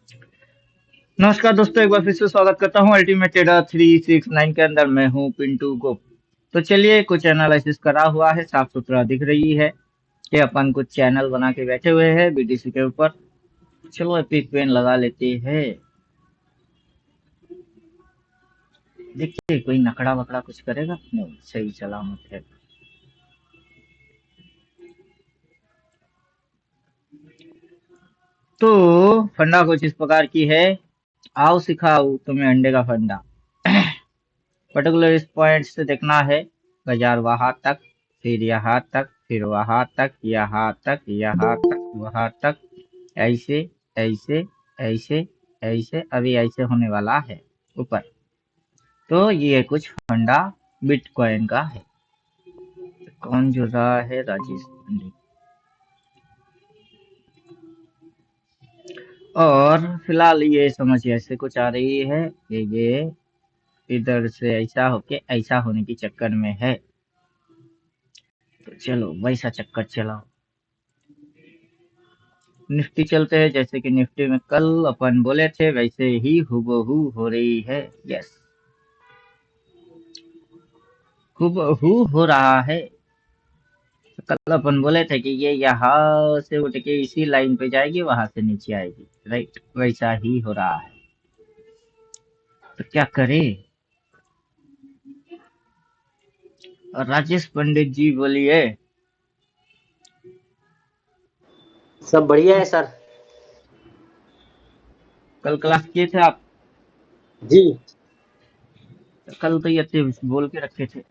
नमस्कार दोस्तों, एक बार फिर से स्वागत करता हूँ अल्टीमेट ट्रेडर 369 के अंदर। मैं हूँ पिंटू गुप्त। तो चलिए, कुछ एनालिसिस करा हुआ है, साफ सुथरा दिख रही है कि अपन कुछ चैनल बना के बैठे हुए हैं बीटीसी के ऊपर। चलो एपिक पेन लगा लेते हैं, देखिए कोई नकड़ा वकड़ा कुछ करेगा। नहीं, सही सलामत है। तो फंडा कुछ इस प्रकार की है। आओ सिखाओ तुम्हें अंडे का फंडा। पर्टिकुलर इस पॉइंट से देखना है, बाजार वहां तक, फिर यहाँ तक, फिर वहां तक, यहाँ तक, यहाँ तक, वहां तक, ऐसे ऐसे ऐसे ऐसे, अभी ऐसे होने वाला है ऊपर। तो ये कुछ फंडा बिटकॉइन का है। कौन जुड़ रहा है? राजेश पंडित। और फिलहाल ये समझ ऐसे कुछ आ रही है कि ये इधर से ऐसा होके ऐसा होने की चक्कर में है। तो चलो वैसा चक्कर चलाओ। निफ्टी चलते हैं, जैसे कि निफ्टी में कल अपन बोले थे वैसे ही हूबहू हो रही है। यस, हूबहू हो रहा है। तो कल अपन बोले थे कि ये यहाँ से उठ के इसी लाइन पे जाएगी, वहां से नीचे आएगी। राइट, वैसा ही हो रहा है। तो क्या करे? और राजेश पंडित जी बोलिए। सब बढ़िया है सर। कल क्लास किए थे आप? जी। कल तो ये थे, बोल के रखे थे।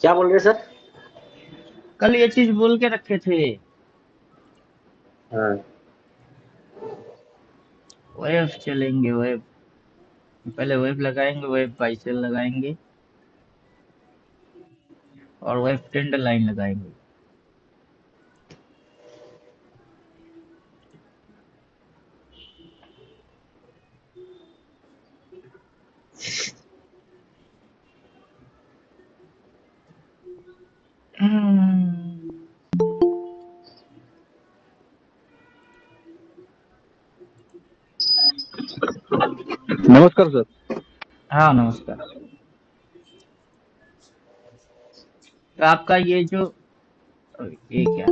क्या बोल रहे सर? कल ये चीज बोल के रखे थे। हाँ। वेब चलेंगे, वेब। पहले वेब लगाएंगे, वेब बाई सेल लगाएंगे, और वेब ट्रेंड लाइन लगाएंगे। हम्म, नमस्कार सर। हाँ नमस्कार। तो आपका ये जो, ये क्या,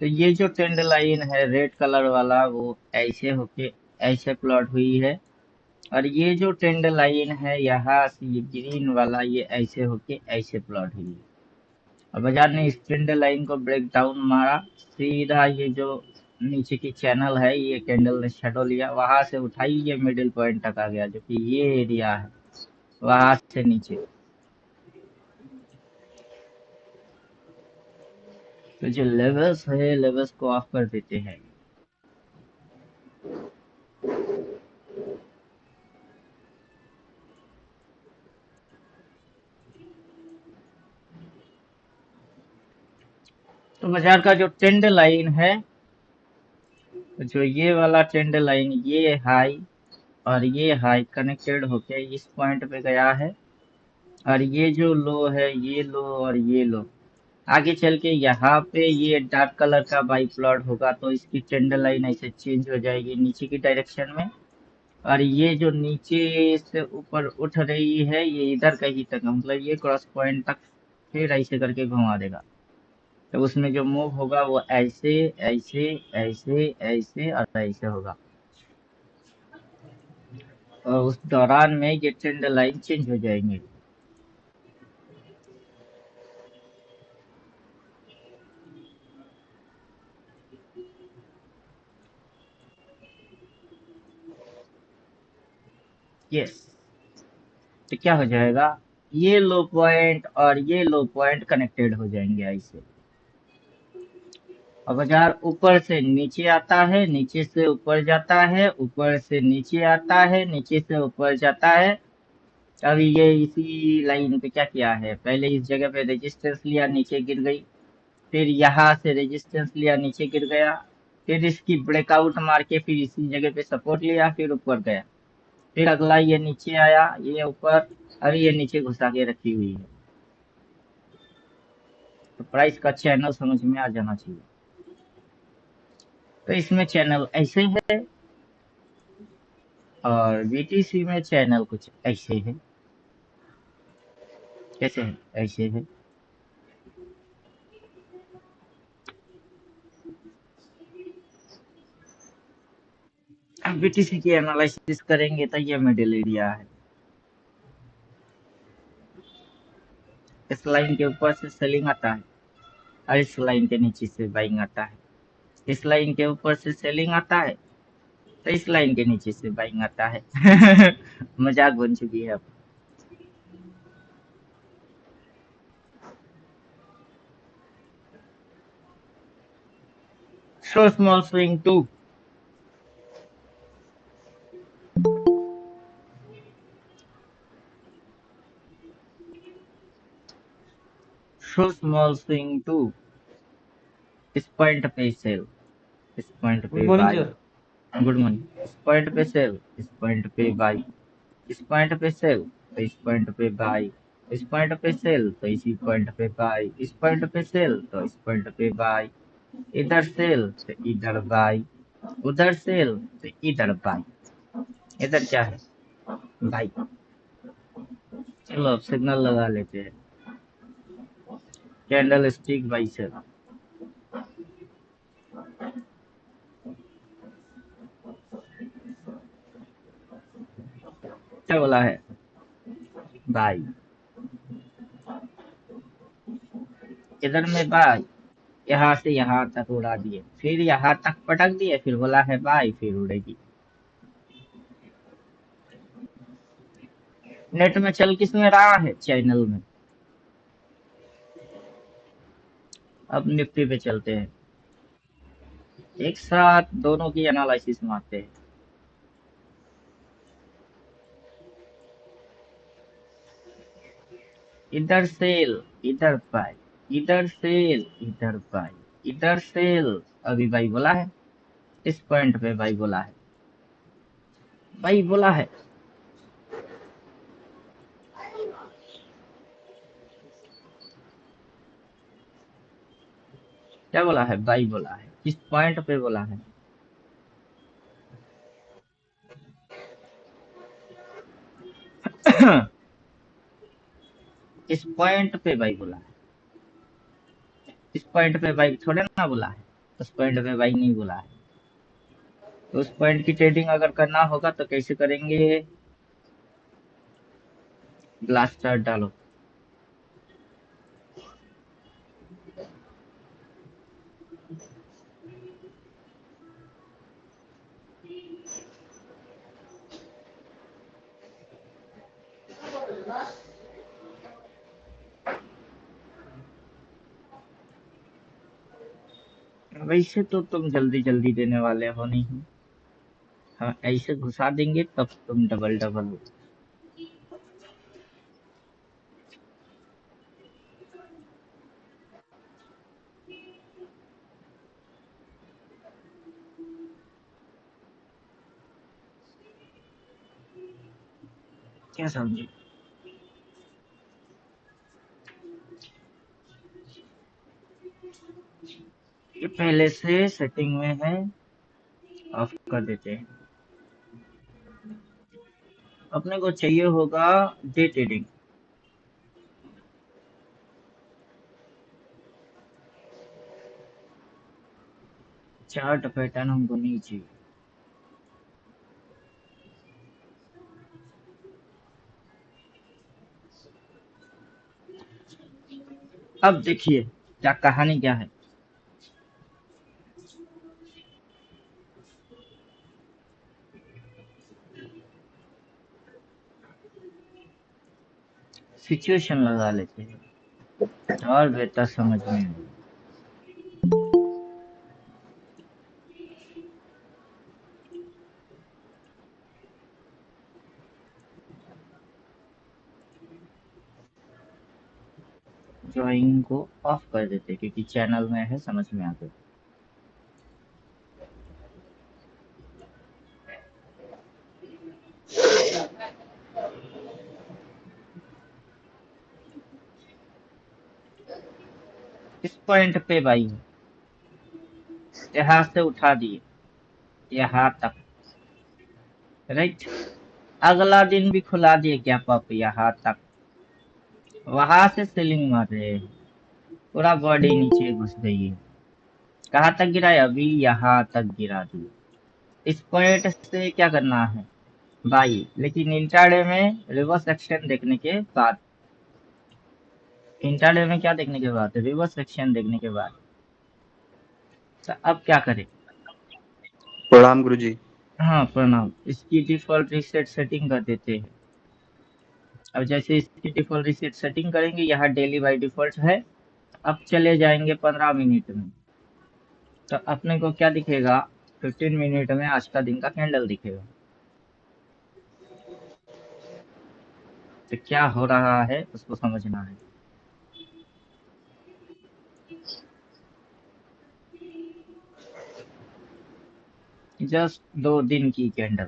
तो ये जो ट्रेंड लाइन है रेड कलर वाला, वो ऐसे होके ऐसे प्लॉट हुई है। और ये जो ट्रेंड लाइन है यहाँ से, ये ग्रीन वाला, ये ऐसे होके ऐसे प्लॉट हुई है। और बाजार ने इस ट्रेंड लाइन को ब्रेक डाउन मारा, सीधा ये जो नीचे की चैनल है, ये कैंडल ने शैडो लिया, वहां से उठाई, ये मिडिल पॉइंट तक आ गया, जो कि ये एरिया है, वहां से नीचे। तो जो लेवल्स है, लेवल्स को ऑफ कर देते हैं। तो बाजार का जो ट्रेंड लाइन है, तो जो ये वाला ट्रेंड लाइन, ये हाई और ये हाई कनेक्टेड होके इस पॉइंट पे गया है। और ये जो लो है, ये लो और ये लो, आगे चल के यहाँ पे ये डार्क कलर का बाई प्लॉट होगा, तो इसकी ट्रेंड लाइन ऐसे चेंज हो जाएगी नीचे की डायरेक्शन में। और ये जो नीचे से ऊपर उठ रही है, ये इधर कहीं तक, मतलब ये क्रॉस पॉइंट तक फिर ऐसे करके घुमा देगा। तो उसमें जो मूव होगा वो ऐसे ऐसे ऐसे ऐसे और ऐसे होगा। और उस दौरान में ये ट्रेंड लाइन चेंज हो जाएंगे। यस। तो क्या हो जाएगा, ये लो पॉइंट और ये लो पॉइंट कनेक्टेड हो जाएंगे ऐसे। और बाजार ऊपर से नीचे आता है, नीचे से ऊपर जाता है, ऊपर से नीचे आता है, नीचे से ऊपर जाता है। अभी ये इसी लाइन पे क्या किया है, पहले इस जगह पे रेजिस्टेंस लिया, नीचे गिर गई। फिर यहाँ से रेजिस्टेंस लिया, नीचे गिर गया। फिर इसकी ब्रेकआउट मार के फिर इसी जगह पे सपोर्ट लिया, फिर ऊपर गया। फिर अगला ये नीचे आया, ये ऊपर, और ये नीचे घुसा के रखी हुई है। तो प्राइस का चैनल समझ में आ जाना चाहिए। तो इसमें चैनल ऐसे है और बीटीसी में चैनल कुछ ऐसे है। कैसे है? ऐसे है। अब बीटीसी की एनालिसिस करेंगे तो ये मिडिल एरिया है। इस लाइन के ऊपर से सेलिंग आता है और इस लाइन के नीचे से बाइंग आता है। इस लाइन के ऊपर से सेलिंग आता है तो इस लाइन के नीचे से बाइंग आता है। मजाक बन चुकी है अब। So small swing too. So small swing too. इस पॉइंट पे सेल, इस पॉइंट गुड पे morning by. Sir. Good morning. इस पॉइंट पे सेल, इस पॉइंट पे बाई। इस पॉइंट पे सेल तो इस पॉइंट पे बाई। इस पॉइंट पे सेल तो इसी पॉइंट पे बाई। इस पॉइंट पे सेल तो इस पॉइंट पे बाई। इधर सेल तो इधर बाई। उधर सेल तो इधर बाई। इधर क्या है? बाई। चलो अब सिग्नल लगा लेते हैं। Candle stick buy sell. क्या बोला है? बाई। इधर में बाई, यहाँ से यहाँ तक उड़ा दिए, फिर यहाँ तक पटक दिए, फिर बोला है बाई, फिर उड़ेगी। नेट में चल किस में रहा है? चैनल में। अब निफ्टी पे चलते हैं, एक साथ दोनों की एनालिसिस मारते हैं। इधर सेल, इधर बाई। इधर सेल, इधर बाई। इधर सेल, अभी बाई बोला है। इस पॉइंट पे बाई बोला है। बाई बोला है। क्या बोला है? बाई बोला है। किस पॉइंट पे बोला है? इस पॉइंट पे बाई बोला है। इस पॉइंट पे बाई थोड़े ना बोला है। उस पॉइंट पे बाई नहीं बोला है। तो उस पॉइंट की ट्रेडिंग अगर करना होगा तो कैसे करेंगे? ग्लास चार्ट डालो। वैसे तो तुम जल्दी जल्दी देने वाले हो नहीं। हाँ, ऐसे घुसा देंगे तब तुम डबल डबल हो। क्या समझे? ये पहले से सेटिंग में है, ऑफ कर देते हैं। अपने को चाहिए होगा डे ट्रेडिंग। चार्ट पैटर्न हमको नहीं चाहिए। अब देखिए क्या कहानी क्या है। सिचुएशन लगा लेते हैं और बेहतर समझ में आएगा। ड्राइंग को ऑफ कर देते हैं, क्योंकि चैनल में है, समझ में आ गया। इस पॉइंट पे बाई है, यहाँ से उठा दिए यहाँ तक, राइट। अगला दिन भी खुला दिए गैप अप यहाँ तक, वहां से सेलिंग मार रहे हैं, पूरा बॉडी नीचे घुस गई है। कहाँ तक गिरा है? अभी यहाँ तक गिरा दिए। इस पॉइंट से क्या करना है? बाई। लेकिन इंट्राडे में रिवर्स एक्शन देखने के बाद, इंट्राडे में क्या देखने के बाद? रिवर्स एक्शन देखने के बाद। तो अब क्या करें? प्रणाम गुरुजी। हाँ प्रणाम। इसकी डिफॉल्ट रीसेट सेटिंग कर देते हैं। अब जैसे इसकी डिफॉल्ट रीसेट सेटिंग करेंगे, यहाँ डेली बाई डिफॉल्ट है। अब चले जाएंगे 15 मिनट में, तो अपने को क्या दिखेगा? 15 मिनट में आज का दिन का कैंडल दिखेगा। तो क्या हो रहा है उसको समझना है। जस्ट 2 दिन की कैंडल,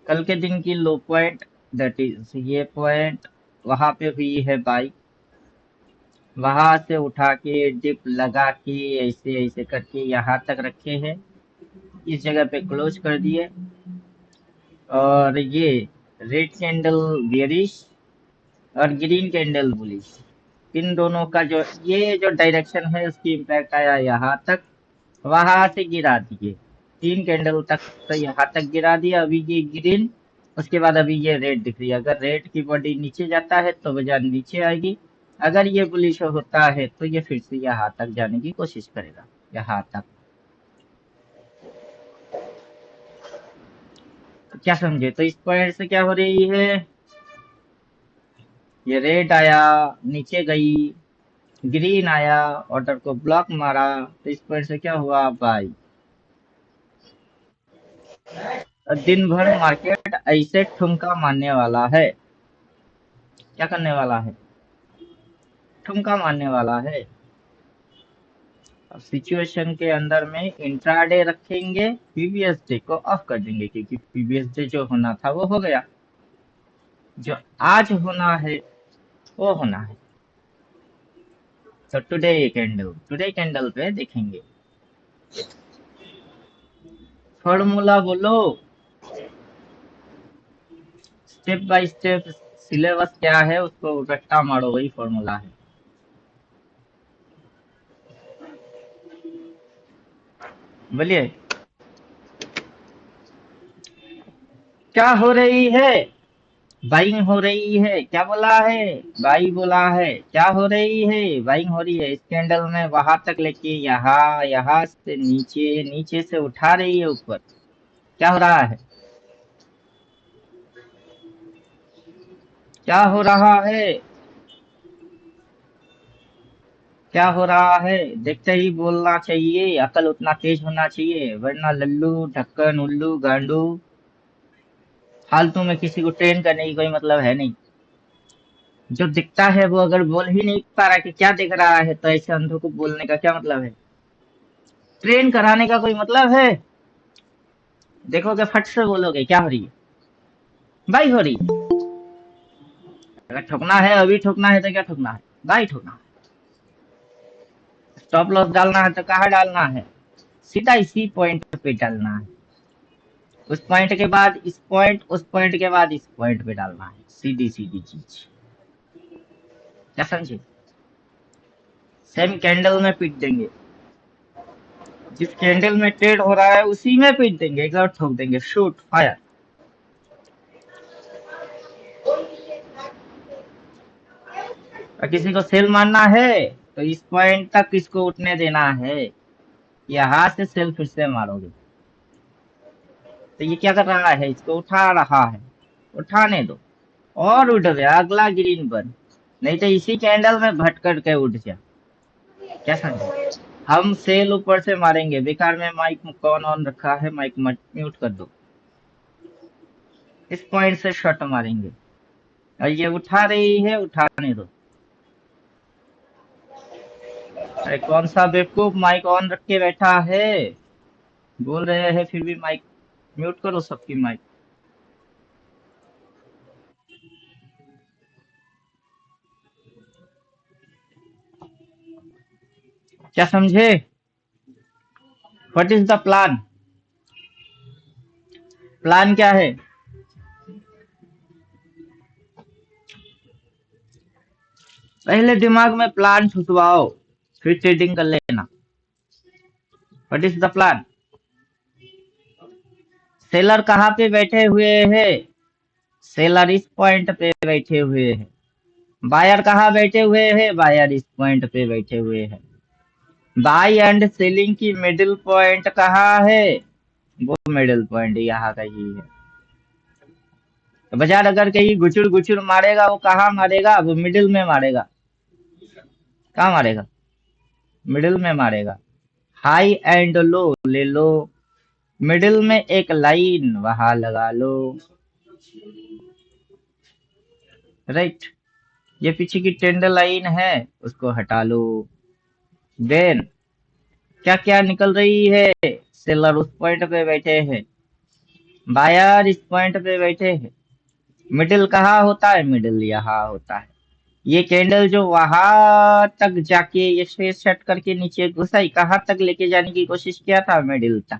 कल के दिन की लो पॉइंट, दैट इज ये पॉइंट, वहां पे हुई है बाई, वहां से उठा के डिप लगा के ऐसे ऐसे करके यहाँ तक रखे हैं, इस जगह पे क्लोज कर दिए। और ये रेड कैंडल बेरिश और ग्रीन कैंडल बुलिश, इन दोनों का जो ये जो डायरेक्शन है उसकी इम्पैक्ट आया यहाँ तक, वहां से गिरा दिए 3 कैंडल तक, तो यहाँ तक गिरा दिया। अभी ये ग्रीन, उसके बाद अभी ये रेड दिख रही है। अगर रेड की बॉडी नीचे जाता है तो बाजार नीचे आएगी, अगर ये बुलिश होता है तो ये फिर से यहाँ तक जाने की कोशिश करेगा, यहाँ तक। तो क्या समझे? तो इस पॉइंट से क्या हो रही है? ये रेड आया, नीचे गई, ग्रीन आया, ऑर्डर को ब्लॉक मारा, तो इस पॉइंट से क्या हुआ? बाई। दिन भर मार्केट ऐसे ठुमका मारने वाला है। क्या करने वाला है? ठुमका मारने वाला है। अब सिचुएशन के अंदर में इंट्राडे रखेंगे, प्रीवियस डे को ऑफ कर देंगे, क्योंकि प्रीवियस डे जो होना था वो हो गया, जो आज होना है वो होना है। तो टुडे कैंडल पे देखेंगे। फॉर्मूला बोलो, स्टेप बाय स्टेप सिलेबस क्या है उसको रट्टा मारो, वही फॉर्मूला है। बोलिए क्या हो रही है? बाइंग हो रही है। क्या बोला है? बाई बोला है। क्या हो रही है? बाइंग हो रही है। इस कैंडल में वहां तक लेके यहाँ, यहाँ से नीचे, नीचे से उठा रही है ऊपर। क्या हो रहा है? क्या हो रहा है? क्या हो रहा है? देखते ही बोलना चाहिए, अकल उतना तेज होना चाहिए, वरना लल्लू ढक्कन उल्लू गांडू फालतू में किसी को ट्रेन करने की कोई मतलब है नहीं। जो दिखता है वो अगर बोल ही नहीं पा रहा कि क्या दिख रहा है, तो ऐसे अंधों को बोलने का क्या मतलब है? ट्रेन कराने का कोई मतलब है? देखोगे फट से बोलोगे क्या हो रही है? बाई हो रही है। अगर ठोकना है, अभी ठोकना है तो क्या ठोकना है? बाई ठोकना है। स्टॉप लॉस डालना है तो कहाँ डालना है? सीधा इसी पॉइंट पे डालना है। उस पॉइंट के बाद इस पॉइंट, उस पॉइंट के बाद इस पॉइंट पे डालना है। सीधी सीधी चीज। क्या समझे? सेम कैंडल में पीट देंगे, जिस कैंडल में ट्रेड हो रहा है उसी में पीट देंगे, एक और ठोक देंगे, शूट फायर। और किसी को सेल मारना है तो इस पॉइंट तक इसको उठने देना है, यहाँ से सेल फिर से मारोगे। तो ये क्या कर रहा है? इसको उठा रहा है, उठाने दो और उठ गया अगला ग्रीन बन, नहीं तो इसी कैंडल में भटक के उठ जा। क्या समझे? हम सेल ऊपर से मारेंगे। बेकार में माइक कौन ऑन रखा है? माइक म्यूट कर दो। इस पॉइंट से शॉट मारेंगे और ये उठा रही है, उठाने दो। अरे कौन सा बेवकूफ माइक ऑन रख के बैठा है? बोल रहे हैं फिर भी माइक म्यूट करो सबकी माइक। क्या समझे? What is the plan? Plan क्या है? पहले दिमाग में प्लान छुटवाओ, फिर ट्रेडिंग कर लेना। What is the plan? Seller कहाँ पे बैठे हुए हैं? सेलर इस पॉइंट पे बैठे हुए हैं। बायर कहाँ बैठे हुए हैं? बायर इस पॉइंट पे बैठे हुए हैं। बाई एंड सेलिंग की मिडिल पॉइंट कहाँ है? वो मिडिल पॉइंट यहाँ का ही है। तो बाजार अगर कहीं गुचुर गुचुर मारेगा, वो कहाँ मारेगा? वो मिडिल में मारेगा। कहाँ मारेगा? मिडिल में मारेगा। हाई एंड लो ले लो, मिडिल में एक लाइन वहां लगा लो। राइट, ये पीछे की ट्रेंड लाइन है, उसको हटा लो। देन क्या क्या निकल रही है? सेलर उस पॉइंट पे बैठे हैं, बायर इस पॉइंट पे बैठे हैं। मिडिल कहाँ होता है? मिडिल यहाँ होता है। ये कैंडल जो वहां तक जाके ये शेष सेट करके नीचे घुसाई, कहाँ तक लेके जाने की कोशिश किया था? मिडिल तक।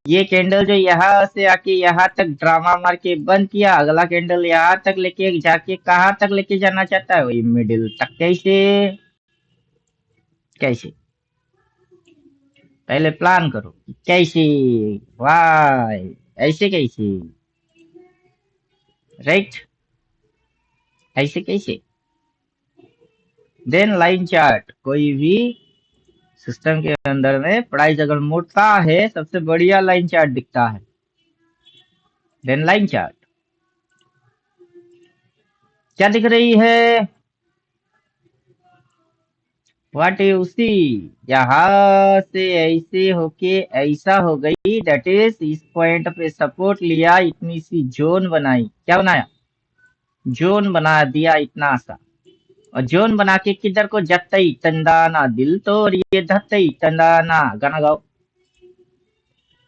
ये कैंडल जो यहाँ से आके यहाँ तक ड्रामा मार के बंद किया, अगला कैंडल यहाँ तक लेके जाके कहाँ तक लेके जाना चाहता है? वही मिडिल तक। कैसे? कैसे? पहले प्लान करो, कैसे? वाई, ऐसे कैसे? राइट, ऐसे कैसे? Then line chart. कोई भी सिस्टम के अंदर में प्राइस अगर मुड़ता है, सबसे बढ़िया लाइन चार्ट दिखता है। देन लाइन चार्ट क्या दिख रही है? व्हाट यू सी, यहाँ से ऐसे होके ऐसा हो गई, दैट इज इस पॉइंट पे सपोर्ट लिया, इतनी सी जोन बनाई। क्या बनाया? जोन बना दिया इतना सा। और जोन बना के किधर को जतई तंदाना दिल तो, और ये धतई तंदाना। गाना गाओ।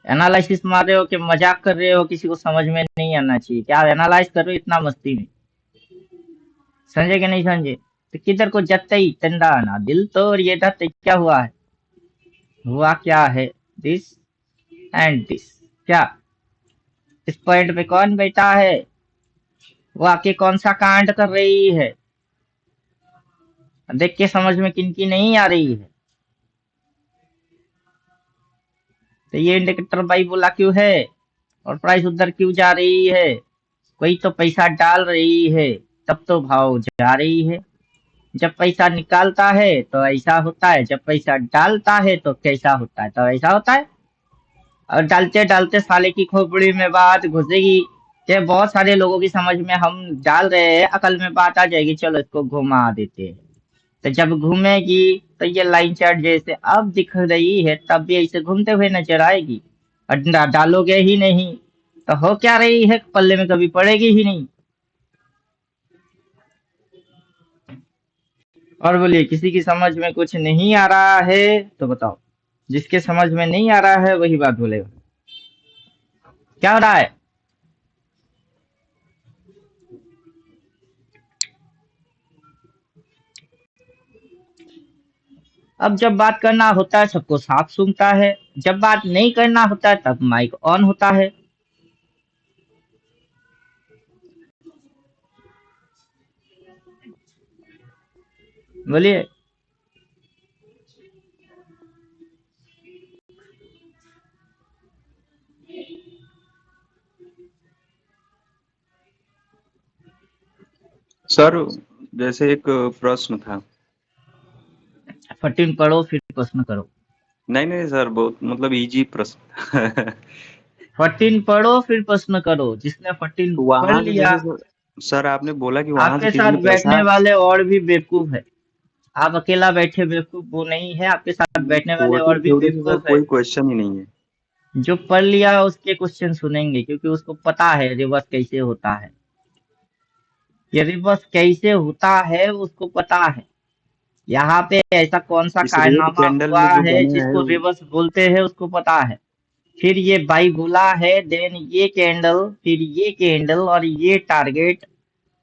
एनालिसिस मार रहे हो कि मजाक कर रहे हो? किसी को समझ में नहीं आना चाहिए। क्या एनालाइज कर रहे हो इतना मस्ती में? समझे कि नहीं समझे? तो किधर को जतई तंदाना दिल तो, और ये धतई। क्या हुआ है? हुआ क्या है? This and this. क्या इस पॉइंट पे कौन बैठा है? वो आके कौन सा कांड कर रही है? देख के समझ में किनकी नहीं आ रही है? तो ये इंडिकेटर बाई बोला क्यों है, और प्राइस उधर क्यों जा रही है? कोई तो पैसा डाल रही है, तब तो भाव जा रही है। जब पैसा निकालता है तो ऐसा होता है, जब पैसा डालता है तो कैसा होता है? तो ऐसा होता है। और डालते डालते साले की खोपड़ी में बात घुसेगी कि बहुत सारे लोगों की समझ में हम डाल रहे हैं, अकल में बात आ जाएगी, चलो इसको घुमा देते हैं। तो जब घूमेगी तो ये लाइन चार्ट जैसे अब दिख रही है, तब भी ऐसे घूमते हुए नजर आएगी। और डालोगे ही नहीं तो हो क्या रही है? पल्ले में कभी पड़ेगी ही नहीं। और बोलिए, किसी की समझ में कुछ नहीं आ रहा है तो बताओ। जिसके समझ में नहीं आ रहा है वही बात बोलेगा। क्या हो रहा है? अब जब बात करना होता है सबको साफ सुनता है, जब बात नहीं करना होता है तब माइक ऑन होता है। बोलिए। सर जैसे एक प्रश्न था। 14 पढ़ो फिर प्रश्न करो। नहीं नहीं सर, बहुत मतलब इजी प्रश्न। 14 पढ़ो फिर प्रश्न करो। जिसने 14 तो पढ़ वहां से लिया, जैसे सर आपने बोला कि वहां से आपके किसी साथ ने बैठने पैसा। वाले और भी बेवकूफ है। आप अकेला बैठे बेवकूफ वो नहीं है, आपके साथ बैठने वाले और 14 भी थ्योरी से सर बेवकूफ है। कोई क्वेश्चन ही नहीं है। जो पढ़ लिया उसके क्वेश्चन सुनेंगे, क्योंकि उसको पता है रिवर्स कैसे होता है। ये रिवर्स कैसे होता है उसको पता है। यहाँ पे ऐसा कौन सा इस रेड कारनामा कैंडल हुआ में जो है बने हैं जिसको रिवर्स बोलते हैं, उसको पता है। फिर ये बाई बोला है, देन ये कैंडल, फिर ये कैंडल, और ये टारगेट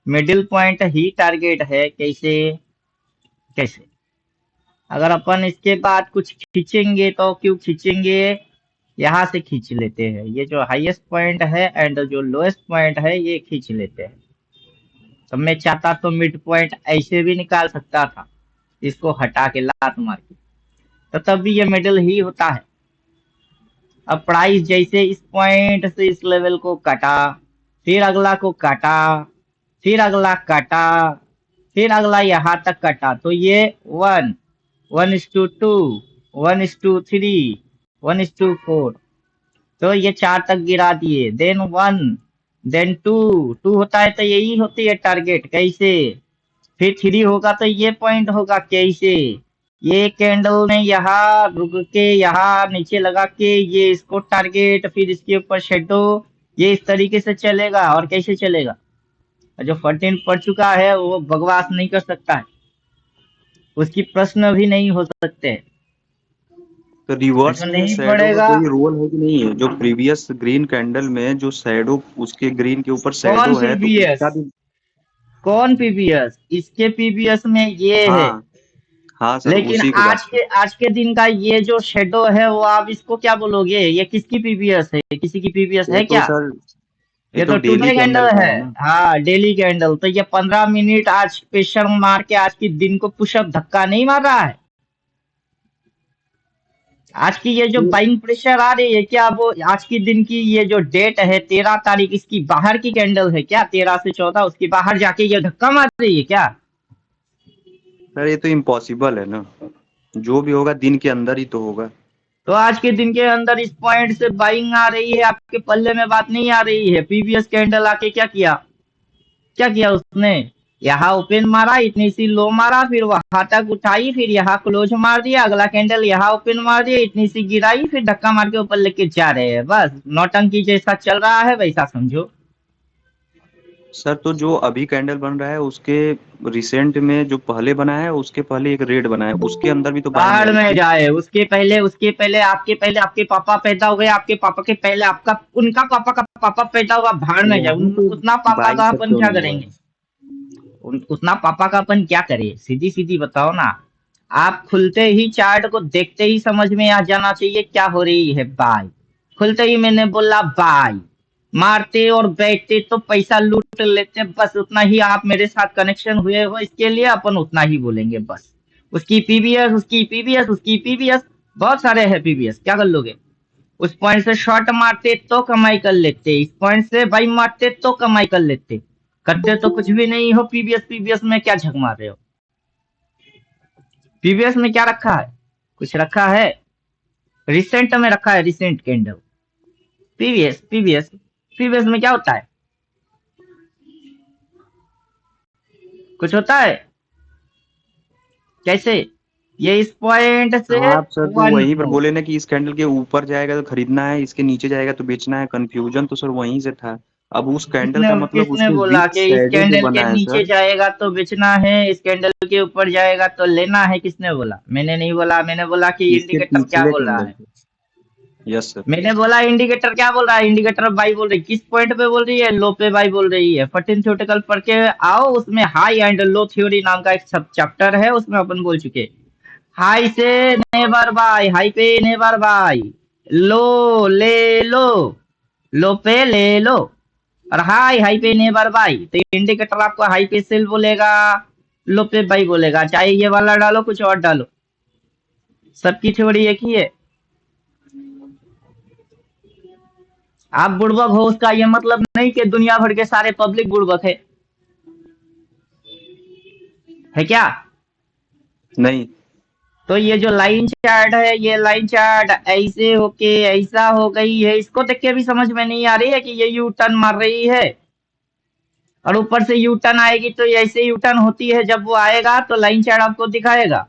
मिडिल पॉइंट ही टारगेट है। कैसे? कैसे? अगर अपन इसके बाद कुछ खींचेंगे तो क्यों खींचेंगे, यहाँ से खींच लेते हैं, ये जो हाईएस्ट पॉइंट है एंड जो लोएस्ट पॉइंट है ये खींच लेते हैं। तो मैं चाहता तो मिड पॉइंट ऐसे भी निकाल सकता था, इसको हटा के लात मार के, तो तब भी ये मिडिल ही होता है। अब प्राइस जैसे इस पॉइंट से इस लेवल को काटा, फिर अगला को काटा, फिर अगला काटा, फिर अगला यहाँ तक काटा, तो ये 1, 1:2, 1:3, 1:4, तो ये 4 तक गिरा दिए, देन 1, देन 2 होता है तो यही होती है टारगेट, कैसे, फिर 3 होगा तो ये पॉइंट होगा, कैसे, ये कैंडल ने यहाँ रुक के यहाँ नीचे लगा के ये इसको टारगेट, फिर इसके ऊपर शेडो, ये इस तरीके से चलेगा। और कैसे चलेगा, जो 14 पढ़ चुका है वो बकवास नहीं कर सकता है, उसकी प्रश्न भी नहीं हो सकते। तो रिवर्स जो में नहीं शैडो का पड़ेगा, कोई रोल है कि नहीं है? जो प्रीवियस ग्रीन कैंडल में जो शैडो, उसके ग्रीन के ऊपर कौन शैडो है, तो पीवीएस, उसका भी। कौन पीवीएस, इसके पीवीएस में ये है, हाँ हाँ सर, लेकिन उसी को बात कर। आज के दिन का ये जो शेडो है वो आप इसको क्या बोलोगे, ये किसकी पीवीएस है, किसी की पीवीएस ये है तो क्या, सर, ये ये तो तो डेली टुडे कैंडल कैंडल का है। है ना। हाँ डेली कैंडल, तो ये 15 मिनट आज प्रेशर मार के आज की दिन को पुशअप धक्का नहीं मार रहा है। आज की ये जो तो बाइंग प्रेशर आ रही है क्या, वो आज की दिन की ये जो डेट है 13 तारीख, इसकी बाहर की कैंडल है क्या, 13 से 14 उसकी बाहर जाके ये धक्का मार रही है क्या। सर ये तो इम्पॉसिबल है ना, जो भी होगा दिन के अंदर ही तो होगा। तो आज के दिन के अंदर इस पॉइंट से बाइंग आ रही है, आपके पल्ले में बात नहीं आ रही है। प्रीवियस कैंडल आके क्या किया, क्या किया उसने, यहाँ ओपन मारा, इतनी सी लो मारा, फिर वहां तक उठाई, फिर यहाँ क्लोज मार दिया, अगला कैंडल यहाँ ओपन मार दिया, इतनी सी गिराई, फिर धक्का मार के ऊपर लेके जा रहे हैं। बस नौटंकी जैसा चल रहा है वैसा समझो। सर तो जो अभी कैंडल बन रहा है उसके रिसेंट में जो पहले बना है, उसके पहले एक रेड बना है, उसके अंदर भी तो बाइंग बाहर आई में थी। जाए, उसके पहले आपके पापा पैदा हो गए, आपके पापा के पहले आपका उनका पापा का पापा पैदा हुआ, भाड़ में जाए, वहां पे उतना पापा बाइंग का सर अपन क्यों क्या नहीं हुआ करेंगे, है? उतना पापा का अपन क्या करे, सीधी सीधी बताओ ना। आप खुलते ही चार्ट को देखते ही समझ में आ जाना चाहिए क्या हो रही है, बाय, खुलते ही मैंने बोला बाय, मारते और बैठते तो पैसा लूट लेते, बस उतना ही आप मेरे साथ कनेक्शन हुए हो, इसके लिए अपन उतना ही बोलेंगे बस। उसकी पीबीएस, उसकी पीबीएस, उसकी पीबीएस, बहुत सारे हैं पीबीएस, क्या कर लोगे। उस पॉइंट से शॉर्ट मारते तो कमाई कर लेते, इस पॉइंट से बाई मारते तो कमाई कर लेते, करते तो कुछ भी नहीं हो। पीबीएस पीबीएस में क्या झक मार रहे हो, पीबीएस में क्या रखा है, कुछ रखा है, रिसेंट में रखा है, recent candle, PBS PBS PBS में क्या होता है, कुछ होता है, कैसे, ये इस पॉइंट से आप सर तो वन वहीं पर हो। बोले ना कि इस कैंडल के ऊपर जाएगा तो खरीदना है, इसके नीचे जाएगा तो बेचना है। कंफ्यूजन तो सर वहीं से था। अब उस कैंडल किसने का मतलब किसने उसके बोला विथ कि इस शैडो जो कैंडल के बना है नीचे सर। जाएगा तो बेचना है, इस कैंडल के ऊपर जाएगा तो लेना है, किसने बोला, मैंने नहीं बोला, मैंने बोला कि इसके इंडिकेटर क्या पिछले बोल रहा कैंडल है, पे। Yes sir. मैंने बोला इंडिकेटर क्या बोल रहा है, इंडिकेटर बाई बोल रही है, किस पॉइंट पे बोल रही है, लो पे बाई बोल रही है। 14 थ्योरेटिकल पढ़ के आओ, उसमें हाई एंड लो थ्योरी नाम का एक सब चैप्टर है, उसमें अपन बोल चुके, हाई से नेवर बाय, हाई पे नेवर बाय, लो ले लो, लो पे ले लो, और हाई हाई पे नेवर बाय, तो इंडिकेटर आपको हाई पे सेल बोलेगा, लो पे बाई बोलेगा, चाहे ये वाला डालो कुछ और डालो, सबकी थ्योरी एक ही है। आप बुड़बक हो उसका ये मतलब नहीं कि दुनिया भर के सारे पब्लिक बुड़बक है क्या। नहीं तो ये जो लाइन चार्ट है, ये लाइन चार्ट ऐसे होके ऐसा हो गई है, इसको देख के भी समझ में नहीं आ रही है कि ये यू टर्न मार रही है, और ऊपर से यू टर्न आएगी तो ऐसे यू टर्न होती है, जब वो आएगा तो लाइन चार्ट आपको दिखाएगा,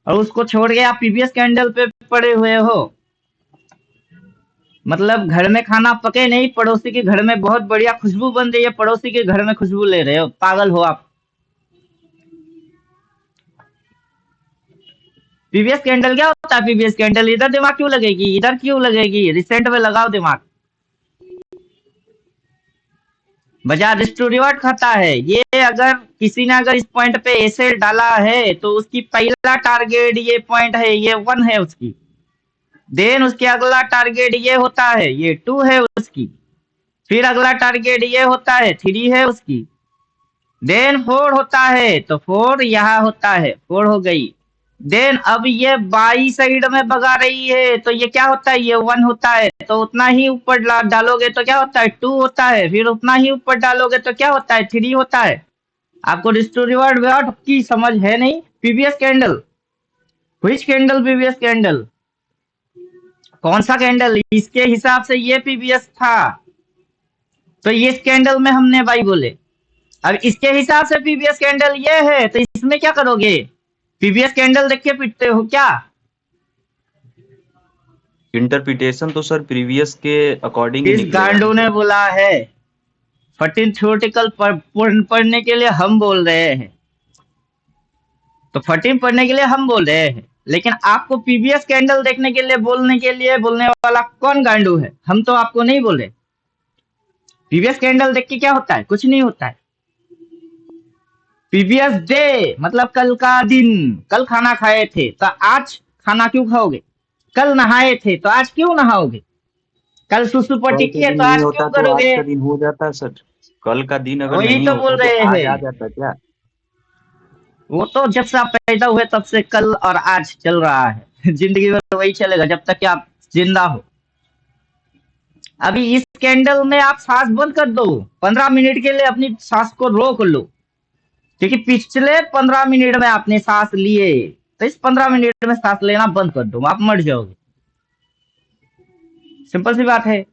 और उसको छोड़ के आप प्रीवियस कैंडल पे पड़े हुए हो। मतलब घर में खाना पके नहीं, पड़ोसी के घर में बहुत बढ़िया खुशबू बन रही है, पड़ोसी के घर में खुशबू ले रहे हो, पागल हो आप। प्रीवियस कैंडल क्या होता है, प्रीवियस कैंडल इधर दिमाग क्यों लगेगी, इधर क्यों लगेगी, रिसेंट में लगाओ दिमाग। बजाज रिस्ट रिवॉर्ड खाता है। ये अगर किसी ने अगर इस पॉइंट पे ऐसे डाला है तो उसकी पहला टारगेट ये पॉइंट है, ये 1 है उसकी। देन उसके अगला टारगेट ये होता है, ये 2 है उसकी। फिर अगला टारगेट ये होता है, 3 है उसकी। देन 4 होता है तो 4 यहाँ होता है, 4 हो गई। देन अब ये बाई साइड में भगा रही है तो ये क्या होता है, ये 1 होता है। तो उतना ही ऊपर डालोगे तो क्या होता है, 2 होता है। फिर उतना ही ऊपर डालोगे तो क्या होता है, 3 होता है। आपको रिस्टोर रिवॉर्ड की समझ है नहीं। PVS candle, which candle, PVS candle, कौन सा कैंडल, इसके हिसाब से ये पीवीएस था तो ये कैंडल में हमने बाई बोले। अब इसके हिसाब से पीवीएस कैंडल ये है तो इसमें क्या करोगे, पीवीएस कैंडल देख के पिटते हो क्या? इंटरप्रिटेशन तो सर प्रीवियस के अकॉर्डिंग ही इस निकलेगा। गांडू ने बोला है 14 थ्योरेटिकल पढ़ने के लिए हम बोल रहे हैं, तो 14 पढ़ने के लिए हम बोल रहे हैं, लेकिन आपको पीवीएस कैंडल देखने के लिए बोलने वाला कौन गांडू है? हम तो आपको नहीं बोल रहे। पीवीएस कैंडल देख के क्या होता है, कुछ नहीं होता है। पीवीएस डे मतलब कल का दिन, कल खाना खाए थे तो आज खाना क्यों खाओगे? कल नहाए थे तो आज क्यों नहाओगे? कल सुसुपटी कल का किए दिन तो नहीं आज होता क्यों तो आज करोगे? का दिन हो जाता सर। कल का दिन अगर वही नहीं तो बोल होता तो रहे आज आ हैं। जाता क्या? वो तो जब से आप पैदा हुए तब से कल और आज चल रहा है। जिंदगी में तो वही चलेगा जब तक कि आप जिंदा हो। अभी इस कैंडल में आप सांस बंद कर दो, 15 मिनट के लिए अपनी सांस को रोक लो, क्योंकि पिछले 15 मिनट में आपने सांस लिए, तो इस 15 मिनट में सांस लेना बंद कर दो, आप मर जाओगे। सिंपल सी बात है।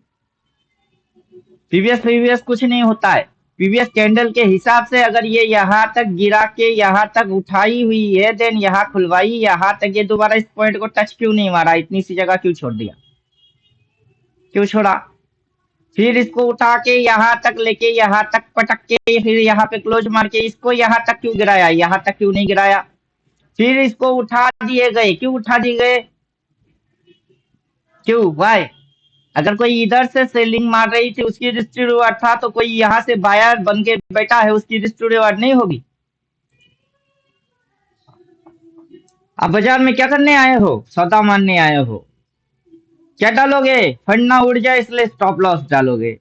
पीवीएस कुछ नहीं होता है। पीवीएस कैंडल के हिसाब से अगर ये यहाँ तक गिरा के यहाँ तक उठाई हुई है, देन यहाँ खुलवाई, यहाँ तक, ये दोबारा इस पॉइंट को टच क्यों नहीं मारा, इतनी सी जगह क्यों छोड़ दिया, क्यों छोड़ा? फिर इसको उठा के यहाँ तक लेके यहाँ तक पटक के फिर यहाँ पे क्लोज मार के इसको यहाँ तक क्यों गिराया, यहाँ तक क्यों नहीं गिराया? फिर इसको उठा दिए गए, क्यों उठा दिए गए, क्यों, वाई? अगर कोई इधर से सेलिंग मार रही थी उसकी रिस्क रिवार्ड था, तो कोई यहाँ से बायर बन के बैठा है उसकी रिस्क रिवार्ड नहीं होगी? आप बाजार में क्या करने आए हो, सौदा मारने आए हो। क्या डालोगे, फंड ना उड़ जाए इसलिए स्टॉप लॉस डालोगे।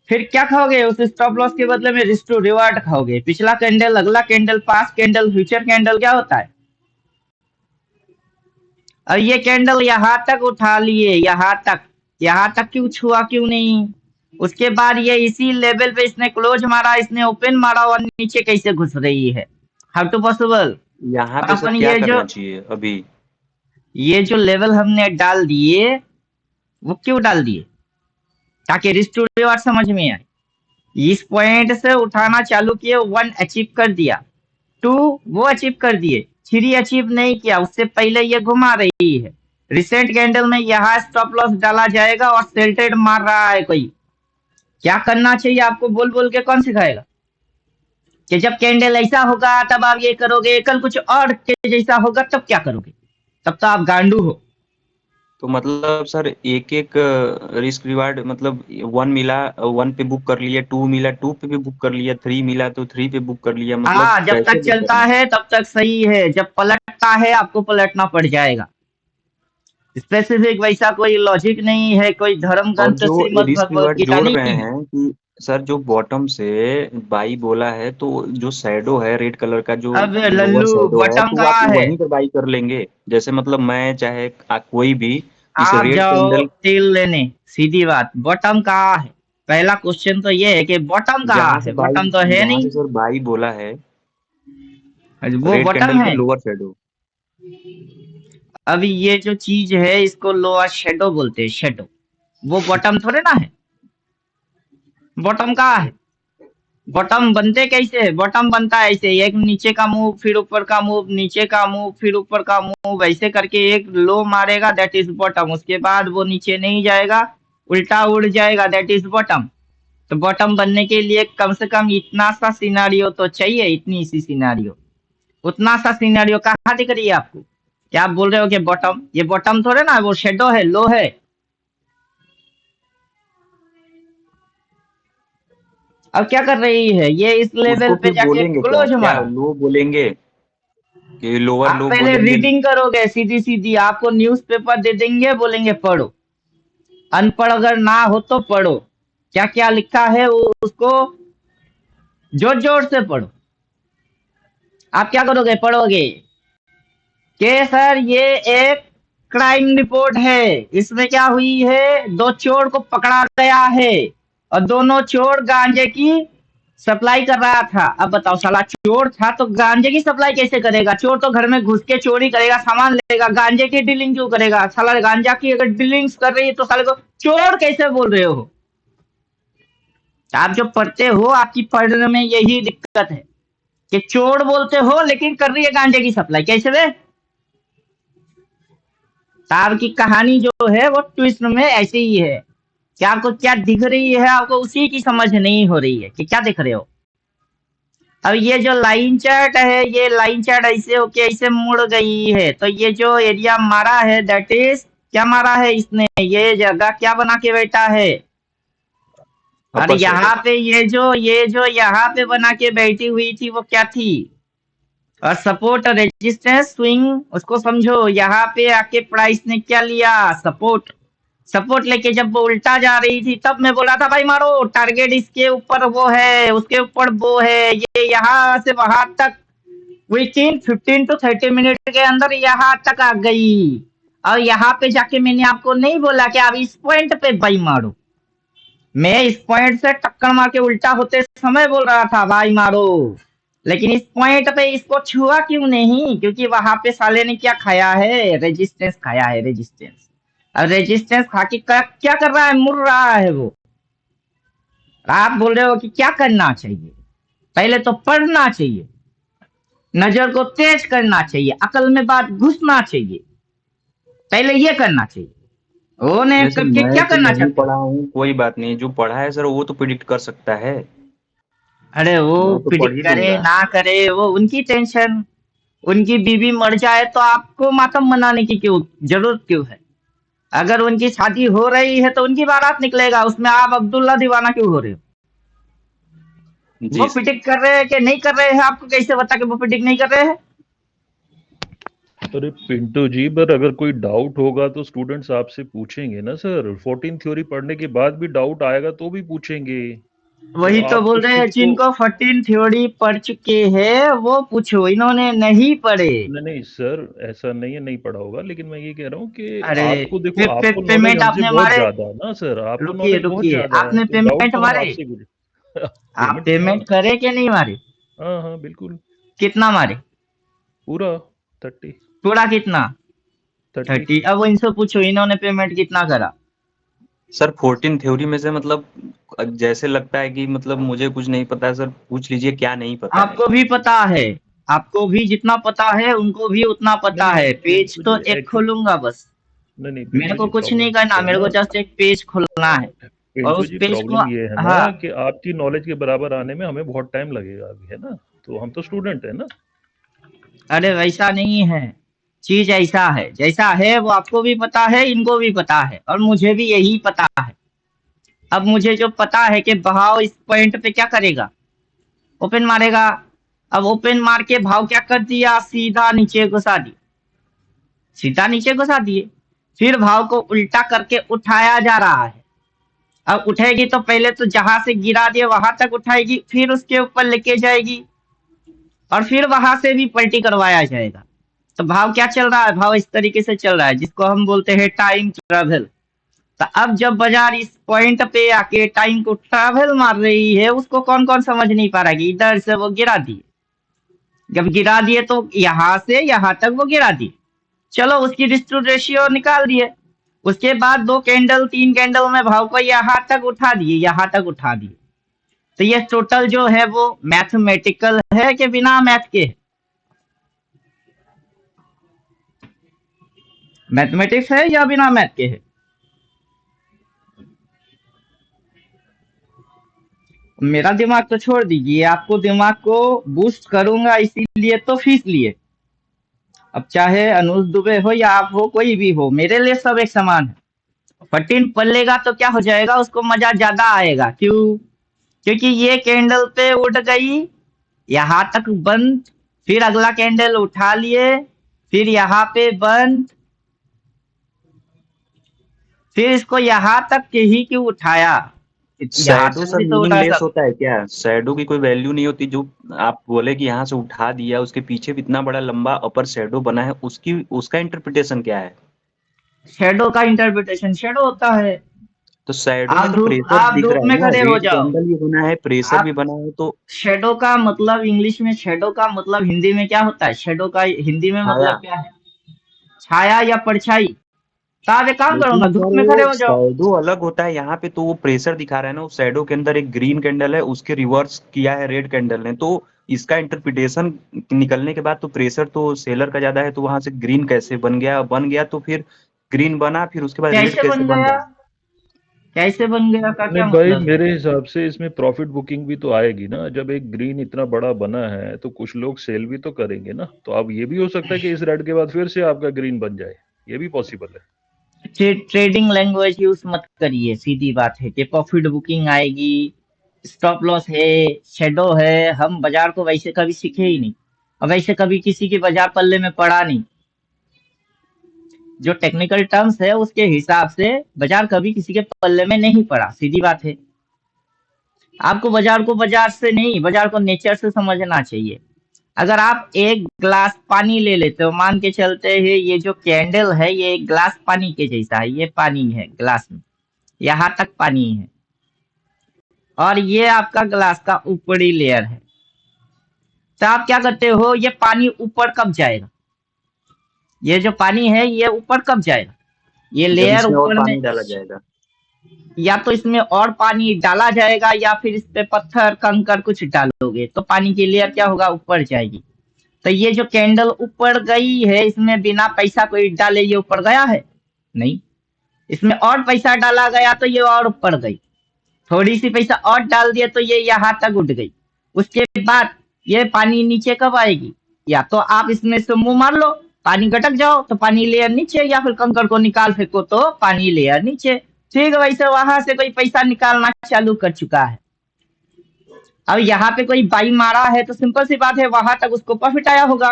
फिर क्या खाओगे, उस स्टॉप लॉस के बदले में रिस्क रिवार्ड खाओगे। पिछला कैंडल, अगला candle, past candle, future candle क्या होता है? और ये कैंडल यहाँ तक उठा लिए, यहाँ तक क्यों छुआ, क्यों नहीं? उसके बाद ये इसी लेवल पे इसने क्लोज मारा, इसने ओपन मारा और नीचे कैसे घुस रही है? How to possible? यहाँ पे सर अपन क्या करना चाहिए अभी? ये जो लेवल हमने डाल दिए वो क्यों डाल दिए, ताकि रिस्क टू रिवार्ड समझ में आए। इस पॉइंट से उठाना चालू किए, 1 अचीव कर दिया, 2 वो अचीव कर दिए, 3 अचीव नहीं किया, उससे पहले ये घुमा रही है। रिसेंट कैंडल में यहाँ स्टॉप लॉस डाला जाएगा और सेल्टेड मार रहा है कोई। क्या करना चाहिए आपको बोल बोल के कौन सिखाएगा कि जब कैंडल ऐसा होगा तब आप ये करोगे, कल कुछ और के जैसा होगा तब क्या करोगे? तब तो आप गांडू हो। तो मतलब सर एक एक रिस्क रिवार्ड मतलब 1 मिला 1 पे बुक कर लिया, 2 मिला 2 पे भी बुक कर लिया, 3 मिला तो 3 पे बुक कर लिया, मतलब हाँ, जब कैसे तक बुक चलता करना? है तब तक सही है, जब पलटता है आपको पलटना पड़ जाएगा। स्पेसिफिक वैसा कोई लॉजिक नहीं है, कोई धर्म और ग्रंथ जो श्रीमद् रिस्क भगवत रिवार्ड गीता जोड़ रहे नहीं है। हैं कि सर जो बॉटम से बाई बोला है तो जो शैडो है रेड कलर का जो अब लोअर लल्लू शैडो है बॉटम तो वो आप कहाँ है? वहीं पर बाई कर लेंगे। जैसे मतलब मैं चाहे कोई भी इस आप रेड जाओ कैंडल तेल लेने, सीधी बात, बॉटम कहाँ है? पहला क्वेश्चन तो ये है कि बॉटम कहाँ है? बॉटम तो है जहां नहीं। से सर बाई बोला है वो रेड बॉटम कैंडल पे है। Lower shadow. अभी ये जो चीज है इसको लोअर शेडो बोलते हैं, शेडो। वो बॉटम थोड़े ना है। बॉटम कहाँ है? बॉटम बनते कैसे है? बॉटम बनता है ऐसे, एक नीचे का मूव, फिर ऊपर का मूव, नीचे का मूव, फिर ऊपर का मूव, ऐसे करके एक लो मारेगा, दैट इज बॉटम। उसके बाद वो नीचे नहीं जाएगा, उल्टा उड़ जाएगा, दैट इज बॉटम। तो बॉटम बनने के लिए कम से कम इतना सा सिनारियो तो चाहिए, इतनी सी सिनारियो। उतना सा सिनारियो कहाँ दिख रही है आपको? क्या आप बोल रहे हो कि बॉटम? ये बॉटम थोड़े ना, वो शेडो है, लो है। अब क्या कर रही है ये, इस लेवल उसको पे फिर जाके बोलेंगे क्या, क्लोज क्या मारा। लो बोलेंगे कि लोअर आप लो पहले बोलेंगे? रीडिंग करोगे सीधी सीधी, आपको न्यूज़पेपर दे देंगे, बोलेंगे पढ़ो। अनपढ़ अगर ना हो तो पढ़ो, क्या क्या लिखा है वो उसको जोर जोर से पढ़ो। आप क्या करोगे, पढ़ोगे कि सर ये एक क्राइम रिपोर्ट है, इसमें क्या हुई है, दो चोर को पकड़ा गया है और दोनों चोर गांजे की सप्लाई कर रहा था। अब बताओ, साला चोर था तो गांजे की सप्लाई कैसे करेगा? चोर तो घर में घुस के चोरी करेगा, सामान लेगा, गांजे की डीलिंग क्यों करेगा? साला गांजा की अगर डीलिंग्स कर रही है तो साले को चोर कैसे बोल रहे हो? आप जो पढ़ते हो, आपकी पढ़ने में यही दिक्कत है कि चोर बोलते हो लेकिन कर रही है गांजे की सप्लाई, कैसे रे? साहब की कहानी जो है वो ट्विस्ट में ऐसे ही है कि आपको क्या दिख रही है, आपको उसी की समझ नहीं हो रही है कि क्या दिख रहे हो। अब ये जो लाइन चार्ट है, ये लाइन चार्ट ऐसे होके ऐसे मुड़ गई है, तो ये जो एरिया मारा है दैट इज क्या मारा है इसने, ये जगह क्या बना के बैठा है? और अपर यहाँ सैडल। पे ये जो यहाँ पे बना के बैठी हुई थी वो क्या थी? और सपोर्ट रेजिस्टेंस स्विंग, उसको समझो। यहाँ पे आके प्राइस ने क्या लिया, सपोर्ट। सपोर्ट लेके जब वो उल्टा जा रही थी तब मैं बोला था भाई मारो, टारगेट इसके ऊपर वो है, उसके ऊपर वो है, ये यहाँ से वहां तक विद इन 15 to 30 मिनट के अंदर यहाँ तक आ गई। और यहाँ पे जाके मैंने आपको नहीं बोला कि आप इस पॉइंट पे बाई मारो, मैं इस पॉइंट से टक्कर मार के उल्टा होते समय बोल रहा था भाई मारो। लेकिन इस पॉइंट पे इसको छुआ क्यों नहीं? क्योंकि वहां पे साले ने क्या खाया है, रेजिस्टेंस खाया है, रेजिस्टेंस। अब रेजिस्टेंस खा के क्या कर रहा है, मुड़ रहा है वो। आप बोल रहे हो कि क्या करना चाहिए? पहले तो पढ़ना चाहिए, नजर को तेज करना चाहिए, अकल में बात घुसना चाहिए, पहले ये करना चाहिए। वो नहीं जैसे करके मैं क्या तो करना नहीं चाहते हो? पढ़ा हूँ, कोई बात नहीं, जो पढ़ा है सर वो तो प्रिडिक्ट कर सकता है। अरे वो मैं तो पढ़ प्रिडिक्ट ही करे लूंगा। ना करे वो उनकी टेंशन। उनकी बीवी मर जाए तो आपको मातम मनाने की क्यों जरूरत क्यों है? अगर उनकी शादी हो रही है तो उनकी बारात निकलेगा, उसमें आप अब्दुल्ला दीवाना क्यों हो रहे हो? वो जी सर। प्रिडिक्ट कर रहे हैं कि नहीं कर रहे हैं, आपको कैसे बता कि वो प्रिडिक्ट नहीं कर रहे हैं? अरे पिंटू जी, पर अगर कोई डाउट होगा तो स्टूडेंट्स आपसे पूछेंगे ना सर। 14 थ्योरी पढ़ने के बाद भी डाउट आएगा तो भी पूछेंगे। तो वही तो आप बोल उस रहे हैं, चीज को जिनको 14 थ्योरी पढ़ चुके हैं वो पूछो, इन्होंने नहीं पढ़े। नहीं नहीं सर, ऐसा नहीं है, नहीं पढ़ा होगा, लेकिन मैं ये कह रहा हूँ कि अरे आपको देखो, आपको नॉलेज पेमेंट हमसे आपने बहुत मारे? ज्यादा है ना सर, आपको रुकिए नॉलेज बहुत रुकिए, ज्यादा है, आपने तो डाउट पेमेंट तो हम मारे? आपसे ही आप पेमेंट, हाँ। पेमेंट करे कि नहीं मारे? हाँ हाँ बिल्कुल। कितना मारे? पूरा 30। पूरा कितना? 30। 30। अब इनसे पूछो इन्होंने पेमेंट कितना करा। सर 14 थ्योरी में से मतलब जैसे लगता है कि मतलब मुझे कुछ नहीं पता है सर, पूछ लीजिए क्या नहीं पता है। आपको भी पता है, आपको भी जितना पता है उनको भी उतना नहीं पता नहीं है। पेज पिंटू तो जी, एक एक्चुअली खोलूंगा बस, नहीं नहीं मेरे पिंटू को जी, कुछ नहीं प्रॉब्लम करना, है मेरे को ना, जस्ट एक पेज खोलना है और पिंटू उस जी, पेज को। प्रॉब्लम ये है ना हाँ। कि आपकी नॉलेज के बराबर आने में हमें बहुत टाइम लगेगा अभी, है ना? तो हम तो स्टूडेंट है ना। अरे वैसा नहीं है, चीज ऐसा है, जैसा है वो आपको भी पता है, इनको भी पता है और मुझे भी यही पता है। अब मुझे जो पता है कि बहाव इस पॉइंट पे क्या करेगा, ओपन मारेगा। अब ओपन मार के भाव क्या कर दिया, सीधा नीचे घुसा दिया, सीधा नीचे घुसा दिए। फिर भाव को उल्टा करके उठाया जा रहा है। अब उठेगी तो पहले तो जहां से गिरा दिए वहां तक उठाएगी, फिर उसके ऊपर लेके जाएगी और फिर वहां से भी पलटी करवाया जाएगा। तो भाव क्या चल रहा है, भाव इस तरीके से चल रहा है जिसको हम बोलते हैं टाइम ट्रेवल। तो अब जब बाजार इस पॉइंट पे आके टाइम को ट्रेवल मार रही है, उसको कौन कौन समझ नहीं पा रहा कि इधर से वो गिरा दिए। जब गिरा दिए तो यहां से यहां तक वो गिरा दिए, चलो उसकी डिस्ट्रीब्यूट रेशियो निकाल दिए। उसके बाद 2 कैंडल 3 कैंडल में भाव को यहां तक उठा दिए, यहां तक उठा दिए। तो ये टोटल जो है वो मैथमेटिकल है कि बिना मैथ के? मैथमेटिक्स है या बिना मैथ के है? मेरा दिमाग तो छोड़ दीजिए, आपको दिमाग को बूस्ट करूंगा इसीलिए तो फीस लिए। अब चाहे अनुज दुबे हो या आप हो, कोई भी हो, मेरे लिए सब एक समान है। 14 पढ़ लेगा तो क्या हो जाएगा, उसको मजा ज्यादा आएगा। क्यों? क्योंकि ये कैंडल पे उठ गई, यहां तक बंद, फिर अगला कैंडल उठा लिए, फिर यहाँ पे बंद, फिर इसको यहां तक के ही क्यों उठाया, यहाँ शैडो तक सर भी तो उठा मीनिंगलेस सकते। होता है क्या? शैडो की कोई वैल्यू नहीं होती? जो आप बोले कि यहाँ से उठा दिया, उसके पीछे भी इतना बड़ा लंबा अपर शैडो बना है, उसकी उसका इंटरप्रिटेशन क्या है? शेडो का इंटरप्रिटेशन शेडो होता है। तो शैडो में तो प्रेशर आप दिख धूप रहा है में ना, खड़े हो रेड जाओ। कैंडल भी बना है, प्रेशर भी आप बना है, तो शेडो का मतलब इंग्लिश में, शेडो का मतलब हिंदी में क्या होता है? शेडो का हिंदी में छाया। मतलब क्या है? छाया या परछाई। तो आप एक काम करो लेकिन ना, धूप सर में वो खड़े हो जाओ। शैडो अलग होता है, यहाँ पे तो वो प्रेशर दिखा रहा है ना। उस शैडो के अंदर एक ग्रीन कैंडल है, उसके रिवर्स किया है रेड कैंडल ने, तो इसका इंटरप्रिटेशन निकलने के बाद तो प्रेशर तो सेलर का ज्यादा है, तो वहां से ग्रीन कैसे बन गया? बन गया तो फिर ग्रीन बना, फिर उसके बाद रेड कैसे कैसे बन बन गया? रहा है? कैसे बन गया का नहीं क्या भाई, मतलब है? मेरे हिसाब से इसमें प्रॉफिट बुकिंग भी तो आएगी ना। जब एक ग्रीन इतना बड़ा बना है तो कुछ लोग सेल भी तो करेंगे ना। तो अब ये भी हो सकता है कि इस रेड के बाद फिर से आपका ग्रीन बन जाए, ये भी पॉसिबल है। ट्रेडिंग लैंग्वेज यूज मत करिए, सीधी बात है कि प्रॉफिट बुकिंग आएगी, स्टॉप लॉस है, शेडो है। हम बाजार को वैसे कभी सीखे ही नहीं, और वैसे कभी किसी के बाजार पल्ले में पड़ा नहीं। जो टेक्निकल टर्म्स है उसके हिसाब से बाजार कभी किसी के पल्ले में नहीं पड़ा, सीधी बात है। आपको बाजार को बाजार से नहीं, बाजार को नेचर से समझना चाहिए। अगर आप एक ग्लास पानी ले लेते हो, मान के चलते हैं ये जो कैंडल है ये एक ग्लास पानी के जैसा है, ये पानी है ग्लास में, यहाँ तक पानी है, और ये आपका ग्लास का ऊपरी लेयर है। तो आप क्या करते हो, ये पानी ऊपर कब जाएगा? ये जो पानी है ये ऊपर कब जाएगा? ये जब लेयर इसमें और ऊपर में, पानी डाला जाएगा। या तो इसमें और पानी डाला जाएगा या फिर इस पे पत्थर कंकर कुछ डालोगे तो पानी की लेयर क्या होगा, ऊपर जाएगी। तो ये जो कैंडल ऊपर गई है, इसमें बिना पैसा कोई डाले ये ऊपर गया है? नहीं। इसमें और पैसा डाला गया तो ये और ऊपर गई, थोड़ी सी पैसा और डाल दिया तो ये यहाँ तक उठ गई। उसके बाद ये पानी नीचे कब आएगी? या तो आप इसमें से मुंह मार लो, पानी गटक जाओ तो पानी लेयर नीचे, या फिर कंकड़ को निकाल फेंको तो पानी लेयर नीचे। ठीक है, वैसे वहां से कोई पैसा निकालना चालू कर चुका है। अब यहाँ पे कोई बाई मारा है तो सिंपल सी बात है, वहां तक उसको प्रॉफिट आया होगा,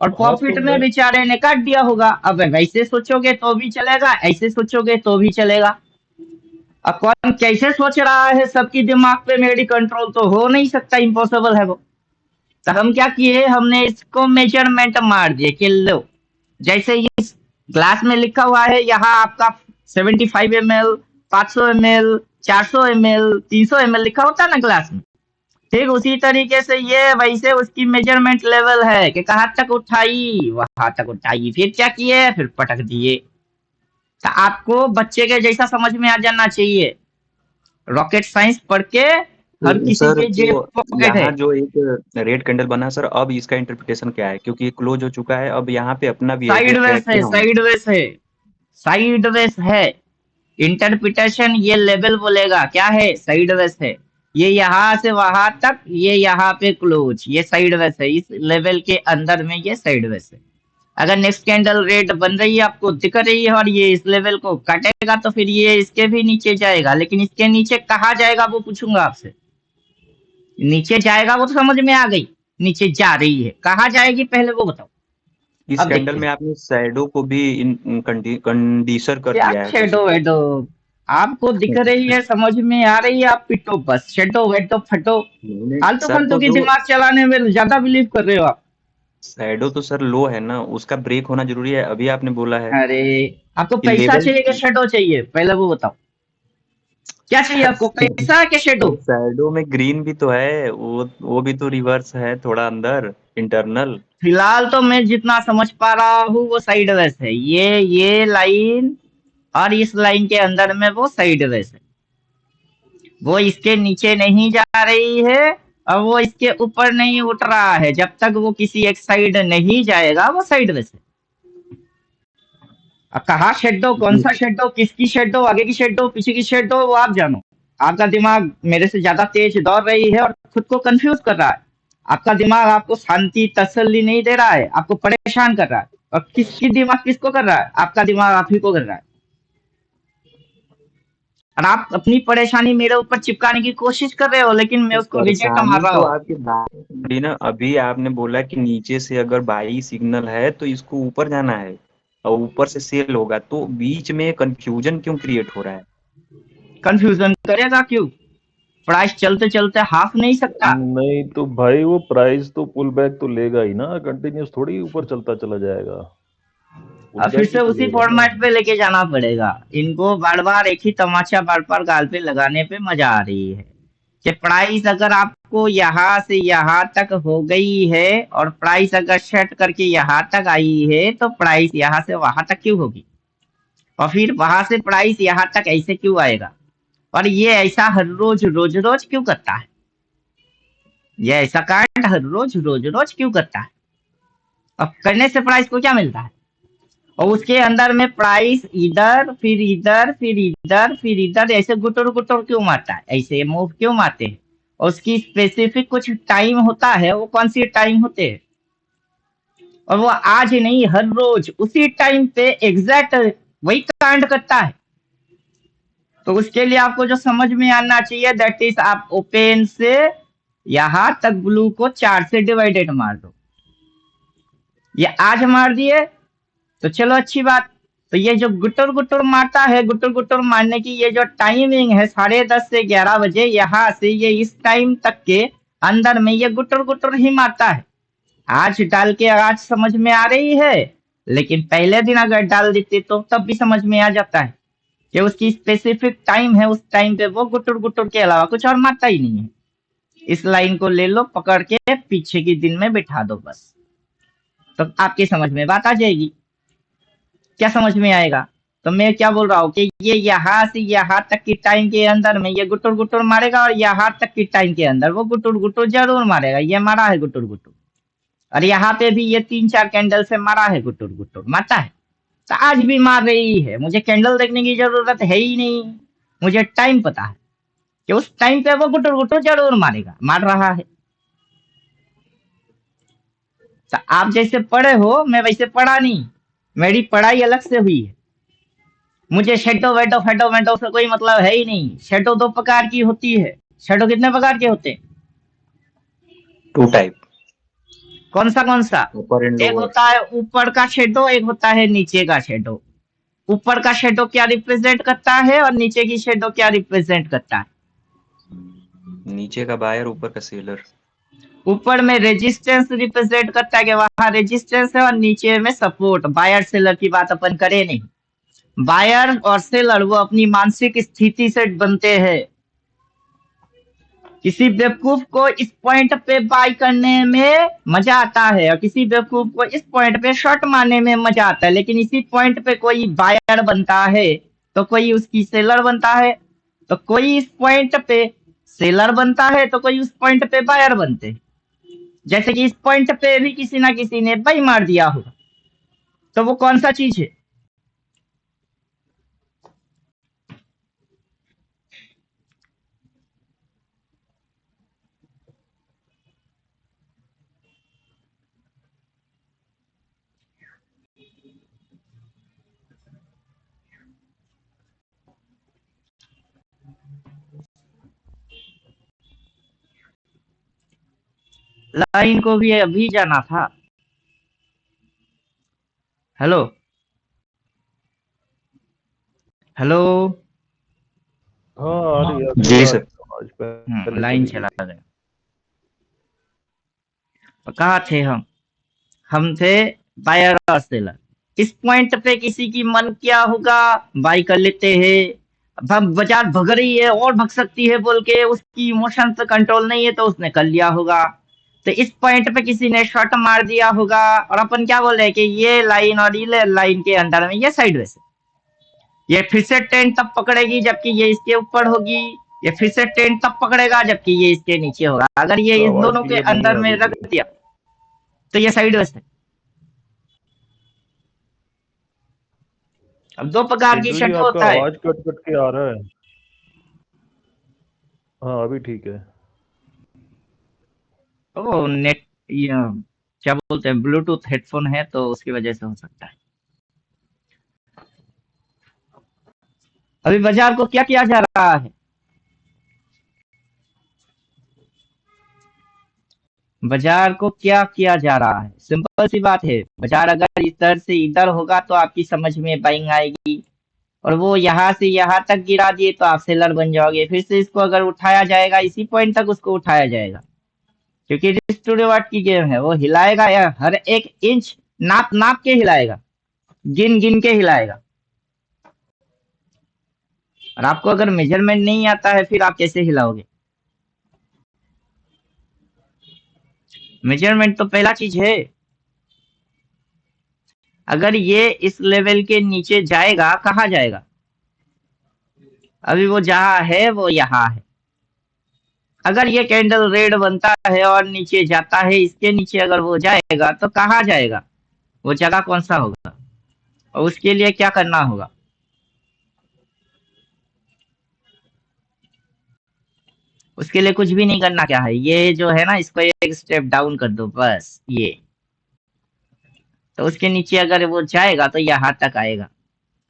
और हाँ प्रॉफिट तो में मैं बेचारे ने काट दिया होगा। अब वैसे सोचोगे तो भी चलेगा, ऐसे सोचोगे तो भी चलेगा। अब कौन कैसे सोच रहा है, सबकी दिमाग पे मेरी कंट्रोल तो हो नहीं सकता, इम्पॉसिबल है वो। तो हम क्या किए, हमने इसको मेजरमेंट मार दिए कि लो, जैसे इस ग्लास में लिखा हुआ है यहाँ आपका 75 ml, 500 ml, 400 ml, 300 ml लिखा होता है ना ग्लास में, ठीक उसी तरीके से ये वैसे उसकी मेजरमेंट लेवल है कि कहाँ तक उठाई, वहां तक उठाई, फिर क्या किए, फिर पटक दिए। तो आपको बच्चे के जैसा समझ में आ जाना चाहिए। रॉकेट साइंस पढ़ के हर तो किसी सर के जेब जो पॉकेट है। यहाँ जो एक रेड कैंडल बना सर, अब इसका इंटरप्रिटेशन क्या है? क्योंकि ये क्लोज हो चुका है, अब यहाँ पे अपना बिहेवियर क्या साइडवेज है, क्या होना? साइडवेज है, साइडवेज है। इंटरप्रिटेशन ये लेवल बोलेगा क्या है, साइडवेज है। ये यहाँ से वहां तक, ये यहाँ पे क्लोज, ये साइडवेज है। इस लेवल के अंदर में ये साइडवेज है। अगर नेक्स्ट कैंडल रेड बन रही है, आपको दिख रही है, और ये इस लेवल को काटेगा तो फिर ये इसके भी नीचे जाएगा, लेकिन इसके नीचे कहाँ जाएगा वो पूछूंगा आपसे। नीचे जाएगा वो तो समझ में आ गई, नीचे जा रही है, कहाँ जाएगी पहले वो बताओ। इस अब कैंडल देखते में हैं आपने शैडो को भी कंडीशर कर क्या दिया है तो शेडो वेडो आपको दिख रही है, समझ में आ रही है, आप पिटो बस, शेडो वेडो फटो, मैंने फालतू सर फालतू तो की जो दिमाग चलाने में ज्यादा बिलीव कर रहे हो आप। शैडो तो सर लो है ना, उसका ब्रेक होना जरूरी है। अभी आपने बोला है अरे आपको कि पैसा लेवल चाहिए कि शेडो चाहिए, पहले वो बताओ, क्या चाहिए आपको, पैसा है कि शेडो? सर शैडो में ग्रीन भी तो है, वो भी तो रिवर्स है थोड़ा अंदर, इंटरनल। फिलहाल तो मैं जितना समझ पा रहा हूँ वो साइडवेज है, ये लाइन, और इस लाइन के अंदर में वो साइडवेज है। वो इसके नीचे नहीं जा रही है, और वो इसके ऊपर नहीं उठ रहा है। जब तक वो किसी एक साइड नहीं जाएगा वो साइडवेज है। अब कहाँ शेडो, कौन सा शेडो, किसकी शेडो, आगे की शेडो, पीछे की शेडो, वो आप जानो। आपका दिमाग मेरे से ज्यादा तेज दौड़ रही है और खुद को कंफ्यूज कर रहा है। आपका दिमाग आपको शांति तसल्ली नहीं दे रहा है, आपको परेशान कर रहा है। और किसकी दिमाग किसको कर रहा है? आपका दिमाग आप ही को कर रहा है। और आप अपनी परेशानी मेरे ऊपर चिपकाने की कोशिश कर रहे हो, लेकिन मैं उसको रिजेक्ट मार परेशानी रहा तो हूँ। आपकी बात ना, अभी आपने बोला कि नीचे से अगर बाई सिग्नल है तो इसको ऊपर जाना है और ऊपर से सेल होगा, तो बीच में कंफ्यूजन क्यों क्रिएट हो रहा है? कंफ्यूजन करेगा क्यों? प्राइस चलते चलते हाफ नहीं सकता। नहीं तो भाई वो प्राइस तो पुल बैक तो लेगा ही ना, कंटिन्यूस थोड़ी ऊपर चलता चला जाएगा, पुल अब फिर बैक से भी तो उसी लेगा ना। फॉर्मेट पे लेके जाना पड़ेगा। इनको बार बार एक ही तमाचा बार बार गाल पे लगाने पे मजा आ रही है कि प्राइस अगर आपको यहाँ से यहाँ तक हो गई है और प्राइस अगर सेट करके यहाँ तक आई है तो प्राइस यहाँ से वहां तक क्यों होगी, और फिर वहां से प्राइस यहाँ तक ऐसे क्यों आएगा, और ये ऐसा हर रोज रोज रोज क्यों करता है, ये ऐसा कांड हर रोज रोज रोज क्यों करता है। अब करने से प्राइस को क्या मिलता है, और उसके अंदर में प्राइस इधर फिर इधर फिर इधर फिर इधर ऐसे गुटर गुटर क्यों मारता है, ऐसे मूव क्यों मारते हैं, और उसकी स्पेसिफिक कुछ टाइम होता है, वो कौन सी टाइम होते हैं, और वो आज नहीं हर रोज उसी टाइम पे एग्जैक्ट वही कांड करता है। तो उसके लिए आपको जो समझ में आना चाहिए दैट इज आप ओपन से यहां तक ब्लू को 4 से डिवाइडेड मार दो। ये आज मार दिए तो चलो अच्छी बात। तो ये जो गुटर गुटर मारता है, गुटर गुटर मारने की ये जो टाइमिंग है 10:30 से 11 बजे, यहाँ से ये इस टाइम तक के अंदर में ये गुटर गुटर ही मारता है। आज डाल के आज समझ में आ रही है, लेकिन पहले दिन अगर डाल देते तो तब भी समझ में आ जाता है कि उसकी स्पेसिफिक टाइम है, उस टाइम पे वो गुटर गुटर के अलावा कुछ और मारता ही नहीं है। इस लाइन को ले लो पकड़ के पीछे की दिन में बिठा दो बस, तो आपकी समझ में बात आ जाएगी। क्या समझ में आएगा? तो मैं क्या बोल रहा हूँ कि ये यहाँ से यहाँ तक की टाइम के अंदर में ये गुटुर गुटुर मारेगा, और यहाँ तक की टाइम के अंदर वो गुटुर गुटुर जरूर मारेगा। ये मारा है गुटुर गुटुर, और यहाँ पे भी ये 3-4 कैंडल से मारा है गुटुर गुटुर, मारता है। तो आज भी मार रही है, मुझे कैंडल देखने की जरूरत है ही नहीं, मुझे टाइम पता है कि उस टाइम पे वो गुटुर गुटुर जरूर मारेगा, मार रहा है। तो आप जैसे पढ़े हो मैं वैसे पढ़ा नहीं, मेरी पढ़ाई अलग से हुई है। मुझे शेडो वेडो फेडो वेडो से कोई मतलब है ही नहीं। शेडो 2 प्रकार की होती है। शेडो कितने प्रकार के होते हैं? 2 टाइप, कौन सा? अपर एंड एक लोअर। होता है ऊपर का शेडो, एक होता है नीचे का शेडो। ऊपर का शेडो क्या रिप्रेजेंट करता है और नीचे की शेडो क्या रिप्रेजेंट करता है? नीचे का बायर, ऊपर का सेलर। ऊपर में रेजिस्टेंस रिप्रेजेंट करता है कि वहां रेजिस्टेंस है, और नीचे में सपोर्ट। बायर सेलर की बात अपन करें नहीं। बायर और सेलर वो अपनी मानसिक स्थिति से बनते हैं। किसी बेवकूफ को इस पॉइंट पे बाई करने में मजा आता है, और किसी बेवकूफ को इस पॉइंट पे शॉर्ट मारने में मजा आता है। लेकिन इसी पॉइंट पे कोई बायर बनता है तो कोई उसकी सेलर बनता है, तो कोई इस पॉइंट पे सेलर बनता है तो कोई उस पॉइंट पे बायर बनते हैं। जैसे कि इस पॉइंट पे भी किसी ना किसी ने बाई मार दिया होगा, तो वो कौन सा चीज है? लाइन को भी अभी जाना था। Hello hello. हाँ आ रही है, अभी जी आ सर। रही है आवाज, पहले लाइन चली गई चला थी। गया। तो कहाँ थे हम थे बायर और सेलर। इस पॉइंट पे किसी की मन क्या होगा, बाई कर लेते हैं। अब बाजार भग रही है और भग सकती है बोल के उसकी इमोशन पे कंट्रोल नहीं है तो उसने कर लिया होगा। तो इस पॉइंट पे किसी ने शॉट मार दिया होगा, और अपन क्या बोल रहे हैं कि ये लाइन और ये लाइन के अंदर में ये साइडवेज है। ये फिर से ट्रेंड तब पकड़ेगी जबकि ये इसके ऊपर होगी, ये फिर से ट्रेंड तब पकड़ेगा जबकि ये इसके नीचे होगा। अगर ये इन आवाज दोनों के क्लियर नहीं अंदर आ में रही रख थी। दिया तो ये साइडवेज है। अब 2 प्रकार की सिद्धू जी शट आपका होता है। आवाज कट कट के आ रहा है। हाँ अभी ठीक है। ओ नेट, ये क्या बोलते हैं, ब्लूटूथ हेडफोन है तो उसकी वजह से हो सकता है। अभी बाजार को क्या किया जा रहा है? बाजार को क्या किया जा रहा है? सिंपल सी बात है, बाजार अगर इधर से इधर होगा तो आपकी समझ में बाइंग आएगी, और वो यहाँ से यहाँ तक गिरा दिए तो आप सेलर बन जाओगे। फिर से इसको अगर उठाया जाएगा, इसी पॉइंट तक उसको उठाया जाएगा, क्योंकि रिस्क टू रिवार्ड की गेम है। वो हिलाएगा या हर एक इंच नाप नाप के हिलाएगा, गिन गिन के हिलाएगा। और आपको अगर मेजरमेंट नहीं आता है, फिर आप कैसे हिलाओगे? मेजरमेंट तो पहला चीज है। अगर ये इस लेवल के नीचे जाएगा, कहाँ जाएगा? अभी वो जहाँ है वो यहाँ है। अगर ये कैंडल रेड बनता है और नीचे जाता है, इसके नीचे अगर वो जाएगा तो कहाँ जाएगा? वो जगह कौन सा होगा? और उसके लिए क्या करना होगा? उसके लिए कुछ भी नहीं करना। क्या है ये जो है ना, इसको एक स्टेप डाउन कर दो बस। ये तो उसके नीचे अगर वो जाएगा तो यहाँ तक आएगा।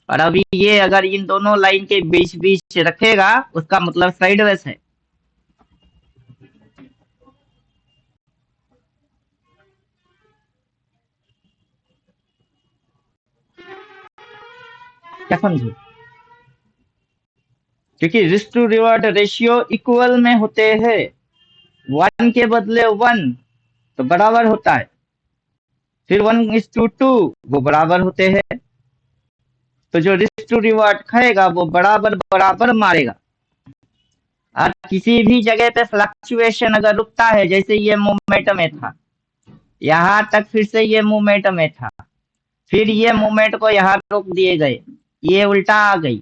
और अभी ये अगर इन दोनों लाइन के बीच बीच रखेगा, उसका मतलब साइडवेज है। क्या समझे? क्योंकि risk to reward ratio equal में होते हैं। 1 के बदले 1 तो बराबर होता है, फिर 1:2 वो बराबर होते हैं। तो जो रिस्क टू रिवॉर्ड खाएगा वो बराबर बराबर मारेगा। और किसी भी जगह पे फ्लक्चुएशन अगर रुकता है, जैसे ये मूवमेंट में था, यहाँ तक फिर से ये मूवमेंट में था, फिर ये मूवमेंट को यहाँ रोक दिए गए, ये उल्टा आ गई,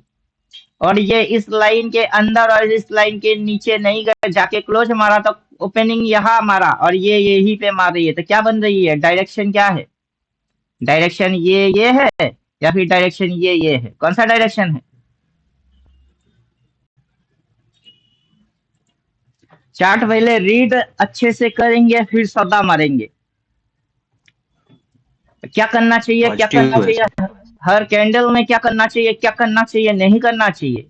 और ये इस लाइन के अंदर और इस लाइन के नीचे नहीं गए, जाके क्लोज मारा तो ओपनिंग यहाँ मारा, और ये यहीं पे मार रही है। तो क्या बन रही है? डायरेक्शन क्या है? डायरेक्शन ये है, या फिर डायरेक्शन ये है? कौन सा डायरेक्शन है? चार्ट पहले रीड अच्छे से करेंगे, फिर सौदा मारेंगे। क्या करना चाहिए, क्या करना चाहिए, हर कैंडल में क्या करना चाहिए, क्या करना चाहिए, नहीं करना चाहिए।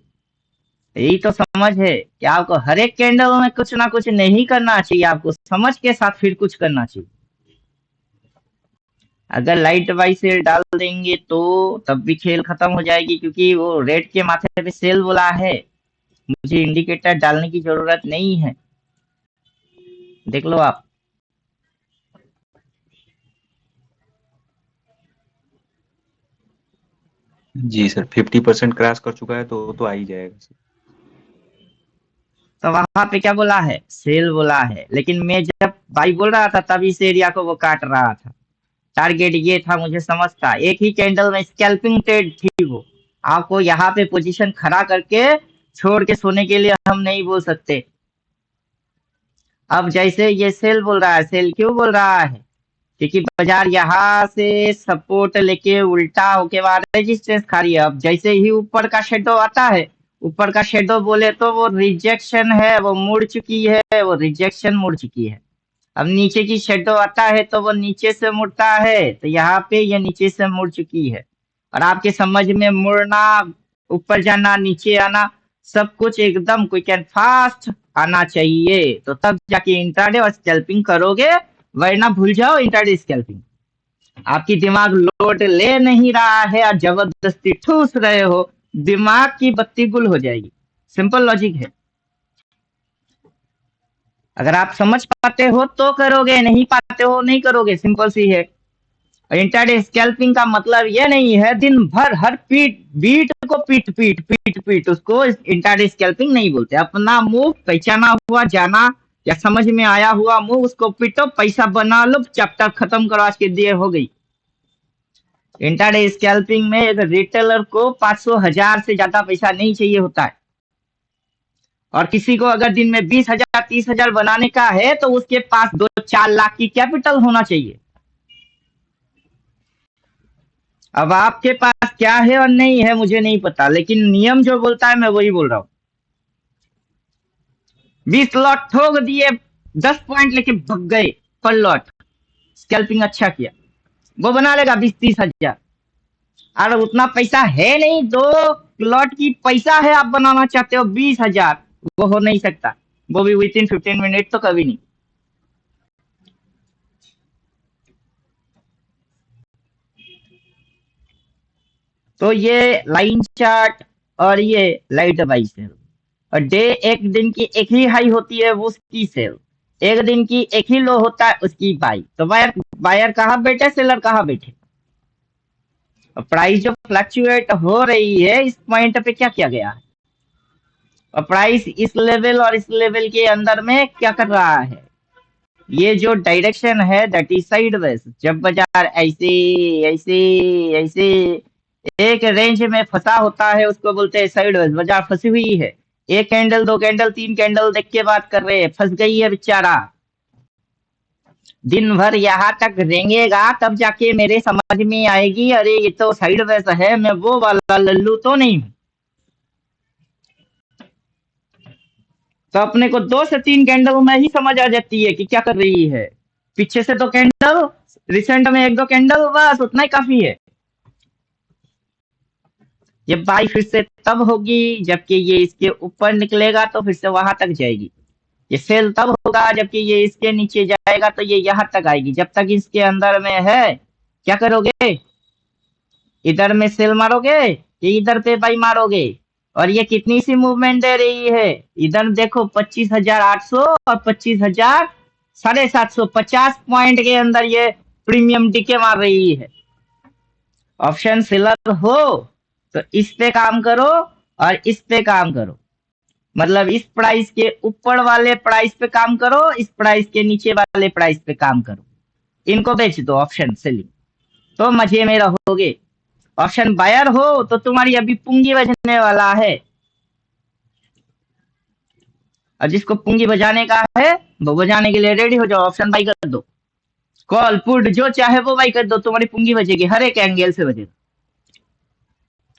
यही तो समझ है कि आपको हर एक कैंडल में कुछ ना कुछ नहीं करना चाहिए, आपको समझ के साथ फिर कुछ करना चाहिए। अगर लाइट बाई सेल डाल देंगे तो तब भी खेल खत्म हो जाएगी, क्योंकि वो रेड के माथे पे सेल बोला है, मुझे इंडिकेटर डालने की जरूरत नहीं है। देख लो आप। जी सर, 50% क्रैश कर चुका है तो आ ही जाएगा सर। तो वहां पे क्या बोला है? सेल बोला है, लेकिन मैं जब बाई बोल रहा था तब इस एरिया को वो काट रहा था। टारगेट ये था, मुझे समझ था। एक ही कैंडल में स्कैल्पिंग ट्रेड थी वो। आपको यहाँ पे पोजीशन खड़ा करके छोड़ के सोने के लिए हम नहीं बोल सकते। अब जैसे ये सेल बोल रहा है, सेल क्यों बोल रहा है? क्योंकि बाजार यहाँ से सपोर्ट लेके उल्टा होके बाद रेजिस्टेंस खा रही है। अब जैसे ही ऊपर का शेडो आता है, ऊपर का शेडो बोले तो वो रिजेक्शन है, वो मुड़ चुकी है, वो रिजेक्शन मुड़ चुकी है। अब नीचे की शेडो आता है तो वो नीचे से मुड़ता है, तो यहाँ पे ये नीचे से मुड़ चुकी है। और आपके समझ में मुड़ना, ऊपर जाना, नीचे आना, सब कुछ एकदम क्विक एंड फास्ट आना चाहिए, तो तब जाके इंट्राडे और स्कैल्पिंग करोगे, वरना भूल जाओ इंट्राडे स्कैल्पिंग। आपकी दिमाग लोड ले नहीं रहा है और जबरदस्ती ठूस रहे हो, दिमाग की बत्ती गुल हो जाएगी। सिंपल लॉजिक है। अगर आप समझ पाते हो तो करोगे, नहीं पाते हो नहीं करोगे, सिंपल सी है। इंट्राडे स्कैल्पिंग का मतलब ये नहीं है दिन भर हर बीट को पीट पीट पीट पीट, उसको इंट्राडे स्कैल्पिंग नहीं बोलते। अपना मूव पहचाना हुआ, जाना या समझ में आया हुआ मूव, उसको पीटो, पैसा बना लो, चैप्टर खत्म करो, आज के दिए हो गई। इंट्राडे स्कैल्पिंग में एक रिटेलर को 500,000 से ज्यादा पैसा नहीं चाहिए होता है, और किसी को अगर दिन में 20,000 30,000 बनाने का है तो उसके पास 2-4 लाख की कैपिटल होना चाहिए। अब आपके पास क्या है और नहीं है मुझे नहीं पता, लेकिन नियम जो बोलता है मैं वही बोल रहा हूँ। 20 लॉट ठोक दिए, 10 पॉइंट लेके भग गए पर लॉट, स्कैल्पिंग अच्छा किया, वो बना लेगा 20-30 हजार। और उतना पैसा है नहीं, 2 प्लॉट की पैसा है, आप बनाना चाहते हो 20,000, वो हो नहीं सकता, वो भी विद इन 15 मिनट तो कभी नहीं। तो ये लाइन चार्ट और ये लाइट बाई सेल, और डे एक दिन की एक ही हाई होती है वो उसकी सेल, एक दिन की एक ही लो होता है उसकी बाई। तो बायर बायर कहाँ बैठे, सेलर कहाँ बैठे? प्राइस जो फ्लक्चुएट हो रही है इस पॉइंट पे क्या किया गया है, और प्राइस इस लेवल और इस लेवल के अंदर में क्या कर रहा है, ये जो डायरेक्शन है दैट इज साइडवेज। जब बाजार ऐसे ऐसे ऐसे एक रेंज में फंसा होता है उसको बोलते हैं साइडवेज, बाजार फंसी हुई है, एक कैंडल, 2 कैंडल, 3 कैंडल देख के बात कर रहे हैं, फंस गई है बेचारा, दिन भर यहाँ तक रेंगेगा तब जाके मेरे समझ में आएगी अरे ये तो साइडवेज है, मैं वो वाला लल्लू तो नहीं हूं। तो अपने को 2 से 3 कैंडल में ही समझ आ जाती है कि क्या कर रही है, पीछे से तो कैंडल, रिसेंट में 1-2 कैंडल, बस उतना ही काफी है। ये बाई फिर से तब होगी जबकि ये इसके ऊपर निकलेगा तो फिर से वहां तक जाएगी, ये सेल तब होगा जबकि ये इसके नीचे जाएगा तो ये यहाँ तक आएगी। जब तक इसके अंदर में है क्या करोगे, इधर में सेल मारोगे कि इधर पे बाई मारोगे? और ये कितनी सी मूवमेंट दे रही है, इधर देखो 25,800 और 25,750, 50 पॉइंट के अंदर ये प्रीमियम डीके मार रही है। ऑप्शन सेलर हो तो इस पे काम करो और इस पे काम करो, मतलब इस प्राइस के ऊपर वाले प्राइस पे काम करो, इस प्राइस के नीचे वाले प्राइस पे काम करो, इनको बेच दो ऑप्शन सेलिंग, तो मजे में रहोगे। ऑप्शन बायर हो तो तुम्हारी अभी पूंजी बजने वाला है, और जिसको पूंजी बजाने का है वो बजाने के लिए रेडी हो जाओ, ऑप्शन बाई कर दो, कॉल पुट जो चाहे वो बाई कर दो, तुम्हारी पूंजी बजेगी, हर एक एंगल से बजेगा।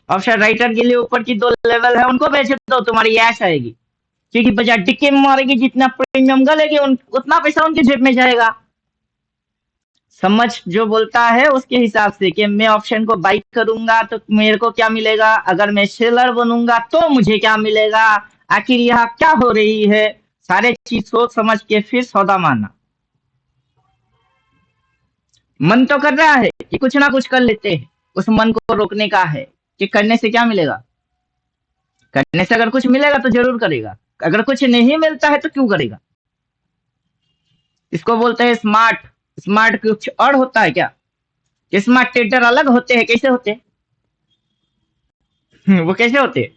ऑप्शन राइटर के लिए ऊपर की 2 लेवल है उनको बेच दो, तुम्हारी ऐश आएगी, क्योंकि बाजार डिक्के में मारेगी, जितना प्रीमियम गलेगी उतना पैसा उनके जेब में जाएगा। समझ जो बोलता है उसके हिसाब से कि मैं ऑप्शन को बाई करूंगा तो मेरे को क्या मिलेगा, अगर मैं सेलर बनूंगा तो मुझे क्या मिलेगा, आखिर यहाँ क्या हो रही है, सारे चीज सोच समझ के फिर सौदा मारना। मन तो कर रहा है कि कुछ ना कुछ कर लेते हैं, उस मन को रोकने का है कि करने से क्या मिलेगा, करने से अगर कुछ मिलेगा तो जरूर करेगा, अगर कुछ नहीं मिलता है तो क्यों करेगा। इसको बोलते हैं स्मार्ट। स्मार्ट कुछ और होता है क्या, स्मार्ट ट्रेडर अलग होते हैं, कैसे होते हैं वो कैसे होते हैं,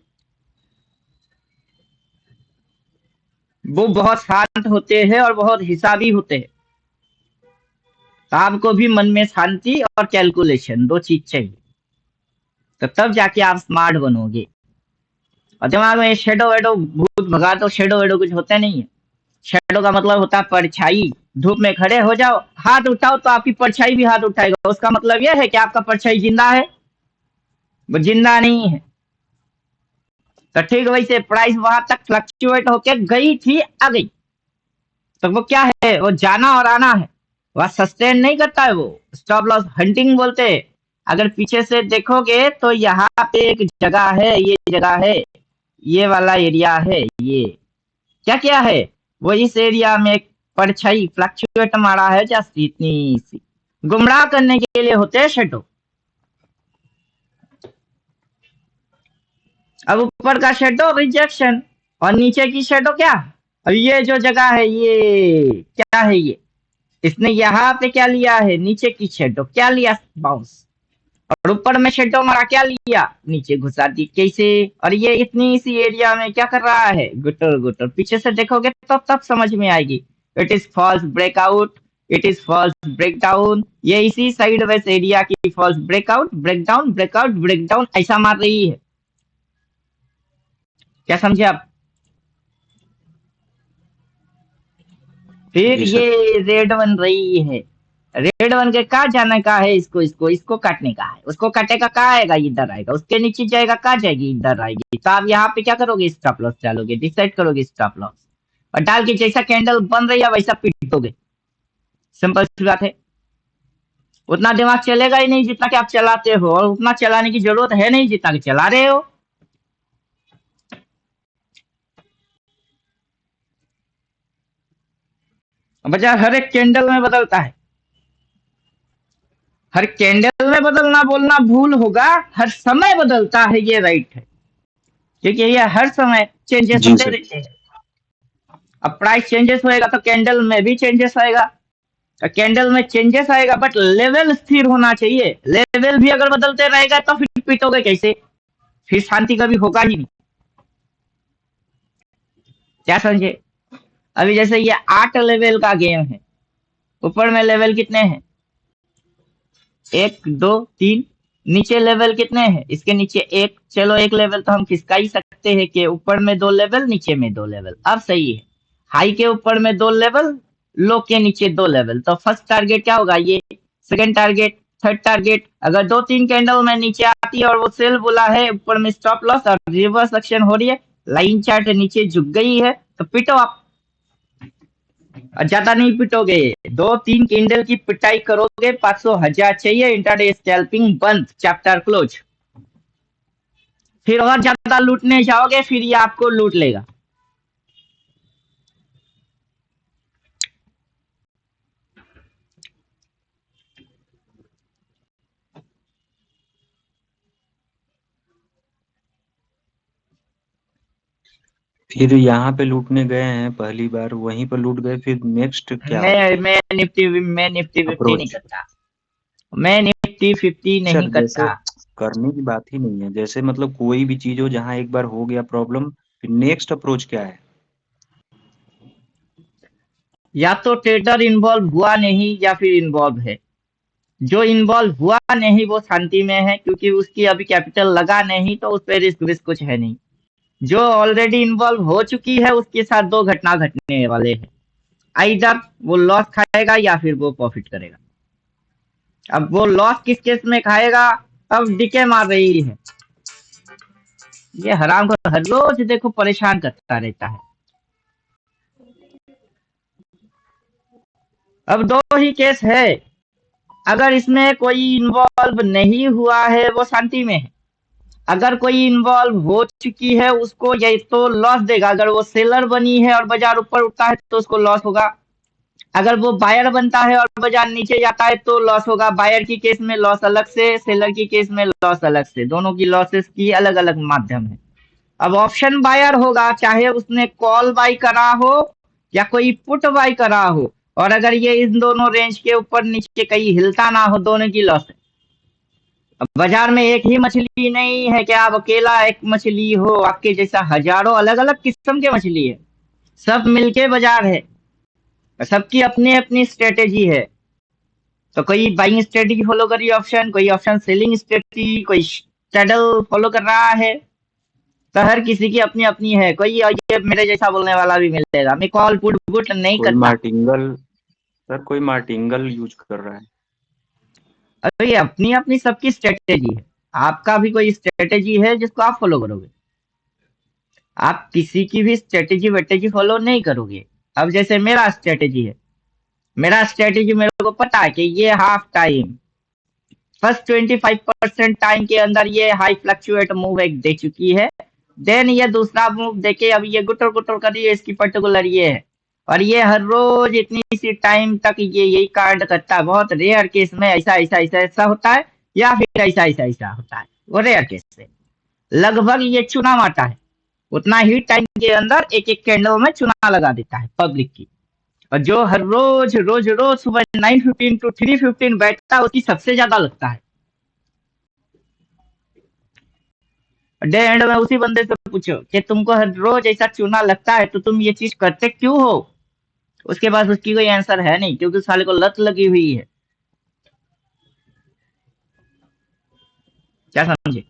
वो बहुत शांत होते हैं और बहुत हिसाबी होते हैं। तो आपको भी मन में शांति और कैलकुलेशन 2 चीज चाहिए, तो तब जाके आप स्मार्ट बनोगे। और दिमाग में शेडो वेडो भूत भगा तो शेडो वेडो कुछ होता नहीं है, शेडो का मतलब होता है परछाई। धूप में खड़े हो जाओ, हाथ उठाओ तो आपकी परछाई भी हाथ उठाएगा, उसका मतलब यह है कि आपका परछाई जिंदा है, वो जिंदा नहीं है। तो ठीक वैसे प्राइस वहां तक फ्लक्चुएट होके गई थी, आ गई, तो वो क्या है, वो जाना और आना है, वह सस्टेन नहीं करता है, वो स्टॉप लॉस हंटिंग बोलते हैं। अगर पीछे से देखोगे तो यहाँ पे एक जगह है, ये जगह है, ये वाला एरिया है, ये क्या है, वो इस एरिया में परछाई फ्लक्चुएट मारा है, जस्ट इतनी सी, गुमराह करने के लिए होते हैं शेडो। अब ऊपर का शेडो रिजेक्शन और नीचे की शेडो क्या, अब ये जो जगह है ये क्या है, ये इसने यहाँ पे क्या लिया है, नीचे की शेडो क्या लिया, बाउंस, और ऊपर में शेडो मारा क्या लिया, नीचे घुसा दी, कैसे, और ये इतनी सी एरिया में क्या कर रहा है, गुटर गुटर। पीछे से देखोगे तो तब समझ में आएगी, it is false breakout, it is false breakdown, ये इसी साइडवेज एरिया की false breakout, breakdown, breakout, breakdown ऐसा मार रही है। क्या समझे आप? फिर जी सर। ये रेड बन रही है, रेड बन के कहा जाने का है, इसको काटने का है, उसको काटेगा कहाँ आएगा, इधर आएगा, उसके नीचे जाएगा कहाँ जाएगी, इधर आएगी। तो आप यहाँ पे क्या करोगे, स्टॉप लॉस डालोगे, डिसाइड करोगे स्टॉप लॉस, और डाल के जैसा कैंडल बन रही है वैसा पीट दोगे, सिंपल सी बात है। उतना दिमाग चलेगा ही नहीं जितना कि आप चलाते हो, और उतना चलाने की जरूरत है नहीं जितना कि चला रहे हो। बाजार हर एक कैंडल में बदलता है, हर कैंडल में बदलना बोलना भूल होगा, हर समय बदलता है, ये राइट है, क्योंकि ये हर समय चेंजेस जी होते सर। रहते हैं। अब प्राइस चेंजेस होएगा तो कैंडल में भी चेंजेस आएगा, कैंडल में चेंजेस आएगा, बट लेवल स्थिर होना चाहिए। लेवल भी अगर बदलते रहेगा तो फिर पीटोगे कैसे, फिर शांति कभी होगा ही नहीं। क्या समझे? अभी जैसे ये 8 लेवल का गेम है, ऊपर में लेवल कितने हैं? 1 2 3। नीचे लेवल कितने हैं? इसके नीचे 1। चलो एक लेवल तो हम खिसका ही सकते हैं कि ऊपर में 2 लेवल, नीचे में 2 लेवल। अब सही है, हाई के ऊपर में 2 लेवल, लो के नीचे 2 लेवल। तो फर्स्ट टारगेट क्या होगा? ये सेकंड टारगेट, थर्ड टारगेट। अगर 2-3 कैंडल में नीचे आती है और वो सेल बोला है, ऊपर में स्टॉप लॉस और रिवर्स एक्शन हो रही है, लाइन चार्ट नीचे झुक गई है, तो पिटो आप। ज्यादा नहीं पिटोगे, 2-3 कैंडल की पिटाई करोगे, 500,000 चाहिए, इंट्राडे स्कैल्पिंग बंद, चैप्टर क्लोज। फिर और ज्यादा लूटने जाओगे, फिर ये आपको लूट लेगा। फिर यहाँ पे लूटने गए हैं पहली बार, वहीं पर लूट गए, फिर नेक्स्ट क्या होगा? मैं निफ्टी 50 नहीं अप्रोच करता, मैं निफ्टी 50 नहीं सर, जैसे करता। करने की बात ही नहीं है, जैसे मतलब कोई भी चीज हो जहाँ एक बार हो गया प्रॉब्लम, फिर नेक्स्ट अप्रोच क्या है? या तो ट्रेडर इन्वॉल्व हुआ नहीं या फिर इन्वॉल्व है। जो इन्वॉल्व हुआ नहीं वो शांति में है, क्योंकि उसकी अभी कैपिटल लगा नहीं, तो उस पर रिस्क विस्क कुछ है नहीं। जो ऑलरेडी इन्वॉल्व हो चुकी है उसके साथ 2 घटना घटने वाले हैं, आइदर वो लॉस खाएगा या फिर वो प्रॉफिट करेगा। अब वो लॉस किस केस में खाएगा? अब डीके मार रही है, ये हराम को हर रोज देखो परेशान करता रहता है। अब 2 ही केस है, अगर इसमें कोई इन्वॉल्व नहीं हुआ है वो शांति में है, अगर कोई इन्वॉल्व हो चुकी है उसको ये तो लॉस देगा। अगर वो सेलर बनी है और बाजार ऊपर उठता है तो उसको लॉस होगा, अगर वो बायर बनता है और बाजार नीचे जाता है तो लॉस होगा। बायर की केस में लॉस अलग से, सेलर की केस में लॉस अलग से, दोनों की लॉसेस की अलग अलग माध्यम है। अब ऑप्शन बायर होगा, चाहे उसने कॉल बाई करा हो या कोई पुट बाई करा हो, और अगर ये इन दोनों रेंज के ऊपर नीचे कहीं हिलता ना हो, दोनों की लॉस है। अब बाजार में एक ही मछली नहीं है कि आप अकेला एक मछली हो, आपके जैसा हजारों अलग अलग किस्म के मछली है, सब मिलके बाजार है, सबकी अपनी अपनी स्ट्रेटेजी है। तो कोई बाइंग स्ट्रेटेजी फॉलो कर रही है ऑप्शन, कोई ऑप्शन सेलिंग स्ट्रेटेजी, कोई स्ट्रैडल फॉलो कर रहा है, तो हर किसी की अपनी अपनी है। कोई ये मेरे जैसा बोलने वाला भी मिलेगा, मैं कॉल पुट बुट नहीं कोई करता। मार्टिंगल, सर कोई मार्टिंगल यूज कर रहा है। अरे अपनी अपनी सबकी स्ट्रेटेजी है, आपका भी कोई स्ट्रेटेजी है जिसको आप फॉलो करोगे, आप किसी की भी स्ट्रेटेजी वेटेजी फॉलो नहीं करोगे। अब जैसे मेरा स्ट्रेटेजी है, मेरा स्ट्रेटेजी मेरे को पता है कि ये हाफ टाइम फर्स्ट 25% टाइम के अंदर ये हाई फ्लक्चुएट मूव एक दे चुकी है, देन ये दूसरा मूव देके अभी ये गुटर गुटर कर रही है, इसकी पर्टिकुलर ये है, और ये हर रोज इतनी सी टाइम तक ये यही कार्ड करता है। बहुत रेयर केस में ऐसा ऐसा ऐसा ऐसा होता है, या फिर ऐसा ऐसा ऐसा होता है, वो रेयर केस से। लगभग ये चुना मारता है, उतना ही टाइम के अंदर एक एक कैंडल में चुना लगा देता है पब्लिक की। और जो हर रोज रोज रोज सुबह 9:15 to 3:15 बैठता है, उसकी सबसे ज्यादा लगता है। डे एंड में उसी बंदे से पूछो कि तुमको हर रोज ऐसा चूना लगता है तो तुम ये चीज करते क्यों हो, उसके पास उसकी कोई आंसर है नहीं, क्योंकि उस साले को लत लगी हुई है। क्या समझे?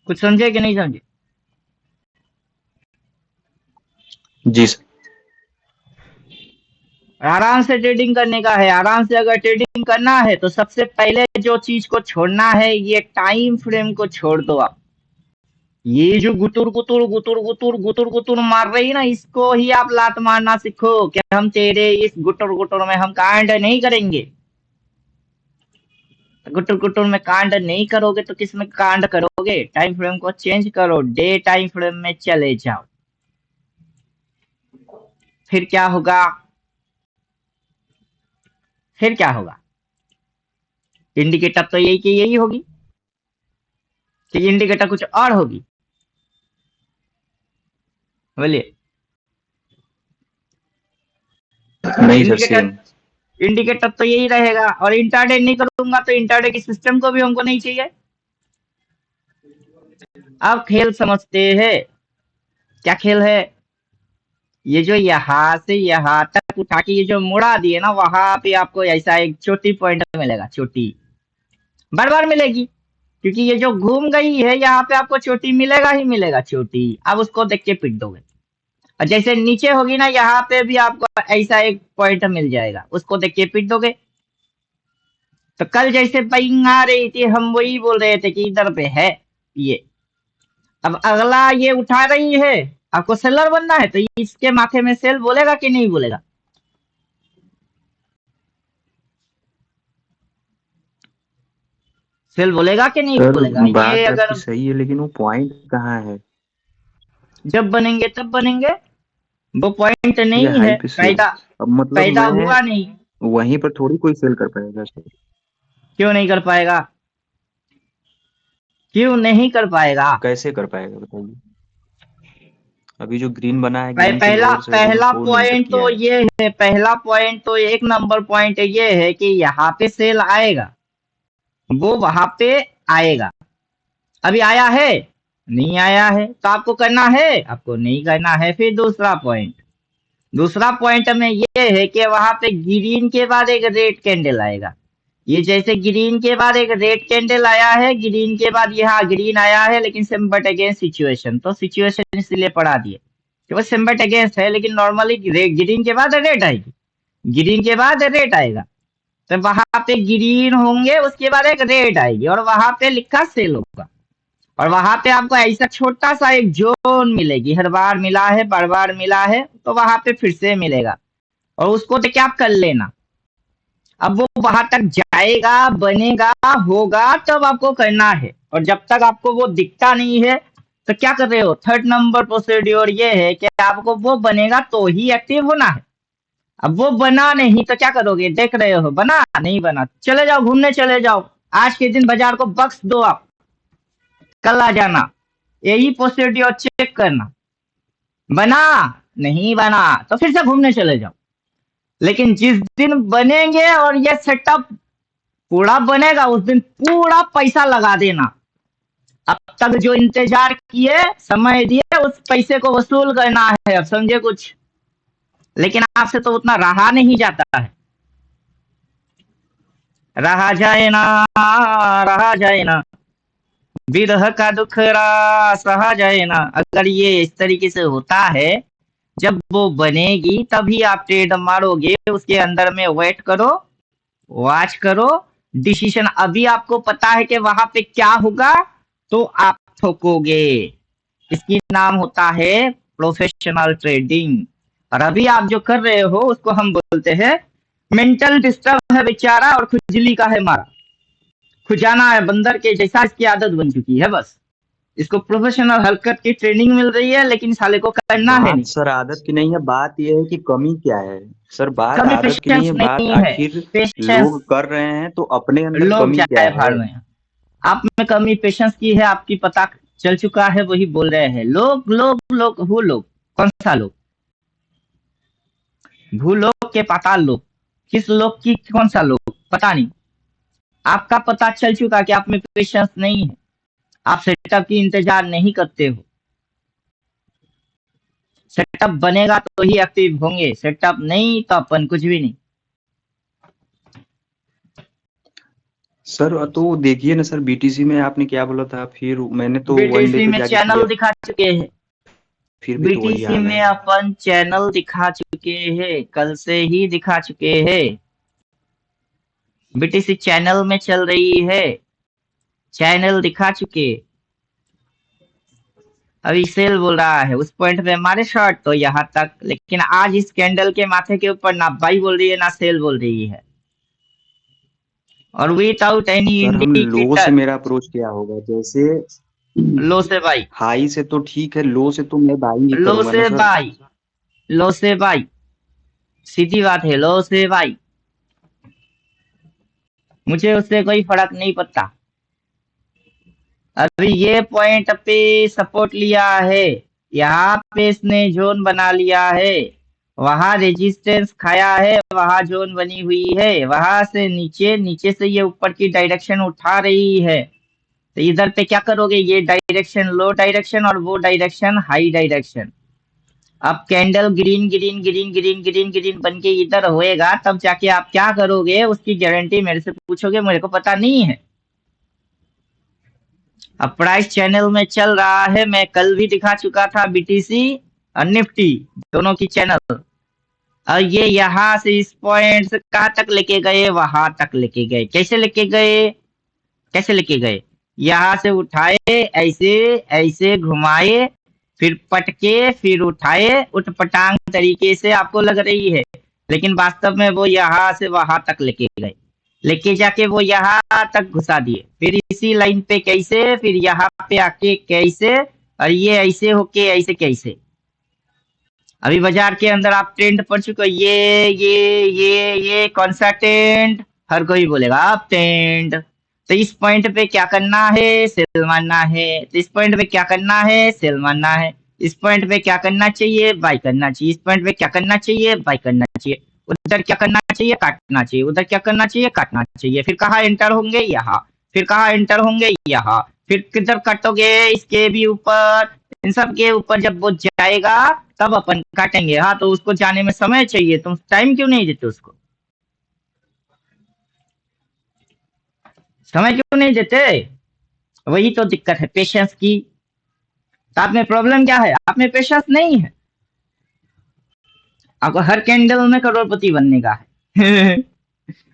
कुछ समझे कि नहीं समझे? जी सर। आराम से ट्रेडिंग करने का है। आराम से अगर ट्रेडिंग करना है तो सबसे पहले जो चीज को छोड़ना है, ये टाइम फ्रेम को छोड़ दो आप। ये जो गुतुर गुतुर गुतुर गुतुर गुतुर गुतुर मार रही है ना, इसको ही आप लात मारना सीखो कि हम तेरे इस गुटुर गुटुर में हम कांड नहीं करेंगे। गुटुर गुटुर में कांड नहीं करोगे तो किस में कांड करोगे? टाइम फ्रेम को चेंज करो, डे टाइम फ्रेम में चले जाओ। फिर क्या होगा? फिर क्या होगा? इंडिकेटर तो यही की यही होगी कि इंडिकेटर कुछ और होगी? बोलिए। नहीं सर, इंडिकेटर सेम। इंडिकेटर तो यही रहेगा। और इंटरडे नहीं करूंगा तो इंटरडे की सिस्टम को भी हमको नहीं चाहिए। अब खेल समझते हैं। क्या खेल है? ये जो यहाँ से यहाँ तक उठा के ये जो मुड़ा दिए ना, वहां पे आपको ऐसा एक छोटी पॉइंट मिलेगा। चोटी बार बार मिलेगी क्योंकि ये जो घूम गई है यहाँ पे आपको चोटी मिलेगा ही मिलेगा। चोटी अब उसको देख के पिट दोगे। और जैसे नीचे होगी ना, यहाँ पे भी आपको ऐसा एक पॉइंट मिल जाएगा, उसको देख के पिट दोगे। तो कल जैसे पिंग आ रही थी, हम वही बोल रहे थे कि इधर पे है ये। अब अगला ये उठा रही है, आपको सेलर बनना है तो इसके माथे में सेल बोलेगा कि नहीं बोलेगा? सेल बोलेगा कि नहीं सर बोलेगा? ये बात अगर आपकी सही है, लेकिन वो पॉइंट कहाँ है? जब बनेंगे तब बनेंगे। वो पॉइंट ये नहीं हाई है, पे सेल। अब मतलब पैदा मैं हुआ नहीं। वहीं पर थोड़ी कोई सेल कर पाएगा सर। क्यों नहीं कर पाएगा? क्यों नहीं कर पाएगा? कैसे कर पाएगा बताइए? अभी जो ग्रीन बना है, ग्रीन के पहला लोअर साइड में पहला 4 इंटर पॉइंट किया तो है। ये है, पहला पॉइंट तो 1 नंबर पॉइंट ये है कि यहाँ पे सेल आएगा, वो वहां पे आएगा। अभी आया है? नहीं आया है। तो आपको करना है? आपको नहीं करना है। फिर दूसरा पॉइंट में ये है कि वहां पे ग्रीन के बाद एक रेड कैंडल आएगा। ये जैसे ग्रीन के बाद एक रेड कैंडल आया है, ग्रीन के बाद यहाँ ग्रीन आया है, लेकिन सिम बट अगेंस्ट सिचुएशन, तो सिचुएशन इसलिए पढ़ा दिए कि वो सिम बट अगेंस्ट है, लेकिन नॉर्मली ग्रीन के बाद रेड आएगी, ग्रीन के बाद रेड आएगा। तो वहां पे ग्रीन होंगे, उसके बाद एक रेड आएगी और वहां पे लिखा सेल होगा। और वहां पे आपको ऐसा छोटा सा एक जोन मिलेगी, हर बार मिला है, बार बार मिला है, तो वहां पे फिर से मिलेगा और उसको देख के आप कर लेना। अब वो वहां तक जाएगा, बनेगा, होगा, तब आपको करना है। और जब तक आपको वो दिखता नहीं है तो क्या कर रहे हो? 3rd नंबर प्रोसीड्योर ये है कि आपको वो बनेगा तो ही एक्टिव होना है। अब वो बना नहीं तो क्या करोगे? देख रहे हो बना नहीं बना, चले जाओ घूमने, चले जाओ। आज के दिन बाजार को बख्श दो, आप कल आ जाना, यही प्रोसीड्योर चेक करना। बना नहीं बना तो फिर से घूमने चले जाओ। लेकिन जिस दिन बनेंगे और ये सेटअप पूरा बनेगा, उस दिन पूरा पैसा लगा देना। अब तक जो इंतजार किए, समय दिए, उस पैसे को वसूल करना है। अब समझे कुछ? लेकिन आपसे तो उतना रहा नहीं जाता है। रहा जाए ना, रहा जाए ना, विरह का दुखरा सहा जाए ना। अगर ये इस तरीके से होता है, जब वो बनेगी तभी आप ट्रेड मारोगे। उसके अंदर में वेट करो, वॉच करो, डिसीजन अभी आपको पता है कि वहां पे क्या होगा, तो आप ठोकोगे। इसकी नाम होता है प्रोफेशनल ट्रेडिंग। और अभी आप जो कर रहे हो उसको हम बोलते हैं मेंटल डिस्टर्ब है बेचारा, और खुजली का है मारा। खुजाना है बंदर के जैसा, इसकी आदत बन चुकी है। बस इसको प्रोफेशनल हरकत की ट्रेनिंग मिल रही है, लेकिन साले को करना है बात नहीं। सर आदत की नहीं है, बात यह है कि कमी क्या है। सर बात कभी आदत की नहीं पेशेंस है, बात नहीं है। आखिर पेशेंस, लोग कर रहे हैं तो अपने अंदर लोग कमी क्या जाए है। भाड़ में। आप में कमी पेशेंस की है, आपकी पता चल चुका है, वही बोल रहे हैं। लोग लोग लोग वो लोग कौन सा लोग? भूलोक के पाताल लोग। किस लोग की कौन सा लोग पता नहीं। आपका पता चल चुका कि आप में पेशेंस नहीं है, आप सेटअप की इंतजार नहीं करते हो। सेटअप बनेगा तो ही एक्टिव होंगे, सेटअप नहीं तो अपन कुछ भी नहीं। सर तो देखिए ना सर, बीटीसी में आपने क्या बोला था? फिर मैंने तो 1 डे बीटीसी पे में जाके चैनल किया, दिखा चुके हैं। फिर भी तो वही बीटीसी हाल में है। अपन चैनल दिखा चुके हैं, कल से ही दिखा चुके हैं। बीटीसी चैनल में चल रही है, चैनल दिखा चुके। अभी सेल बोल रहा है, उस पॉइंट पे हमारे शॉर्ट तो यहाँ तक, लेकिन आज इस कैंडल के माथे के ऊपर ना बाई बोल रही है ना सेल बोल रही है, और विदाउट एनी सर हम लो से इंडिकेटर। मेरा अप्रोच क्या होगा? जैसे लो से बाई, हाई से तो ठीक है, लो से तो मैं बाई ही लो करूंगा ना से सर। बाई, लो से बाई, सीधी बात है, लो से बाई, मुझे उससे कोई फर्क नहीं पड़ता। अभी ये पॉइंट पे सपोर्ट लिया है, यहाँ पे इसने जोन बना लिया है, वहां रेजिस्टेंस खाया है, वहां जोन बनी हुई है, वहां से नीचे, नीचे से ये ऊपर की डायरेक्शन उठा रही है। तो इधर पे क्या करोगे? ये डायरेक्शन लो डायरेक्शन और वो डायरेक्शन हाई डायरेक्शन। अब candle green green green green green green बन के इधर होएगा, तब जाके आप क्या करोगे उसकी गारंटी मेरे से पूछोगे, मेरे को पता नहीं है। अब प्राइस चैनल में चल रहा है, मैं कल भी दिखा चुका था बीटीसी और निफ्टी दोनों की चैनल, और ये यहाँ से इस पॉइंट से कहाँ तक लेके गए? वहां तक लेके गए। कैसे लेके गए? कैसे लेके गए? यहाँ से उठाए, ऐसे ऐसे घुमाए, फिर पटके, फिर उठाए, उठपटांग तरीके से आपको लग रही है, लेकिन वास्तव में वो यहाँ से वहां तक लेके गए, लेके जाके वो यहाँ तक घुसा दिए, फिर इसी लाइन पे कैसे, फिर यहाँ पे आके कैसे, और ये ऐसे होके ऐसे कैसे। अभी बाजार के अंदर आप ट्रेंड पढ़ चुके हो, ये कौन सा ट्रेंड? हर कोई बोलेगा आप ट्रेंड। तो इस पॉइंट पे क्या करना है? सेल मारना है। तो इस पॉइंट पे क्या करना है? सेल मारना है। इस पॉइंट पे क्या करना चाहिए? बाय करना चाहिए। इस पॉइंट पे क्या करना चाहिए? बाय करना चाहिए। उधर क्या करना चाहिए? काटना चाहिए। उधर क्या करना चाहिए? काटना चाहिए। फिर कहाँ एंटर होंगे? यहाँ। फिर कहाँ एंटर होंगे? यहाँ। फिर किधर कटोगे? इसके भी ऊपर, इन सब के ऊपर जब वो जाएगा तब अपन काटेंगे। हाँ, तो उसको जाने में समय चाहिए, तुम टाइम क्यों नहीं देते उसको? समय क्यों नहीं देते? वही तो दिक्कत है पेशेंस की। तो आप में प्रॉब्लम क्या है? आप में पेशेंस नहीं है। आपको हर कैंडल में करोड़पति बनने का है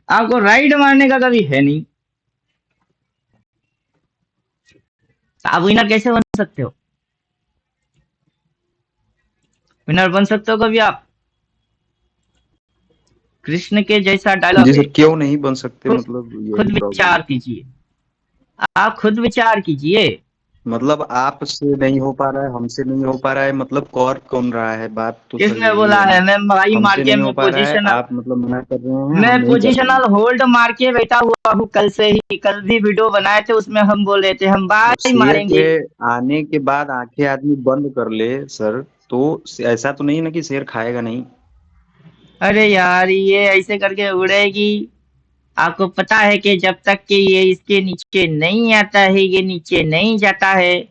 आपको राइड मारने का कभी है नहीं। तो आप विनर कैसे बन सकते हो? विनर बन सकते हो कभी आप? कृष्ण के जैसा डायलॉग जी है, सर, क्यों नहीं बन सकते? खुद मतलब खुद यही प्रॉब्लम। विचार कीजिए, आप खुद विचार कीजिए। मतलब आपसे नहीं हो पा रहा है, हमसे नहीं हो पा रहा है, मतलब कौन रहा है? बात तो सर किसने यही बोला है है? ना। मैं भाई मार हमसे के, नहीं हो मैं पा रहा है, पोजीशन, आप मतलब मना कर रहे हैं, मैं हम नहीं कर रहे हैं। पोजीशनल होल्ड मार के बैठा हुआ हूँ कल से ही। कल भी वीडियो बनाए थे, उसमें हम बोल रहे थे हम अब भाई शेयर के मारेंगे। आने के बाद आंखें आदमी बंद कर ले सर, तो ऐसा तो नहीं ना कि शेयर खाएगा नहीं। अरे यार, ये ऐसे करके उड़ेगी। आपको पता है कि जब तक कि ये इसके नीचे नहीं आता है, ये नीचे नहीं जाता है,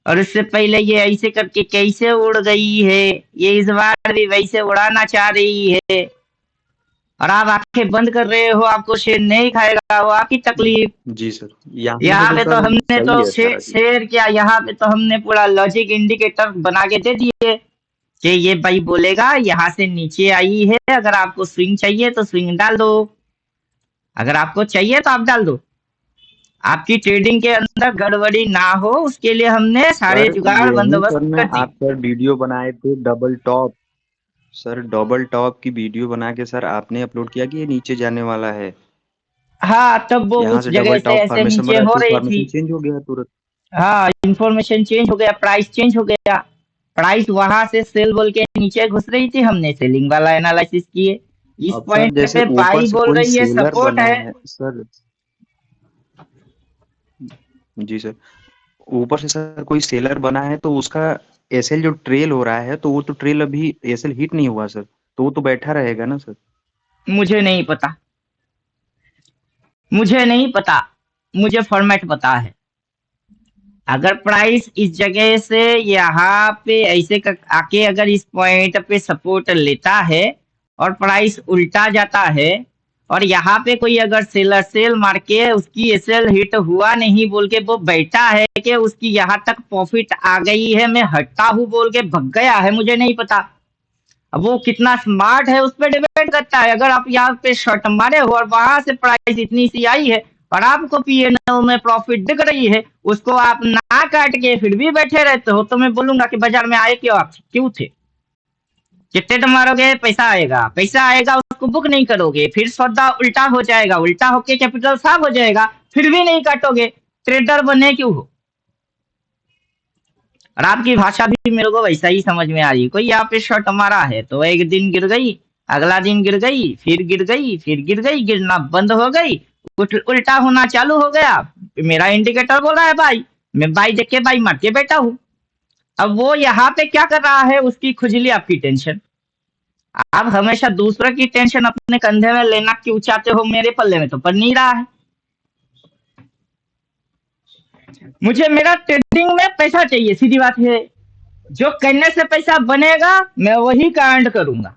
और उससे पहले ये ऐसे करके कैसे उड़ गई है, ये इस बार भी वैसे उड़ाना चाह रही है, और आप आंखें बंद कर रहे हो। आपको शेर नहीं खाएगा, वो आपकी तकलीफ। जी सर, यहाँ पे यहाँ तो पे तो सर हमने सही तो है सारा चीज। शेर क्या, यहाँ पे तो हमने पूरा लॉजिक इंडिकेटर बना के दे दिए कि ये भाई बोलेगा यहाँ से नीचे आई है, अगर आपको स्विंग चाहिए तो स्विंग डाल दो, अगर आपको चाहिए तो आप डाल दो। आपकी ट्रेडिंग के अंदर गड़बड़ी ना हो, उसके लिए हमने सारे सर जुगाड़ यही बंदोबस्त करना, कर दी। आप सर वीडियो बनाए थे double top, sir double top की वीडियो बना के सर आपने अपलोड किया कि ये नीचे जाने वाला है। हाँ, तब वो यहाँ उस से जगह डबल से टॉप ऐसे फॉर्मेशन नीचे बना हो तो रही थी। फॉर्मेशन चेंज हो गया तुरंत। हाँ, इंफॉर्मेशन चेंज हो गया, प्राइस चेंज हो गया। प्राइस वहां से सेल बोल के नीचे घुस रही थी, हमने सेलिंग वाला एनालिसिस किए। इस अब सर पॉइंट जैसे पे ऊपर बाई से बोल कोई रही है, सेलर सपोर्ट बना है। है सर। जी सर, ऊपर से सर कोई सेलर बना है तो उसका एसएल जो ट्रेल हो रहा है, तो वो तो ट्रेल अभी एसएल हिट नहीं हुआ सर, तो वो तो बैठा रहेगा ना सर। मुझे नहीं पता, मुझे नहीं पता, मुझे फॉर्मेट पता है। अगर प्राइस इस जगह से यहाँ पे ऐसे आके अगर इस पॉइंट पे सपोर्ट लेता है और प्राइस उल्टा जाता है, और यहाँ पे कोई अगर सेलर सेल मार के उसकी एसएल हिट हुआ नहीं बोल के वो बैठा है कि उसकी यहाँ तक प्रॉफिट आ गई है, मैं हटता हूँ बोल के भग गया है, मुझे नहीं पता। अब वो कितना स्मार्ट है उस पर डिपेंड करता है। अगर आप यहाँ पे शॉर्ट मारे हो और वहां से प्राइस इतनी सी आई है और आपको P&L में प्रॉफिट दिख रही है, उसको आप ना काट के फिर भी बैठे रहते हो, तो मैं बोलूंगा कि बाजार में आए क्यों आप, क्यों थे? कितने तो मारोगे, पैसा आएगा, उसको बुक नहीं करोगे, फिर सौदा उल्टा हो जाएगा, उल्टा होके कैपिटल साफ हो जाएगा, फिर भी नहीं काटोगे, ट्रेडर बने क्यों हो? और आपकी भाषा भी मेरे को वैसा ही समझ में आ रही है। कोई यहाँ पे शॉट मारा है तो एक दिन गिर गई, अगला दिन गिर गई, फिर गिर गई, फिर गिर गई, गिरना बंद हो गई, उल्टा होना चालू हो गया। मेरा इंडिकेटर बोल रहा है भाई, मैं बाई देख के बाई मार के बैठा हूँ। अब वो यहाँ पे क्या कर रहा है, उसकी खुजली, आपकी टेंशन। आप हमेशा दूसरों की टेंशन अपने कंधे में लेना क्यों चाहते हो? मेरे पल्ले में तो पड़ नहीं रहा है। मुझे मेरा ट्रेडिंग में पैसा चाहिए, सीधी बात है। जो करने से पैसा बनेगा मैं वही कांड करूंगा।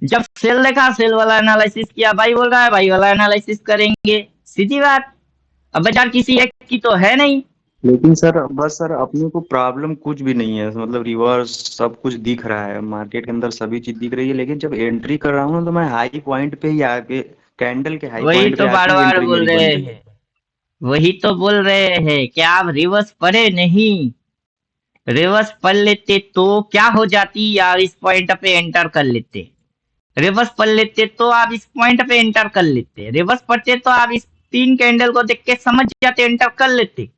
जब सेल देखा, सेल वाला एनालिसिस किया, भाई बोल रहा है भाई वाला एनालिसिस करेंगे, सीधी बात। अब बाजार किसी एक की तो है नहीं। लेकिन सर बस सर अपने को प्रॉब्लम कुछ भी नहीं है, मतलब रिवर्स सब कुछ दिख रहा है, मार्केट के अंदर सभी चीज दिख रही है, लेकिन जब एंट्री कर रहा हूँ ना तो मैं हाई पॉइंट पे ही आके, कैंडल के हाई वही पॉइंट तो पे बार आके ही बार एंट्री बोल मेरी बन रहे रही है। हैं, वही तो बोल रहे हैं कि आप रिवर्स पढ़े नहीं। रिवर्स पढ़ लेते तो क्या हो जाती यार, इस पॉइंट पे एंटर कर लेते। रिवर्स पढ़ लेते तो आप इस पॉइंट पे एंटर कर लेते। रिवर्स पढ़ते तो आप इस 3 कैंडल को देख के समझ जाते, एंटर कर लेते।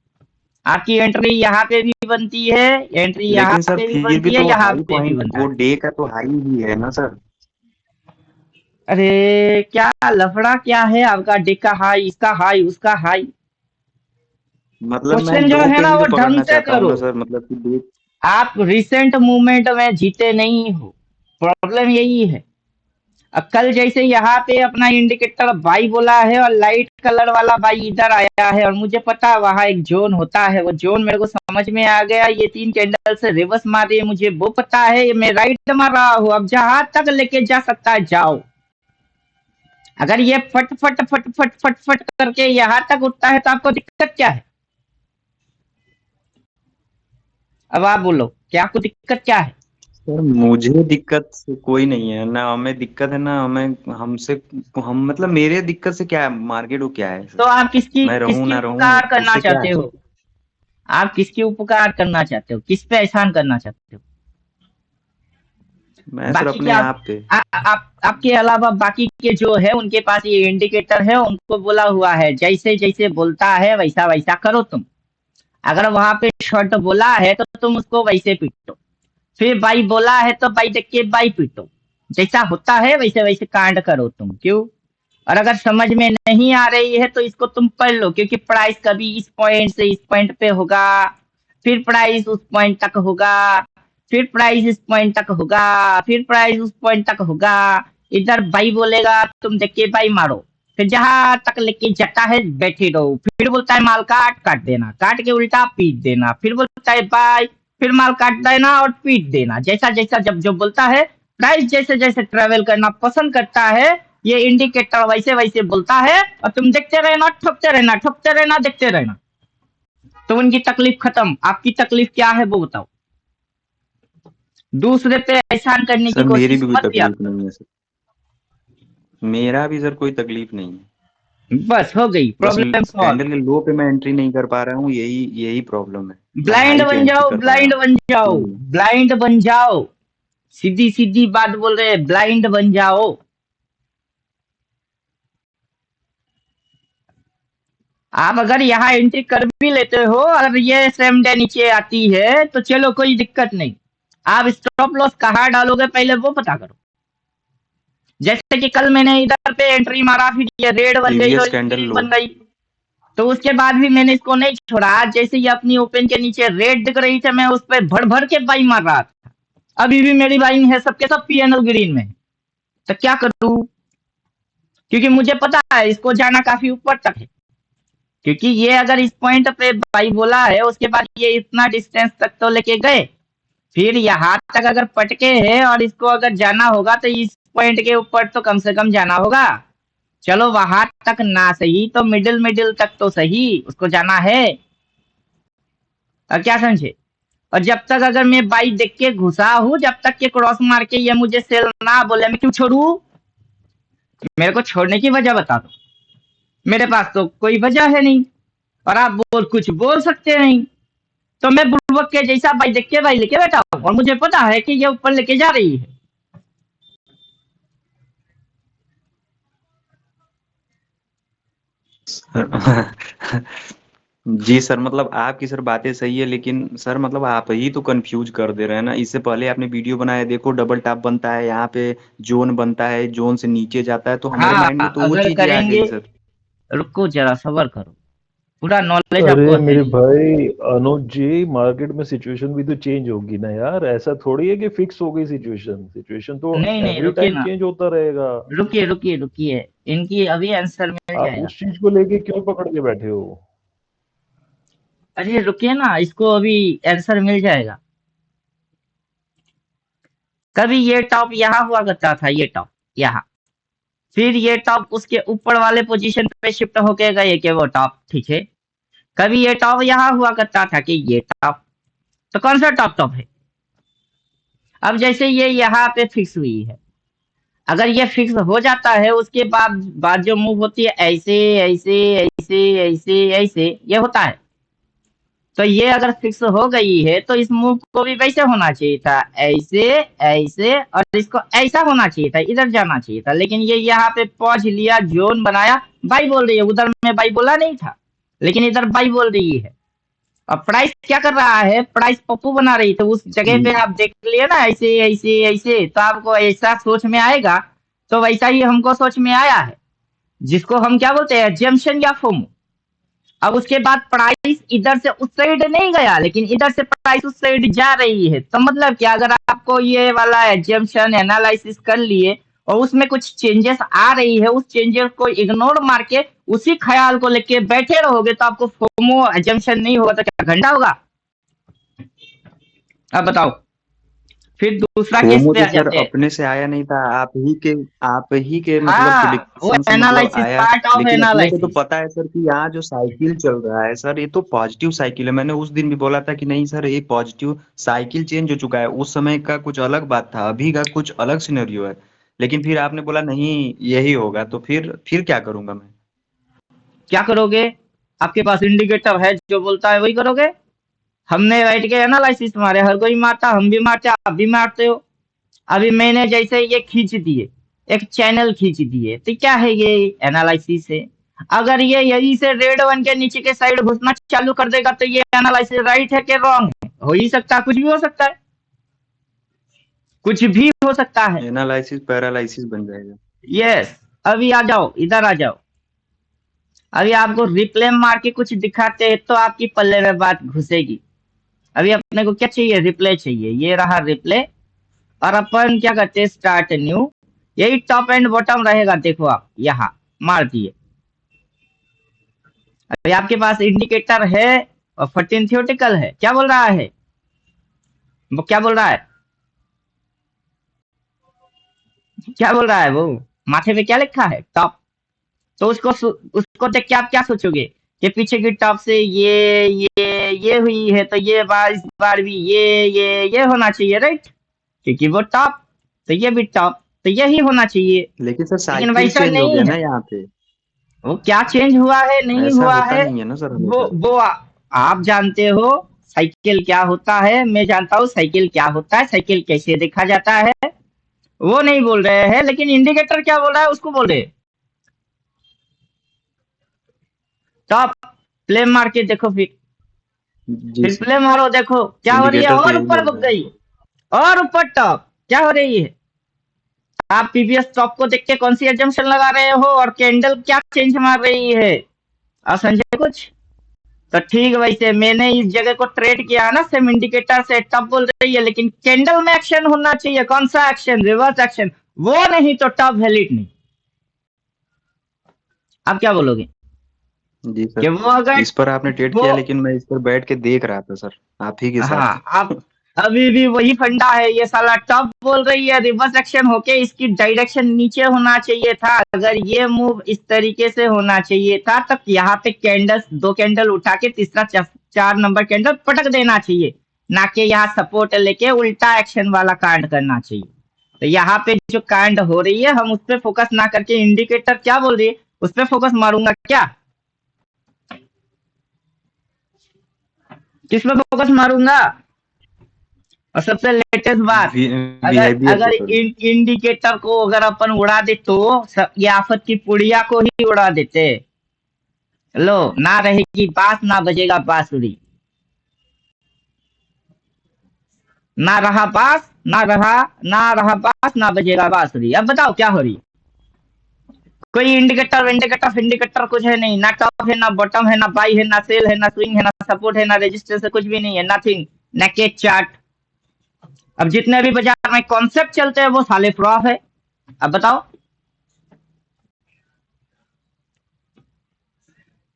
आपकी एंट्री यहाँ पे भी बनती है, एंट्री यहाँ लेकिन सर पे भी फिर भी बनती है, तो यहाँ हाई पे भी पॉइंट बनता वो है। डे का तो हाई ही है ना सर। अरे क्या लफड़ा क्या है आपका, डे का हाई, इसका हाई, उसका हाई। मतलब मैं क्वेश्चन जो लो है पे ना ही वो तो ढंग पकड़ना से चाहता हूँ करो। ना सर, मतलब कि डे। आप रिसेंट मूवमेंट में जीते नहीं हो, प्रॉब्लम यही है। अब कल जैसे यहाँ पे अपना इंडिकेटर बाई बोला है और लाइट कलर वाला बाई इधर आया है, और मुझे पता है वहां एक जोन होता है, वो जोन मेरे को समझ में आ गया। ये 3 कैंडल से रिवर्स मार रही है, मुझे वो पता है, ये मैं राइट मार रहा हूँ। अब जहां तक लेके जा सकता है जाओ। अगर ये फट फट फट फट फट फट करके यहाँ तक उठता है तो आपको दिक्कत क्या है? अब आप बोलो, क्या आपको दिक्कत क्या है? सर मुझे दिक्कत से कोई नहीं है ना, हमें दिक्कत है ना, हमें हमसे हम मतलब मेरे दिक्कत से क्या है, मार्केट को क्या है तो सर, आप किसकी मैं रहूं किसकी ना रहूं उपकार करना उससे क्या चाहते है। हो? आप किसकी उपकार करना चाहते हो? किस पे एहसान करना चाहते हो? मैं सर बाकी के अपने आप पे। आपके अलावा बाकी के जो है उनके पास ये इंडिकेटर है, उनको बोला हुआ है जैसे जैसे बोलता है वैसा वैसा करो तुम। अगर वहां पे शॉर्ट बोला है तो तुम उसको वैसे पीटो, फिर बाई बोला है तो बाई देख के बाई पीटो, जैसा होता है वैसे वैसे कांड करो तुम। क्यों? और अगर समझ में नहीं आ रही है तो इसको तुम पढ़ लो, क्योंकि प्राइस कभी इस पॉइंट से इस पॉइंट पे होगा, फिर प्राइस उस पॉइंट तक होगा, फिर प्राइस इस पॉइंट तक होगा, फिर प्राइस उस पॉइंट तक होगा। इधर बाई बोलेगा, तुम देख के बाई मारो, फिर जहां तक लेके जाता है बैठे रहो, फिर बोलता है माल काट देना, काट के उल्टा पीट देना, फिर बोलता है बाई, फिर माल काट देना और पीट देना। जैसा जैसा जब जो बोलता है, प्राइस जैसे जैसे ट्रेवल करना पसंद करता है, ये इंडिकेटर वैसे वैसे बोलता है, और तुम देखते रहना, ठोकते रहना, ठोकते रहना, देखते रहना। तो उनकी तकलीफ खत्म। आपकी तकलीफ क्या है वो बताओ? दूसरे पे एहसान करने की सर मेरी कोशिश भी कोई मत किया तकलीफ करो। नहीं है सर, मेरा भी सर कोई तकलीफ नहीं है, बस हो गई बस प्रॉब्लम सॉल्व। कैंडल के लो पे मैं एंट्री नहीं कर पा रहा हूँ, यही यही प्रॉब्लम है, मैं ब्लाइंड हाई पे बन एंट्री जाओ, कर पा रहा ब्लाइंड हूँ। बन जाओ, हम्म। ब्लाइंड बन जाओ। सीधी सीधी बात बोल रहे हैं, ब्लाइंड बन जाओ। आप अगर यहाँ एंट्री कर भी लेते हो, अगर ये सेम डे नीचे आती है तो चलो कोई दिक्कत नहीं। आप स्टॉप लॉस कहाँ डालोगे पहले वो पता करो। जैसे कि कल मैंने इधर पे एंट्री मारा, फिर ये रेड बन गई प्रीवियस और ये कैंडल ग्रीन लो। बन गई, तो उसके बाद भी मैंने इसको नहीं छोड़ा। आज जैसे ही अपनी ओपन के नीचे रेड दिख रही थी, मैं उस पर भर भर के बाई मार रहा था। अभी भी मेरी बाइंग है, सबके सब P&L ग्रीन में है। तो क्या करूं? क्योंकि मुझे पता है इसको जाना काफी ऊपर तक है, क्योंकि ये अगर इस पॉइंट पे बाई बोला है, उसके बाद ये इतना डिस्टेंस तक तो लेके गए, फिर यहाँ तक अगर पटके है और इसको अगर जाना होगा तो इस पॉइंट के ऊपर तो कम से कम जाना होगा। चलो वहां तक ना सही तो मिडिल मिडिल तक तो सही उसको जाना है। और क्या समझे? और जब तक अगर मैं बाई देख के घुसा हूं, जब तक के क्रॉस मार के ये मुझे सेल ना बोले, मैं क्यों छोड़ू? मेरे को छोड़ने की वजह बता दो। मेरे पास तो कोई वजह है नहीं, और आप कुछ बोल सकते नहीं। तो मैं बुड़बक के जैसा भाई देख के भाई लेके बैठा हूँ, और मुझे पता है कि ये ऊपर लेके जा रही है। जी सर, मतलब आपकी सर बातें सही है, लेकिन सर मतलब आप ही तो कंफ्यूज कर दे रहे हैं ना। इससे पहले आपने वीडियो बनाया, देखो डबल टैप बनता है, यहाँ पे जोन बनता है, जोन से नीचे जाता है, तो हमारे हाँ, माइंड में तो वो अगर चीजें आ करेंगे, गई सर। रुको जरा सबर करो, पूरा नॉलेज अरे आपको है मेरे नहीं। भाई अनुज जी, मार्केट में सिचुएशन भी तो चेंज होगी ना यार। ऐसा थोड़ी है कि फिक्स हो गई सिचुएशन। सिचुएशन तो नहीं नहीं, एवरी रुकिए टाइम ना, चेंज होता रहेगा। रुकिए रुकिए रुकिए, इनकी अभी आंसर मिल आप जाएगा। उस चीज को लेके क्यों पकड़ के बैठे हो? अरे रुकिए ना, इसको अभी आंसर मिल जाएगा। कभी ये टॉप यहाँ हुआ करता था, ये टॉप यहाँ, फिर ये टॉप उसके ऊपर वाले पोजीशन पे शिफ्ट होके गए कि वो टॉप, ठीक है। कभी ये टॉप यहाँ हुआ करता था कि ये टॉप, तो कौन सा टॉप टॉप है? अब जैसे ये यहाँ पे फिक्स हुई है, अगर ये फिक्स हो जाता है, उसके बाद बात जो मूव होती है ऐसे ऐसे ऐसे ऐसे ऐसे, ये होता है। तो ये अगर फिक्स हो गई है तो इस मूव को भी वैसे होना चाहिए था, ऐसे ऐसे, और इसको ऐसा होना चाहिए था, इधर जाना चाहिए था। लेकिन ये यहाँ पे पहुंच लिया, जोन बनाया, बाई बोल रही है, उधर में बाई बोला नहीं था, लेकिन इधर बाई बोल रही है। अब प्राइस क्या कर रहा है, प्राइस पप्पू बना रही, तो उस जगह पे आप देख लिए ना, ऐसे ऐसे ऐसे, तो आपको ऐसा सोच में आएगा। तो वैसा ही हमको सोच में आया है, जिसको हम क्या बोलते हैं, जम्पशन या फोमो। अब उसके बाद प्राइस इधर से उस साइड नहीं गया, लेकिन इधर से प्राइस उस साइड जा रही है। तो मतलब कि अगर आपको ये वाला एजम्पशन एनालिसिस कर लिए और उसमें कुछ चेंजेस आ रही है, उस चेंजेस को इग्नोर मार के उसी ख्याल को लेके बैठे रहोगे, तो आपको फोमो एजम्पशन नहीं होगा तो क्या घंटा होगा? अब बताओ, फिर दूसरा केस फोमो पे तो आ सर जाते हैं। अपने से आया नहीं था, आप ही के मतलब हाँ, वो प्रिडिक्शन से मतलब एनालिसिस, आया। पार्ट ऑफ लेकिन अपने को तो एनालिसिस। पता है सर कि यहाँ जो साइकिल चल रहा है सर, ये तो पॉजिटिव साइकिल है। मैंने उस दिन भी बोला था कि नहीं सर, ये पॉजिटिव साइकिल चेंज हो चुका है। उस समय का कुछ अलग बात था, अभी का कुछ अलग सिनेरियो है। लेकिन फिर आपने बोला नहीं यही होगा, तो फिर क्या करूंगा मैं? क्या करोगे? आपके पास इंडिकेटर है, जो बोलता है वही करोगे। हमने बैठ के एनालिसिस मारे, हर कोई मारता, हम भी मारते, आप भी मारते हो। अभी मैंने जैसे ये खींच दिए, एक चैनल खींच दिए, तो क्या है, ये एनालिसिस है। अगर ये यही से रेड वन के नीचे के साइड घुसना चालू कर देगा, तो ये एनालिसिस राइट है कि रॉन्ग है? हो ही सकता है, कुछ भी हो सकता है, कुछ भी हो सकता है। एनालिसिस पैरालिसिस बन जाएगा। यस। अभी आ जाओ, इधर आ जाओ। अभी आपको रिप्ले मार के कुछ दिखाते हैं, तो आपकी पल्ले में बात घुसेगी। अभी अपने को क्या चाहिए, रिप्ले चाहिए, ये रहा रिप्ले। और अपन क्या करते हैं, स्टार्ट न्यू, यही टॉप एंड बॉटम रहेगा, देखो आप यहाँ मार दिए। अभी आपके पास इंडिकेटर है और 14 थियोटिकल है, क्या बोल रहा है वो, क्या बोल रहा है, क्या बोल रहा है वो, माथे पे क्या लिखा है, टॉप। तो उसको देख के आप क्या सोचोगे कि पीछे की टॉप से ये हुई है, तो ये बार इस बार भी ये होना चाहिए, राइट? क्योंकि वो टॉप, तो ये भी टॉप, तो यही होना चाहिए। लेकिन सर लेकिन साइकिल वैसा चेंज हो नहीं गया ना है। यहाँ पे। वो क्या चेंज हुआ है, नहीं ऐसा हुआ होता है, नहीं है ना सर वो हमेशा। वो आप जानते हो साइकिल क्या होता है, मैं जानता हूँ साइकिल क्या होता है, साइकिल कैसे देखा जाता है। वो नहीं बोल रहे हैं, लेकिन इंडिकेटर क्या बोल रहा है उसको बोल रहे हैं। टॉप, प्ले मार के देखो, जी फिर सर, प्ले मारो, देखो क्या हो रही है, इंडिकेटर तो और यही ऊपर बोल बढ़ रहा है। गई, और ऊपर टॉप क्या हो रही है। आप पीवीएस टॉप को देख के कौन सी एजम्पशन लगा रहे हो, और कैंडल क्या चेंज मार रही है, आप समझे कुछ? तो ठीक वैसे मैंने इस जगह को ट्रेड किया है ना, सेम इंडिकेटर से, टॉप बोल रही है, लेकिन कैंडल में एक्शन होना चाहिए, कौन सा एक्शन, रिवर्स एक्शन, वो नहीं तो टॉप वैलिड नहीं। आप क्या बोलोगे जी कि सर, वो अगर इस पर आपने ट्रेड वो, किया, लेकिन मैं इस पर बैठ के देख रहा था सर, आप ही के साथ। हाँ, आप अभी भी वही फंडा है, ये साला टॉप बोल रही है, रिवर्स एक्शन होके इसकी डायरेक्शन नीचे होना चाहिए था। अगर ये मूव इस तरीके से होना चाहिए था, तब यहाँ पे कैंडल, दो कैंडल उठा के तीसरा 4 नंबर कैंडल पटक देना चाहिए, ना कि यहाँ सपोर्ट लेके उल्टा एक्शन वाला कांड करना चाहिए। तो यहाँ पे जो कांड हो रही है, हम उस पर फोकस ना करके इंडिकेटर क्या बोल रही है, उस पर फोकस मारूंगा क्या? किस पे फोकस मारूंगा? और सबसे लेटेस्ट बात, अगर बिहेवियर अगर पे सर। इंडिकेटर को अगर अपन उड़ा दे तो ये आफत की पुड़िया को ही उड़ा देते। लो, ना रहेगी बांस ना बजेगा बांसुरी, ना रहा बांस ना रहा बांस ना बजेगा बांसुरी। अब बताओ क्या हो रही है? कोई इंडिकेटर कुछ है नहीं, ना टॉप है ना बॉटम है ना बाई है ना सेल है ना स्विंग है ना सपोर्ट है ना रेजिस्टेंस है, कुछ भी नहीं है, नथिंग, नेकेड चार्ट। अब जितने भी बाजार में कॉन्सेप्ट चलते हैं वो साले फ्लॉप है। अब बताओ,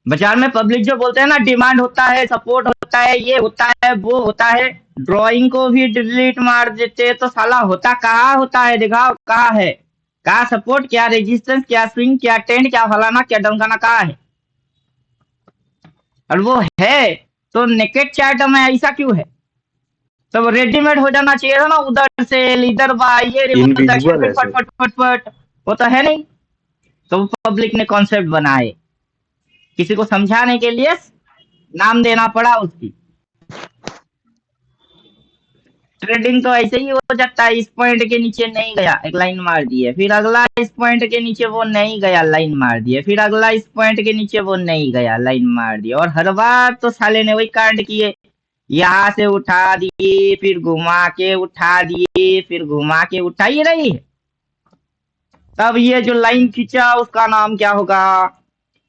बाजार में पब्लिक जो बोलते हैं ना डिमांड होता है, सपोर्ट होता है, ये होता है वो होता है, ड्राइंग को भी डिलीट मार देते तो साला होता कहाँ होता है? दिखाओ कहाँ है, क्या सपोर्ट, क्या रेजिस्टेंस, क्या स्विंग, क्या ट्रेंड, क्या फलाना क्या डमकाना, कहाँ है? और वो है तो नेकेड चार्ट में ऐसा क्यों है? तो रेडीमेड हो जाना चाहिए था ना, उधर से इधर बाय, ये रिवर्स एक्शन इनविजिबल फिर है फट सर। फट फट फट। वो तो है नहीं, तो पब्लिक ने कॉन्सेप्ट बनाए, किसी को समझाने के लिए नाम देना पड़ा उसकी। ट्रेडिंग तो ऐसे ही हो जाता है, इस पॉइंट के नीचे नहीं गया, एक लाइन मार दिए, फिर अगला इस पॉइंट के नीचे वो नहीं गया, लाइन मार दिए, फिर अगला इस पॉइंट के नीचे वो नहीं गया, लाइन मार दिया। और हर बार तो साले ने वही कांड किए, यहाँ से उठा दिए फिर घुमा के उठा दिए फिर घुमा के उठा ही रही है। तब ये जो लाइन खींचा उसका नाम क्या होगा?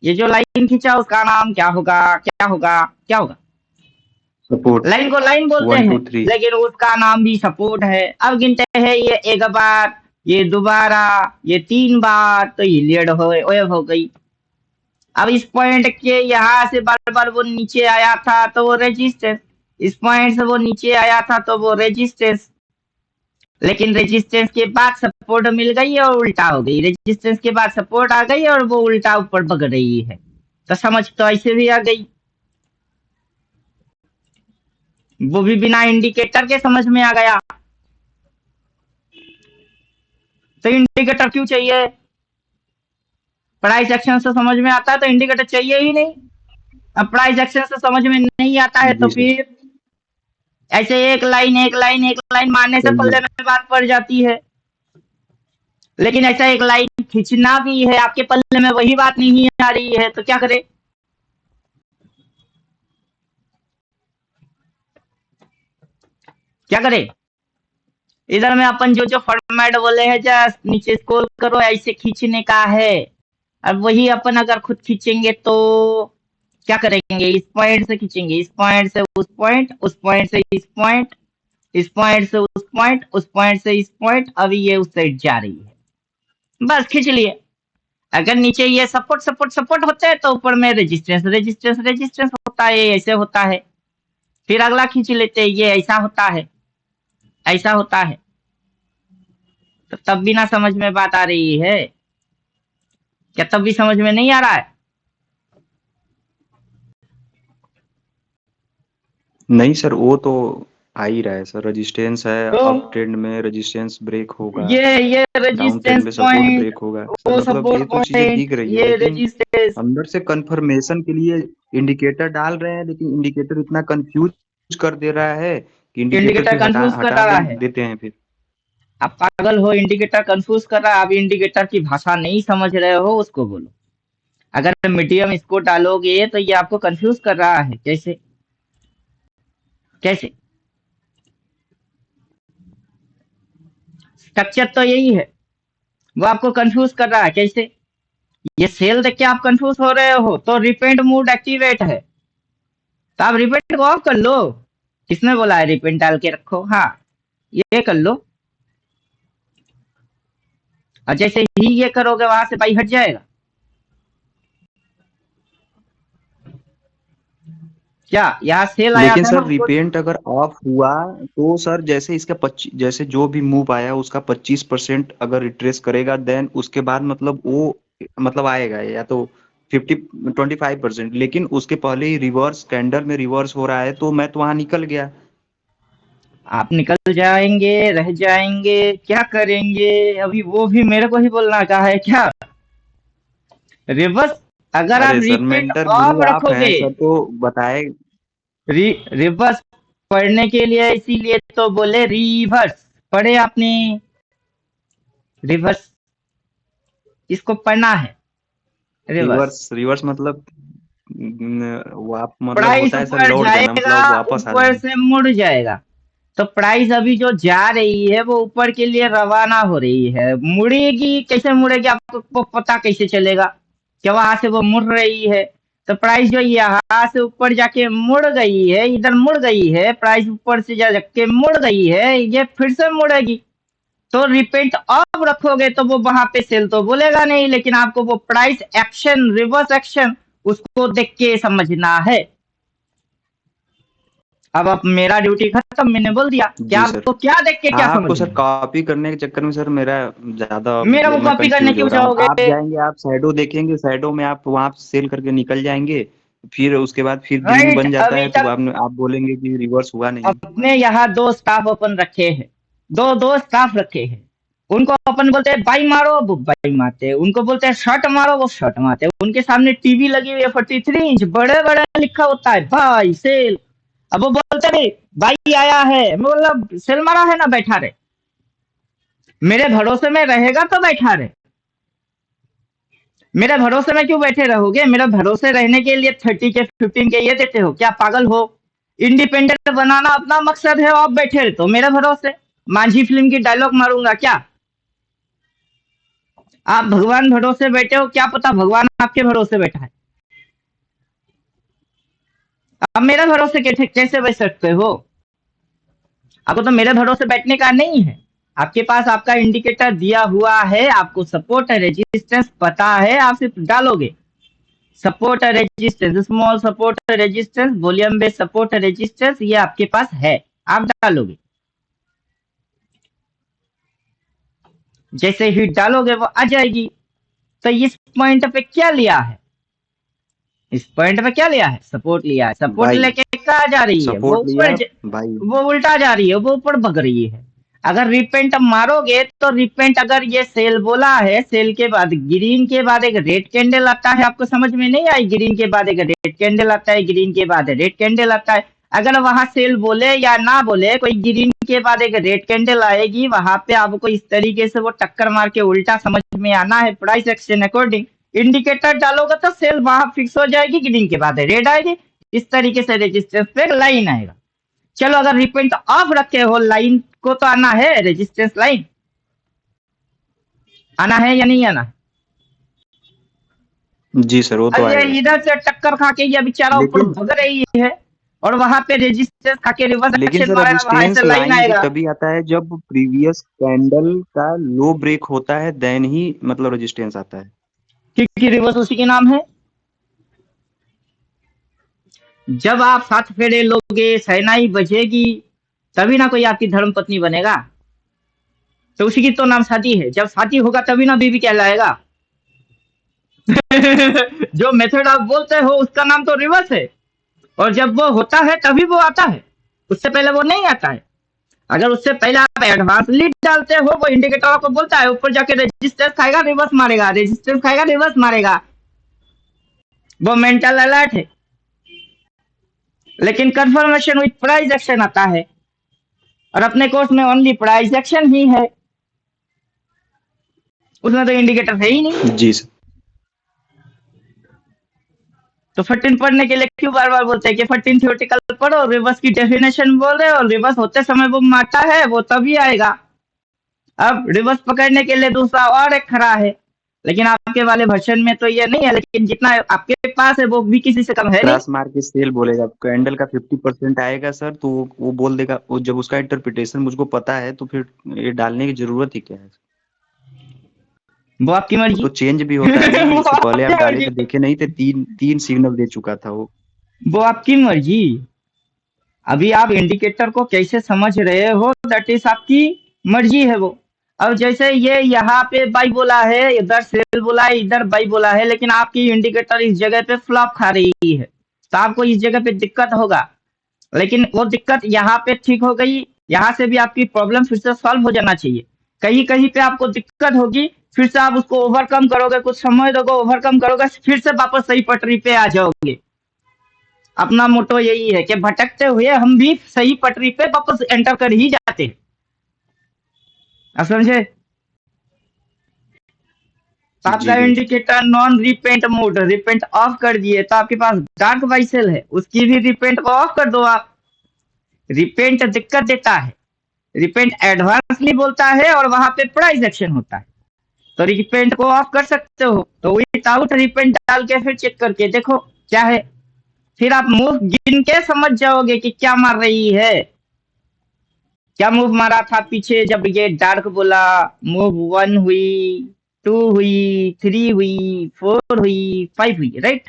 ये जो लाइन खींचा उसका नाम क्या होगा? क्या होगा? क्या होगा? सपोर्ट। लाइन को लाइन बोलते 1 हैं 2 3। लेकिन उसका नाम भी सपोर्ट है। अब गिनते हैं, ये एक बार, ये दोबारा, ये 3 बार, तो ये लीड हो गई। अब इस पॉइंट के यहाँ से बार बार वो नीचे आया था तो वो रेजिस्टेंस, इस पॉइंट से वो नीचे आया था तो वो रेजिस्टेंस, लेकिन रेजिस्टेंस के बाद सपोर्ट मिल गई और उल्टा हो गई, रेजिस्टेंस के बाद सपोर्ट आ गई और वो उल्टा ऊपर भग रही है। तो समझ तो ऐसे भी आ गई, वो भी बिना इंडिकेटर के समझ में आ गया। तो इंडिकेटर क्यों चाहिए? प्राइस एक्शन से समझ में आता है तो इंडिकेटर चाहिए ही नहीं। अब प्राइस एक्शन से समझ में नहीं आता है तो जी सर। फिर ऐसे एक लाइन एक लाइन एक लाइन मारने से सही है। पल्ले में बात पड़ जाती है। लेकिन ऐसा एक लाइन खींचना भी है, आपके पल्ले में वही बात नहीं आ रही है तो क्या करे? क्या करे? इधर में अपन जो जो फॉर्मेट बोले हैं, जस्ट नीचे स्क्रॉल करो, ऐसे खींचने का है। अब वही अपन अगर खुद खींचेंगे तो क्या करेंगे? इस पॉइंट से खींचेंगे, इस पॉइंट से उस पॉइंट, उस पॉइंट से इस पॉइंट, इस पॉइंट से उस पॉइंट, उस पॉइंट से इस पॉइंट। अभी ये उस साइड जा रही है, बस खींच लिए। अगर नीचे ये सपोर्ट सपोर्ट सपोर्ट होते हैं तो ऊपर में रेजिस्टेंस रेजिस्टेंस रेजिस्टेंस होता है, ऐसे होता है। फिर अगला खींच लेते हैं, ये ऐसा होता है, ऐसा होता है। तो तब भी ना समझ में बात आ रही है क्या? तब भी समझ में नहीं आ रहा है? नहीं सर, वो तो आ ही रहा है सर। रेजिस्टेंस है, तो अप ट्रेंड में रेजिस्टेंस ब्रेक होगा, ये डाउन ट्रेंड रेजिस्टेंस में सपोर्ट पॉइंट, ब्रेक होगा सर। वो मतलब ये सपोर्ट तो चीजें पॉइंट, दिख रही है, ये लेकिन रेजिस्टेंस। अंदर से कंफर्मेशन के लिए इंडिकेटर डाल रहे हैं, लेकिन इंडिकेटर इतना कंफ्यूज कर दे रहा है कि इंडिकेटर इंडिकेटर फिर हटा कंफ्यूज कर हटा रहा दे है। देते हैं फिर। आप पागल हो? इंडिकेटर कंफ्यूज कर रहा है? आप इंडिकेटर की भाषा नहीं समझ रहे हो, उसको बोलो। अगर मीडियम इसको डालोगे तो ये आपको कंफ्यूज कर रहा है। कैसे? कैसे? स्ट्रक्चर तो यही है, वो आपको कंफ्यूज कर रहा है। कैसे? ये सेल देख के आप कंफ्यूज हो रहे हो तो रिपेंट मूड एक्टिवेट है, तो आप रिपेंट को ऑफ कर लो। किसने बोला है रिपेंट डाल के रखो? हाँ, ये कर लो। और जैसे ही ये करोगे वहां से बाई हट जाएगा। क्या यहाँ सेल आया लेकिन था ना सर उसको? रिपेंट अगर ऑफ हुआ तो सर जैसे इसका 25, जैसे जो भी मूव आया उसका 25% अगर रिट्रेस करेगा, देन उसके बाद मतलब वो मतलब आएगा या तो 25%। लेकिन उसके पहले ही रिवर्स कैंडल में रिवर्स हो रहा है, तो मैं तो वहां निकल गया। आप निकल जाएंगे, रह जाएंगे, क्या करेंगे? अभी वो भी मेरे को ही बोलना का है क्या? रिवर्स अगर आप अरे सर रिपीट मेंटर ऑफ गुरु आप हैं रखोगे, सर, तो बताए। रिवर्स पढ़ने के लिए इसीलिए तो बोले रिवर्स, पढ़े आपने? रिवर्स इसको पढ़ना है, रिवर्स। रिवर्स रिवर्स मतलब वो आप मतलब प्राइस होता है सर ऊपर लौट जाना, जाएगा, मतलब वापस आ ऊपर जाना। से मुड़ जाएगा। तो प्राइस अभी जो जा रही है वो ऊपर के लिए रवाना हो रही है, मुड़ेगी कैसे, मुड़ेगी आपको पता कैसे चलेगा कि वहां से वो मुड़ रही है? तो प्राइस जो यहाँ से ऊपर जाके मुड़ गई है, इधर मुड़ गई है, प्राइस ऊपर से जाके मुड़ गई है, ये फिर से मुड़ेगी। तो रिपेंट ऑफ रखोगे तो वो वहां पे सेल तो बोलेगा नहीं, लेकिन आपको वो प्राइस एक्शन, रिवर्स एक्शन, उसको देख के समझना है। अब आप, मेरा ड्यूटी खत्म, मैंने बोल दिया, क्या जी सर। आपको क्या देख के क्या आपको समझना सर है? कॉपी करने के चक्कर में सर मेरा ज्यादा मेरा वो मतलब मैं कॉपी करने कंफ्यूज हो क्यों रहा हूँ। आप चाहोगे? जाएंगे, आप शैडो देखेंगे, शैडो में आप वहां सेल करके निकल जाएंगे, फिर उसके बाद फिर ग्रीन राइट, बन जाता अभी है, तो तक आप बोलेंगे कि रिवर्स हुआ नहीं। अपने यहाँ दो स्टाफ अपन रखे हैं, दो स्टाफ रखे हैं। उनको अपन बोलते हैं बाई मारो, वो बाई मारते हैं। उनको बोलते हैं शर्ट मारो, वो शर्ट मारते हैं। उनके सामने टीवी लगी हुई है 43 इंच, बड़े बड़े लिखा होता है बाई सेल। अब वो बोलते हैं बाई आया है, मैं बोला सेल मारा है ना, बैठा रहे। मेरे भरोसे में रहेगा तो बैठा रहे। मेरे भरोसे में क्यों बैठे रहोगे? मेरे भरोसे रहने के लिए 30 के 15 के ये देते हो क्या? पागल हो? इंडिपेंडेंट बनाना अपना मकसद है, आप बैठे रहे तो मेरे भरोसे। मांझी फिल्म की डायलॉग मारूंगा क्या? आप भगवान भरोसे बैठे हो, क्या पता भगवान आपके भरोसे बैठा है। आप मेरे भरोसे कैसे बैठ सकते हो? आपको तो मेरे भरोसे बैठने का नहीं है। आपके पास आपका इंडिकेटर दिया हुआ है, आपको सपोर्ट रेजिस्टेंस पता है, आप सिर्फ डालोगे support resistance, small support resistance, volume based support resistance, ये आपके पास है, आप डालोगे। जैसे ही डालोगे वो आ जाएगी। तो इस पॉइंट पे क्या लिया है? इस पॉइंट पे क्या लिया है? सपोर्ट लिया है। सपोर्ट भाई लेके कहा जा रही है, वो सपोर्ट ऊपर लिया भाई। वो उल्टा जा रही है, वो ऊपर भग रही है। अगर रिपेंट मारोगे तो रिपेंट, अगर ये सेल बोला है, सेल के बाद ग्रीन के बाद एक रेड कैंडल आता है, आपको समझ में नहीं आई? ग्रीन के बाद एक रेड कैंडल आता है, ग्रीन के बाद रेड कैंडल आता है। अगर वहां सेल बोले या ना बोले, कोई ग्रीन के बाद एक रेड कैंडल आएगी, वहां पे आपको इस तरीके से वो टक्कर मार के उल्टा समझ में आना है, प्राइस एक्शन अकॉर्डिंग। इंडिकेटर डालोगे तो सेल वहां फिक्स हो जाएगी, ग्रीन के बाद रेड आएगी, इस तरीके से रेजिस्टेंस पे लाइन आएगा। चलो अगर रिपेंट ऑफ रखे हो, लाइन को तो आना है, रेजिस्टेंस लाइन आना है या नहीं आना? जी सर वो तो अब ये आएगा। इधर से टक्कर खा के ये बेचारा ऊपर लेकिन भग रही है, और वहां पे रेजिस्टेंस खा के रिवर्स लेकिन एक्शन सर मारेगा, वहां रेजिस्टेंस से लाइन लाइन भी आएगा। तभी आता है जब प्रीवियस कैंडल का लो ब्रेक होता है, देन ही मतलब रेजिस्टेंस आता है। क्योंकि रिवर्स उसी के नाम है। जब आप 7 फेरे लोगे, शहनाई बजेगी, तभी ना कोई आपकी धर्म पत्नी बनेगा। तो उसी की तो नाम शादी है। जब शादी होगा तभी ना बीवी कहलाएगा। जो मेथड आप बोलते हो उसका नाम तो रिवर्स है, और जब वो होता है तभी वो आता है, उससे पहले वो नहीं आता है। अगर उससे पहले आप एडवांस लीड डालते हो, वो इंडिकेटर आपको बोलता है ऊपर जाके रेजिस्टेंस खाएगा, रिवर्स मारेगा, रेजिस्टेंस खाएगा, रिवर्स मारेगा। वो मेंटल अलर्ट है। लेकिन कंफर्मेशन विद प्राइस एक्शन आता है, और अपने कोर्स में ओनली प्राइस एक्शन ही है, उसमें तो इंडिकेटर है ही नहीं। जी सर। तो 14 पढ़ने के लिए क्यों बार बार बोलते हैं कि 14 थ्योरेटिकल पढ़ो, रिवर्स की डेफिनेशन बोल रहे हो, रिवर्स होते समय वो मारता है, वो तभी आएगा। अब रिवर्स पकड़ने के लिए दूसरा और एक खड़ा है, लेकिन आपके वाले वर्जन में तो ये नहीं है, लेकिन जितना आपके पास है वो भी किसी से कम है नहीं। क्रॉस मार के सेल बोलेगा, कैंडल का 50% आएगा सर, तो वो बोल देगा। वो जब उसका इंटरप्रिटेशन मुझको पता है, तो फिर ये डालने की जरूरत ही क्या है? वो आपकी वो मर्जी। तो चेंज भी होता है ना, वो इससे पहले आप आपकी डाले मर्जी, थे, देखे नहीं थे, तीन तीन सिग्नल दे चुका था वो। वो आपकी मर्जी। अभी आप इंडिकेटर को कैसे समझ रहे हो, दैट इज आपकी मर्जी है वो। अब जैसे ये यहाँ पे बाई बोला है, इधर सेल बोला है, इधर बाई बोला है, लेकिन आपकी इंडिकेटर इस जगह पे फ्लॉप खा रही है, तो आपको इस जगह पे दिक्कत होगा। लेकिन वो दिक्कत यहाँ पे ठीक हो गई, यहाँ से भी आपकी प्रॉब्लम फिर से सॉल्व हो जाना चाहिए। कहीं कहीं पे आपको दिक्कत होगी, फिर से आप उसको ओवरकम करोगे, कुछ समय दोगे, ओवरकम करोगे, फिर से वापस सही पटरी पे आ जाओगे। अपना मोटो यही है कि भटकते हुए हम भी सही पटरी पे वापस एंटर कर ही जाते हैं। आप समझे? आपका G indicator non repeat mode, repeat off कर दिए तो आपके पास डार्क वाइसेल है, उसकी भी रिपेंट को ऑफ कर दो आप। रिपेंट दिक्कत देता है, रिपेंट एडवांसली बोलता है और वहां पे प्राइस एक्शन होता है, तो रिपेंट को ऑफ कर सकते हो। तो विदाउट रिपेंट डाल के फिर चेक करके देखो क्या है, फिर आप मूव गिन के समझ जाओगे कि क्या मार रही है। क्या मूव मारा था पीछे जब ये डार्क बोला? मूव 1 हुई, 2 हुई, 3 हुई, 4 हुई, 5 हुई, राइट?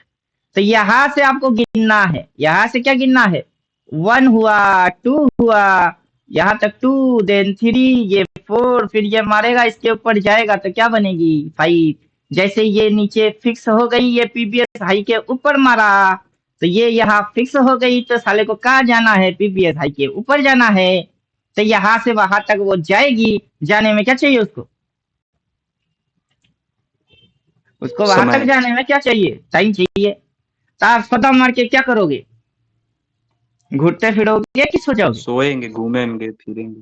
तो यहां से आपको गिनना है, यहां से क्या गिनना है? 1 हुआ, 2 हुआ, यहाँ तक 2, देन 3, ये 4, फिर ये मारेगा, इसके ऊपर जाएगा तो क्या बनेगी? 5। जैसे ये नीचे फिक्स हो गई, ये पीबीएस हाई के ऊपर मारा तो ये यहाँ फिक्स हो गई, तो साले को कहाँ जाना है? पीबीएस हाई के ऊपर जाना है। तो यहाँ से वहां तक वो जाएगी, जाने में क्या चाहिए उसको? उसको वहां तक समय। जाने में क्या चाहिए? टाइम चाहिए। तो आप सदा मार के क्या करोगे? घूरते फिरोगे कि सो जाओगे? सोएंगे, घूमेंगे, फिरेंगे।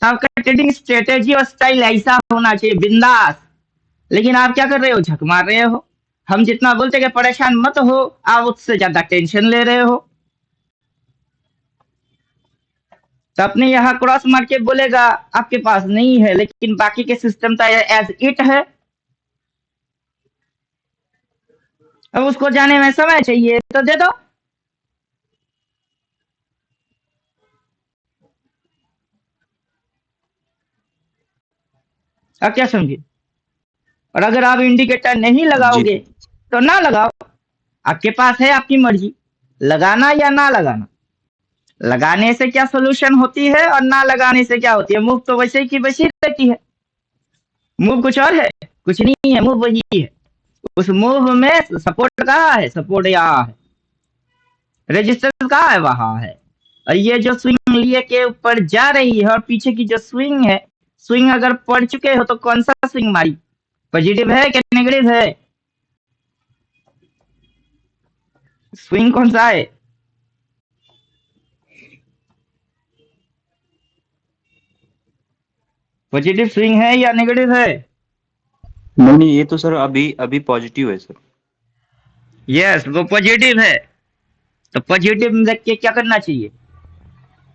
आपका ट्रेडिंग स्ट्रेटेजी और स्टाइल ऐसा होना चाहिए, बिंदास। लेकिन आप क्या कर रहे हो? झक मार रहे हो। हम जितना बोलते कि परेशान मत हो, आप उससे ज्यादा टेंशन ले रहे हो। तो अपने यहाँ क्रॉस मार के बोलेगा आपके पास नहीं है, लेकिन बाकी के सिस्टम तो एज इट है। अब उसको जाने में समय चाहिए तो दे दो। अब क्या समझे? और अगर आप इंडिकेटर नहीं जी लगाओगे तो ना लगाओ, आपके पास है, आपकी मर्जी, लगाना या ना लगाना। लगाने से क्या सोल्यूशन होती है और ना लगाने से क्या होती है? मूव तो वैसे की वैसी रहती है। मूव कुछ और है? कुछ नहीं है, मूव वही है। उस मूव में सपोर्ट कहाँ है? सपोर्ट यहाँ है। रेजिस्टेंस कहाँ है? वहां है। और ये जो स्विंग लिए के ऊपर जा रही है और पीछे की जो स्विंग है, स्विंग अगर पड़ चुके हो तो कौन सा स्विंग मारी? पॉजिटिव है कि नेगेटिव है? स्विंग कौन सा है? पॉजिटिव स्विंग है या नेगेटिव है? नहीं, ये तो सर अभी अभी पॉजिटिव है सर। यस, वो पॉजिटिव है। तो पॉजिटिव में देख के क्या करना चाहिए?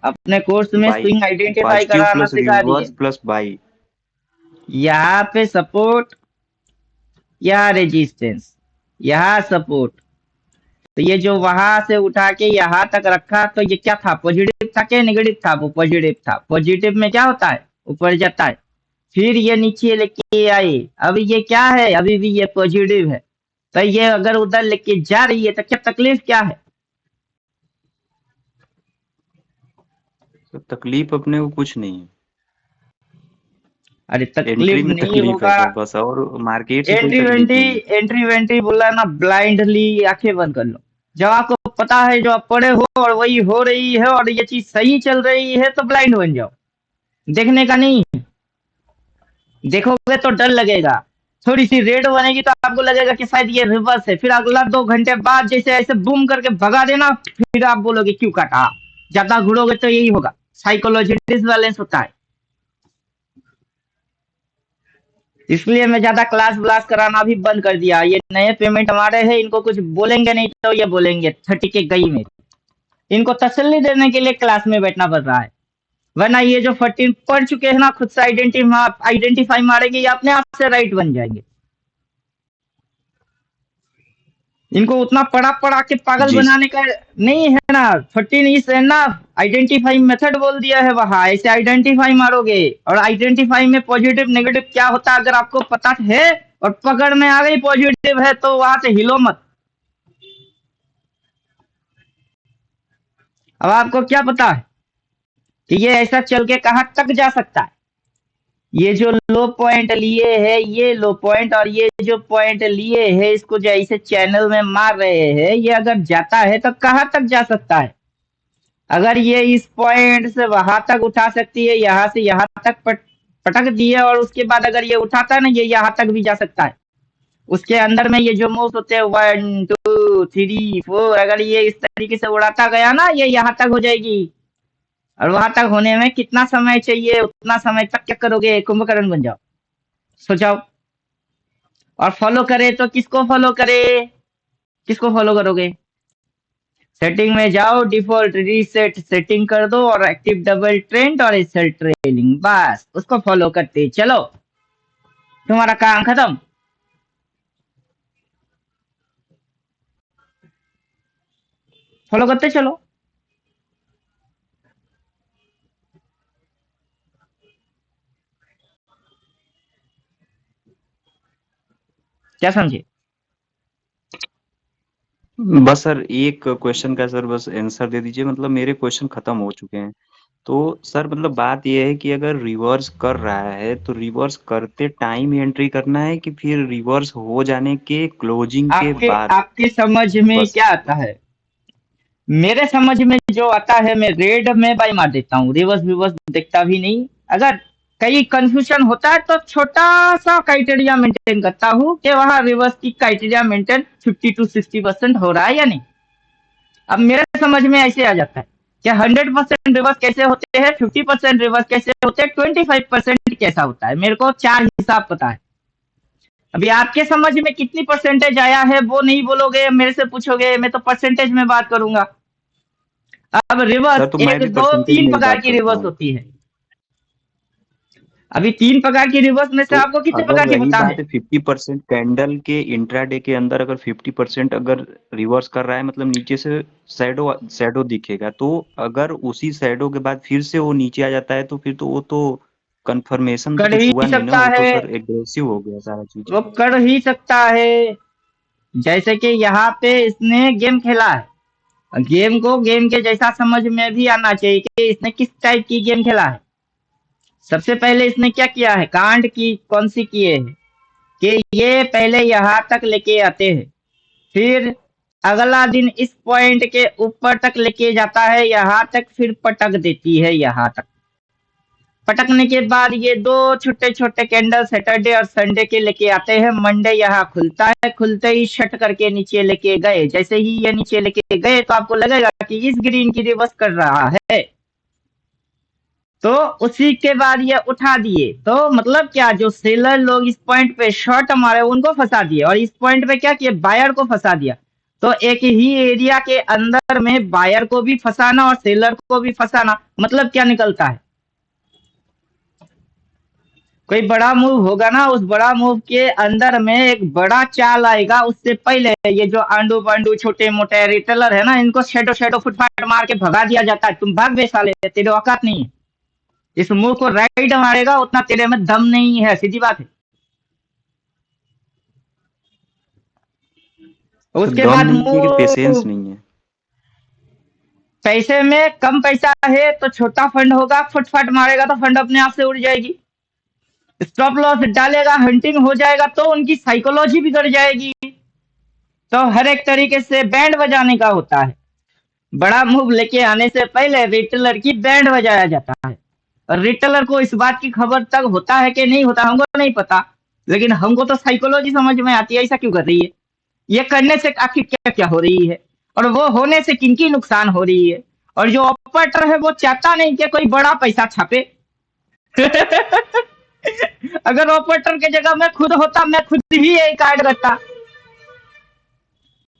अपने कोर्स में बाई, स्विंग आइडेंटिफाई पॉजिटिव कराना प्लस सिखा दिए। Reverse plus by. यहाँ पे सपोर्ट, यहाँ रेजिस्टेंस, यहाँ सपोर्ट। तो ये जो वहां से उठा के यहाँ तक रखा, तो ये क्या था? पॉजिटिव था क्या नेगेटिव था? वो पॉजिटिव था। पॉजिटिव में क्या होता है? ऊपर जाता है। फिर ये नीचे लेके आए, अभी ये क्या है? अभी भी ये पॉजिटिव है। तो ये अगर उधर लेके जा रही है तो क्या तकलीफ क्या है? तो तकलीफ अपने को कुछ नहीं है, अरे तकलीफ एंट्री में नहीं तकलीफ है होगा। सर बस, और मार्केट से कोई तकलीफ नहीं है। एंट्री वेंट्री बोला ना, ब्लाइंडली आंखें बंद कर लो। जब आपको पता है, जो आप पढ़े हो और वही हो रही है और ये चीज सही चल रही है, तो ब्लाइंड बन जाओ। देखने का नहीं, देखोगे तो डर लगेगा। थोड़ी सी रेड बनेगी तो आपको लगेगा कि शायद ये रिवर्स है, फिर अगला 2 घंटे बाद जैसे ऐसे बूम करके भगा देना, फिर आप बोलोगे क्यों काटा। ज्यादा घुड़ोगे तो यही होगा, साइकोलॉजी डिसबैलेंस होता है। इसलिए मैं ज्यादा क्लास व्लास कराना भी बंद कर दिया। ये नए पेमेंट हमारे हैं, इनको कुछ बोलेंगे नहीं तो ये बोलेंगे 30 के गई में। इनको तसल्ली देने के लिए क्लास में बैठना पड़ रहा है, वरना ये जो 14 पढ़ चुके हैं ना, खुद से आइडेंटिफाई मारेंगे, ये अपने आप से राइट बन जाएंगे। इनको उतना पढ़ा पढ़ा के पागल जी बनाने का नहीं है ना। 14 इज एनफ, आइडेंटिफाई मेथड बोल दिया है वहां, ऐसे आइडेंटिफाई मारोगे। और आइडेंटिफाई में पॉजिटिव नेगेटिव क्या होता है अगर आपको पता है और पकड़ में आ गई पॉजिटिव है, तो वहां से हिलो मत। अब आपको क्या पता है कि ये ऐसा चल के कहां तक जा सकता है? ये जो लो पॉइंट लिए है, ये लो पॉइंट और ये जो पॉइंट लिए है, इसको जैसे चैनल में मार रहे हैं, ये अगर जाता है तो कहां तक जा सकता है? अगर ये इस पॉइंट से वहां तक उठा सकती है, यहां से यहां तक पटक दिए और उसके बाद अगर ये उठाता है ना, ये यहाँ तक भी जा सकता है। उसके अंदर में ये जो मूव्स होते हैं 1 2 3 4, अगर ये इस तरीके से उड़ाता गया ना, ये यहाँ तक हो जाएगी। और वहां तक होने में कितना समय चाहिए, उतना समय तक क्या करोगे, कुंभकर्ण बन जाओ, सो जाओ। और फॉलो करे तो किसको फॉलो करे, किसको फॉलो करोगे? सेटिंग में जाओ, डिफॉल्ट रीसेट सेटिंग कर दो और एक्टिव डबल ट्रेंड और एसएल ट्रेलिंग, बस उसको फॉलो करते चलो, तुम्हारा काम खत्म। फॉलो करते चलो। क्या समझे? बस सर एक क्वेश्चन का सर बस आंसर दे दीजिए, मतलब मेरे क्वेश्चन खत्म हो चुके हैं। तो सर मतलब बात ये है कि अगर रिवर्स कर रहा है तो रिवर्स करते टाइम ही एंट्री करना है कि फिर रिवर्स हो जाने के क्लोजिंग के आपके बाद? आपके समझ में बस क्या आता है? मेरे समझ में जो आता है, मैं रेड में बाई मार देता हूँ, रिवर्स रिवर्स देखता भी नहीं। अगर कहीं कंफ्यूजन होता है तो छोटा सा क्राइटेरिया मेंटेन करता हूँ कि वहां रिवर्स की क्राइटेरिया मेंटेन 50 to 60% हो रहा है या नहीं। अब मेरे समझ में ऐसे आ जाता है कि 100% रिवर्स कैसे होते हैं, 50% रिवर्स कैसे होते हैं, 25% कैसा होता है। मेरे को 4 हिसाब पता है। अभी आपके समझ में कितनी परसेंटेज आया है वो नहीं बोलोगे, मेरे से पूछोगे, मैं तो परसेंटेज में बात करूंगा। अब रिवर्स सर तो मैं 1 भी 2 परसेंटेज 3 में ही प्रकार बात की करता रिवर्स हूँ। होती है। अभी 3 प्रकार की रिवर्स में से तो आपको कितने अगर प्रकार की रही पता बात है? 50% कैंडल के इंट्राडे के अंदर, अगर 50% अगर रिवर्स कर रहा है मतलब नीचे से शैडो शैडो दिखेगा, तो अगर उसी शैडो के बाद फिर से वो नीचे आ जाता है तो फिर तो वो तो कंफर्मेशन तो कर कुछ ही हुआ नहीं ना, सकता वो तो है, सर एग्रेसिव हो गया सारा चीज। वो कर ही सकता है। जैसे कि यहाँ पे इसने गेम खेला है, गेम को गेम के जैसा समझ में भी आना चाहिए कि इसने किस टाइप की गेम खेला है। सबसे पहले इसने क्या किया है, कांड की कौन सी किए है कि ये पहले यहाँ तक लेके आते हैं, फिर अगला दिन इस पॉइंट के ऊपर तक लेके जाता है, यहाँ तक, फिर पटक देती है यहाँ तक। पटकने के बाद ये 2 छोटे छोटे कैंडल सैटरडे और संडे के लेके आते हैं। मंडे यहाँ खुलता है, खुलते ही शट करके नीचे लेके गए। जैसे ही ये नीचे लेके गए तो आपको लगेगा कि इस ग्रीन की रिवर्स कर रहा है, तो उसी के बाद ये उठा दिए। तो मतलब क्या, जो सेलर लोग इस पॉइंट पे शॉर्ट मारे उनको फंसा दिए, और इस पॉइंट पे क्या किया, बायर को फंसा दिया। तो एक ही एरिया के अंदर में बायर को भी फंसाना और सेलर को भी फंसाना, मतलब क्या निकलता है, कोई बड़ा मूव होगा ना, उस बड़ा मूव के अंदर में एक बड़ा चाल आएगा, उससे पहले ये जो आंडू पांडू छोटे मोटे रिटेलर है ना, इनको शेडो शेडो फुटफाट मार के भगा दिया जाता है। तुम भाग बे साले, तेरे औकात नहीं है। इस मूव को राइट मारेगा उतना तेरे में दम नहीं है, सीधी बात है। तो उसके दम बाद नहीं है कि पेशेंस मूव, नहीं है? पैसे में कम पैसा है तो छोटा फंड होगा, फुटफाट मारेगा तो फंड अपने आप से उड़ जाएगी। स्टॉप लॉस डालेगा, हंटिंग हो जाएगा तो उनकी साइकोलॉजी बिगड़ जाएगी। तो हर एक तरीके से बैंड बजाने का होता है। बड़ा मूव लेके आने से पहले रिटेलर की बैंड बजाया जाता है, और रिटेलर को इस बात की खबर तक होता है कि नहीं होता हमको नहीं पता, लेकिन हमको तो साइकोलॉजी समझ में आती है, ऐसा क्यों कर रही है, ये करने से आखिर क्या क्या हो रही है, और वो होने से किनकी नुकसान हो रही है। और जो ऑपरेटर है वो चाहता नहीं कि कोई बड़ा पैसा छापे। अगर ऑपरेटर के जगह मैं खुद होता, मैं खुद ही यही कार्ड करता।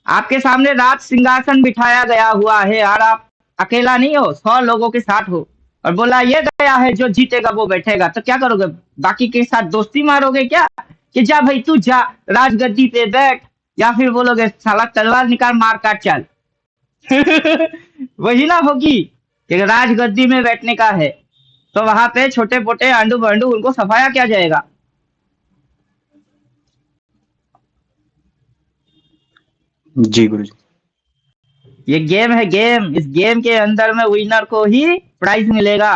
आपके सामने राज सिंहासन बिठाया गया हुआ है और आप अकेला नहीं हो, 100 लोगों के साथ हो, और बोला ये गया है जो जीतेगा वो बैठेगा, तो क्या करोगे, बाकी के साथ दोस्ती मारोगे क्या, कि जा भाई तू जा राजगद्दी पे बैठ, या फिर बोलोगे साला तलवार निकाल मार काट चल। वही ना होगी कि राजगद्दी में बैठने का है तो वहां पे छोटे मोटे आंडू बांडू उनको सफाया क्या जाएगा। जी गुरुजी। ये गेम है, गेम, इस गेम के अंदर में विनर को ही प्राइज मिलेगा।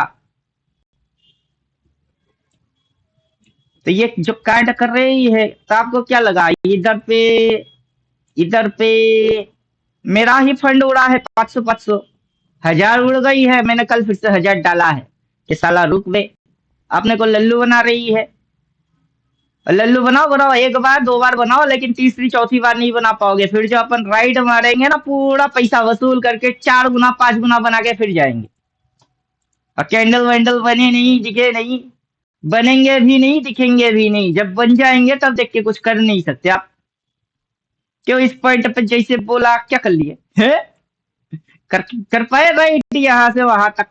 तो ये जो कांड कर रही है, तो आपको क्या लगा, इधर पे मेरा ही फंड उड़ा है 500 500, 1000 उड़ गई है, मैंने कल फिर से 1000 डाला है कि साला रुक बे, अपने को लल्लू बना रही है। लल्लू बनाओ बनाओ, एक बार दो बार बनाओ, लेकिन तीसरी चौथी बार नहीं बना पाओगे। फिर जो अपन राइड मारेंगे ना, पूरा पैसा वसूल करके 4 गुना 5 गुना बना के फिर जाएंगे। और कैंडल वैंडल बने नहीं, दिखे नहीं, बनेंगे भी नहीं, दिखेंगे भी नहीं। जब बन जाएंगे तब देख के कुछ कर नहीं सकते आप। क्यों इस पॉइंट पे जैसे बोला क्या कर लिए है? कर पाए राइट यहाँ से वहां तक,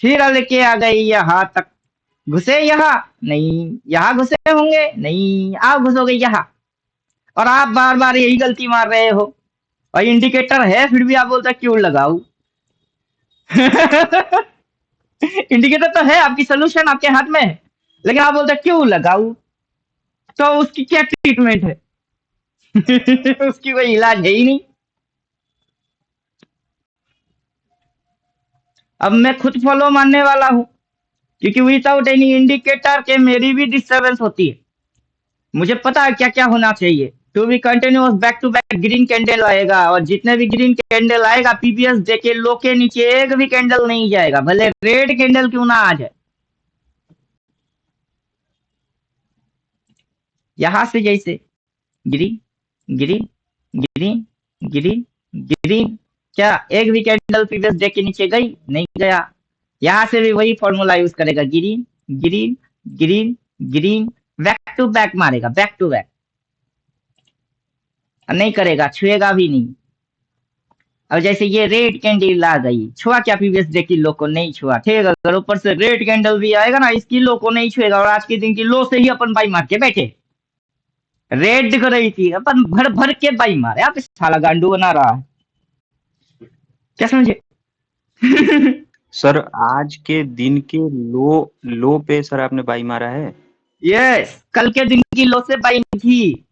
फिर लेके आ गए यहाँ तक। घुसे यहाँ नहीं, यहाँ घुसे होंगे नहीं, आप घुसोगे यहाँ। और आप बार बार यही गलती मार रहे हो। और इंडिकेटर है फिर भी आप बोलते क्यों लगाऊ। इंडिकेटर तो है, आपकी सोल्यूशन आपके हाथ में है, लेकिन आप बोलते क्यों लगाऊ। तो उसकी क्या ट्रीटमेंट है? उसकी कोई इलाज है ही नहीं। अब मैं खुद फॉलो मानने वाला हूँ, क्योंकि विदाउट एनी इंडिकेटर के मेरी भी डिस्टर्बेंस होती है। मुझे पता है क्या क्या होना चाहिए। To be continuous back to back green candle आएगा, और जितने भी ग्रीन कैंडल आएगा पीपीएस डे के लो के नीचे एक भी कैंडल नहीं जाएगा, भले रेड कैंडल क्यों ना आ जाए। यहां से जैसे green green green green green, क्या एक भी कैंडल पीपीएस डे के नीचे गई? नहीं गया। यहां से भी वही फॉर्मूला यूज करेगा, green green green green, back to back मारेगा, बैक टू बैक। नहीं करेगा, छुएगा भी नहीं। अब जैसे ये रेड कैंडल आ गई, छुआ क्या पीवीएस डे की लो को? नहीं छुआ। ठीक, अगर ऊपर से रेड कैंडल भी आएगा ना, इसकी लो को नहीं छुएगा। और आज के दिन की लो से ही अपन बाई मार के बैठे। रेड दिख रही थी, अपन भर भर के बाई मारे। आप साला गांडू बना रहा है, क्या समझे? सर आज के दिन के लो पे सर आपने बाई मारा है? यस, कल के दिन की लो से बाई थी,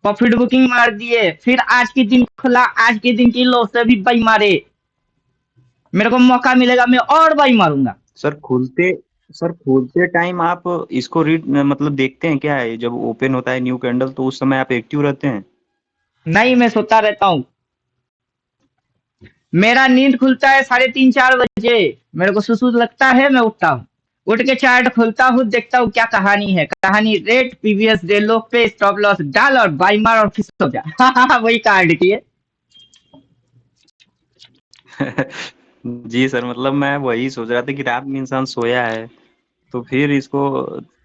प्रॉफिट बुकिंग मार दिए, फिर आज के दिन खुला, आज के दिन की लो से भी बाई मारे। मेरे को मौका मिलेगा मैं और बाई मारूंगा। सर खोलते टाइम आप इसको रीड मतलब देखते हैं क्या है? जब ओपन होता है न्यू कैंडल तो उस समय आप एक्टिव रहते हैं? नहीं, मैं सोता रहता हूँ। मेरा नींद खुलता है 3:30-4 बजे। मेरे को सुसु लगता है, मैं उठता हूँ। उठ के चार्ट खोलता हूँ, देखता हूँ क्या कहानी है। कहानी रेट पीवीएस डे लो पे स्टॉप लॉस डाल और बाई मार और फिर सो जा। वही कार्ड की है। जी सर, मतलब मैं वही सोच रहा था कि रात में इंसान सोया है तो फिर इसको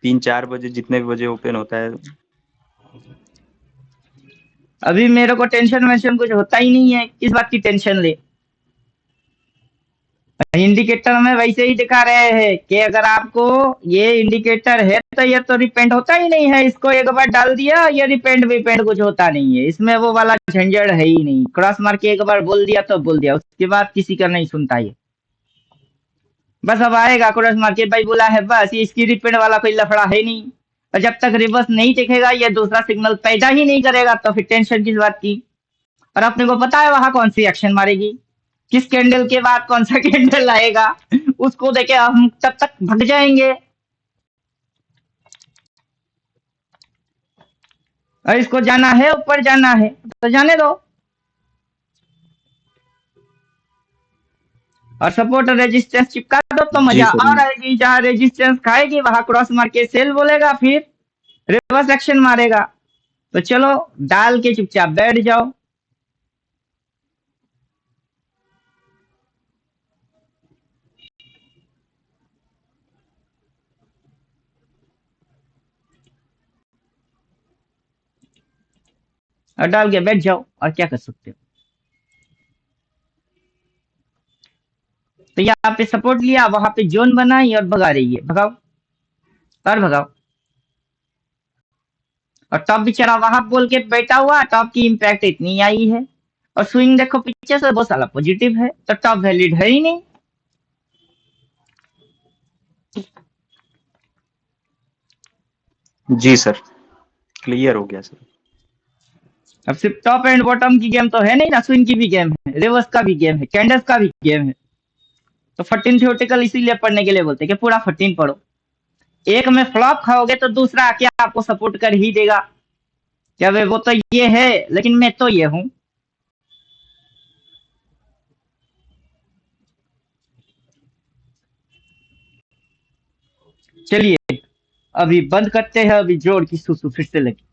3-4 बजे जितने भी बजे ओपन होता है। अभी मेरे को टेंशन वेंशन कुछ होता ही नहीं है, किस बात की टेंशन ले। इंडिकेटर में वैसे ही दिखा रहे हैं कि अगर आपको ये इंडिकेटर है तो ये तो रिपेंड होता ही नहीं है। इसको एक बार डाल दिया, ये रिपेंड विपेंड कुछ होता नहीं है। इसमें वो वाला झंझट है ही नहीं। क्रॉस मार के एक बार बोल दिया तो बोल दिया, उसके बाद किसी का नहीं सुनता ये। बस अब आएगा क्रॉस मार के, भाई बोला है बस, ये इसकी रिपेंड वाला कोई लफड़ा है नहीं। और जब तक रिवर्स नहीं दिखेगा, ये दूसरा सिग्नल पैदा ही नहीं करेगा, तो फिर टेंशन किस बात की। और अपने को पता है वहां कौन सी एक्शन मारेगी, किस कैंडल के बाद कौन सा कैंडल आएगा, उसको देखे हम तब तक भग जाएंगे। और इसको जाना है, ऊपर जाना है तो जाने दो। और सपोर्ट रेजिस्टेंस चिपका दो तो जी मजा सर। और आएगी। जहां रेजिस्टेंस खाएगी वहां क्रॉस मार के सेल बोलेगा, फिर रिवर्स एक्शन मारेगा। तो चलो डाल के चुपचाप बैठ जाओ। और डाल के बैठ जाओ, और क्या कर सकते हो। तो यहाँ पे सपोर्ट लिया, वहां पे जोन बनाई और भगा रही है, भगाओ और भगाओ। और टॉप बेचारा वहां बोल के बैठा हुआ, टॉप की इम्पैक्ट इतनी आई है। और स्विंग देखो पीछे से बहुत सारा पॉजिटिव है, तो टॉप वैलिड है ही नहीं। जी सर, क्लियर हो गया सर। अब सिर्फ टॉप एंड बॉटम की गेम तो है नहीं ना, स्विंग की भी गेम है, रिवर्स का भी गेम है, कैंडल्स का भी गेम है। तो 14 थ्योरेटिकल इसीलिए पढ़ने के लिए बोलते हैं कि पूरा 14 पढ़ो। एक में फ्लॉप खाओगे तो दूसरा आके आपको सपोर्ट कर ही देगा। क्या वे वो तो ये है, लेकिन मैं तो ये हूं। चलिए अभी बंद करते हैं, अभी जोर की सुसु फिर से लगी।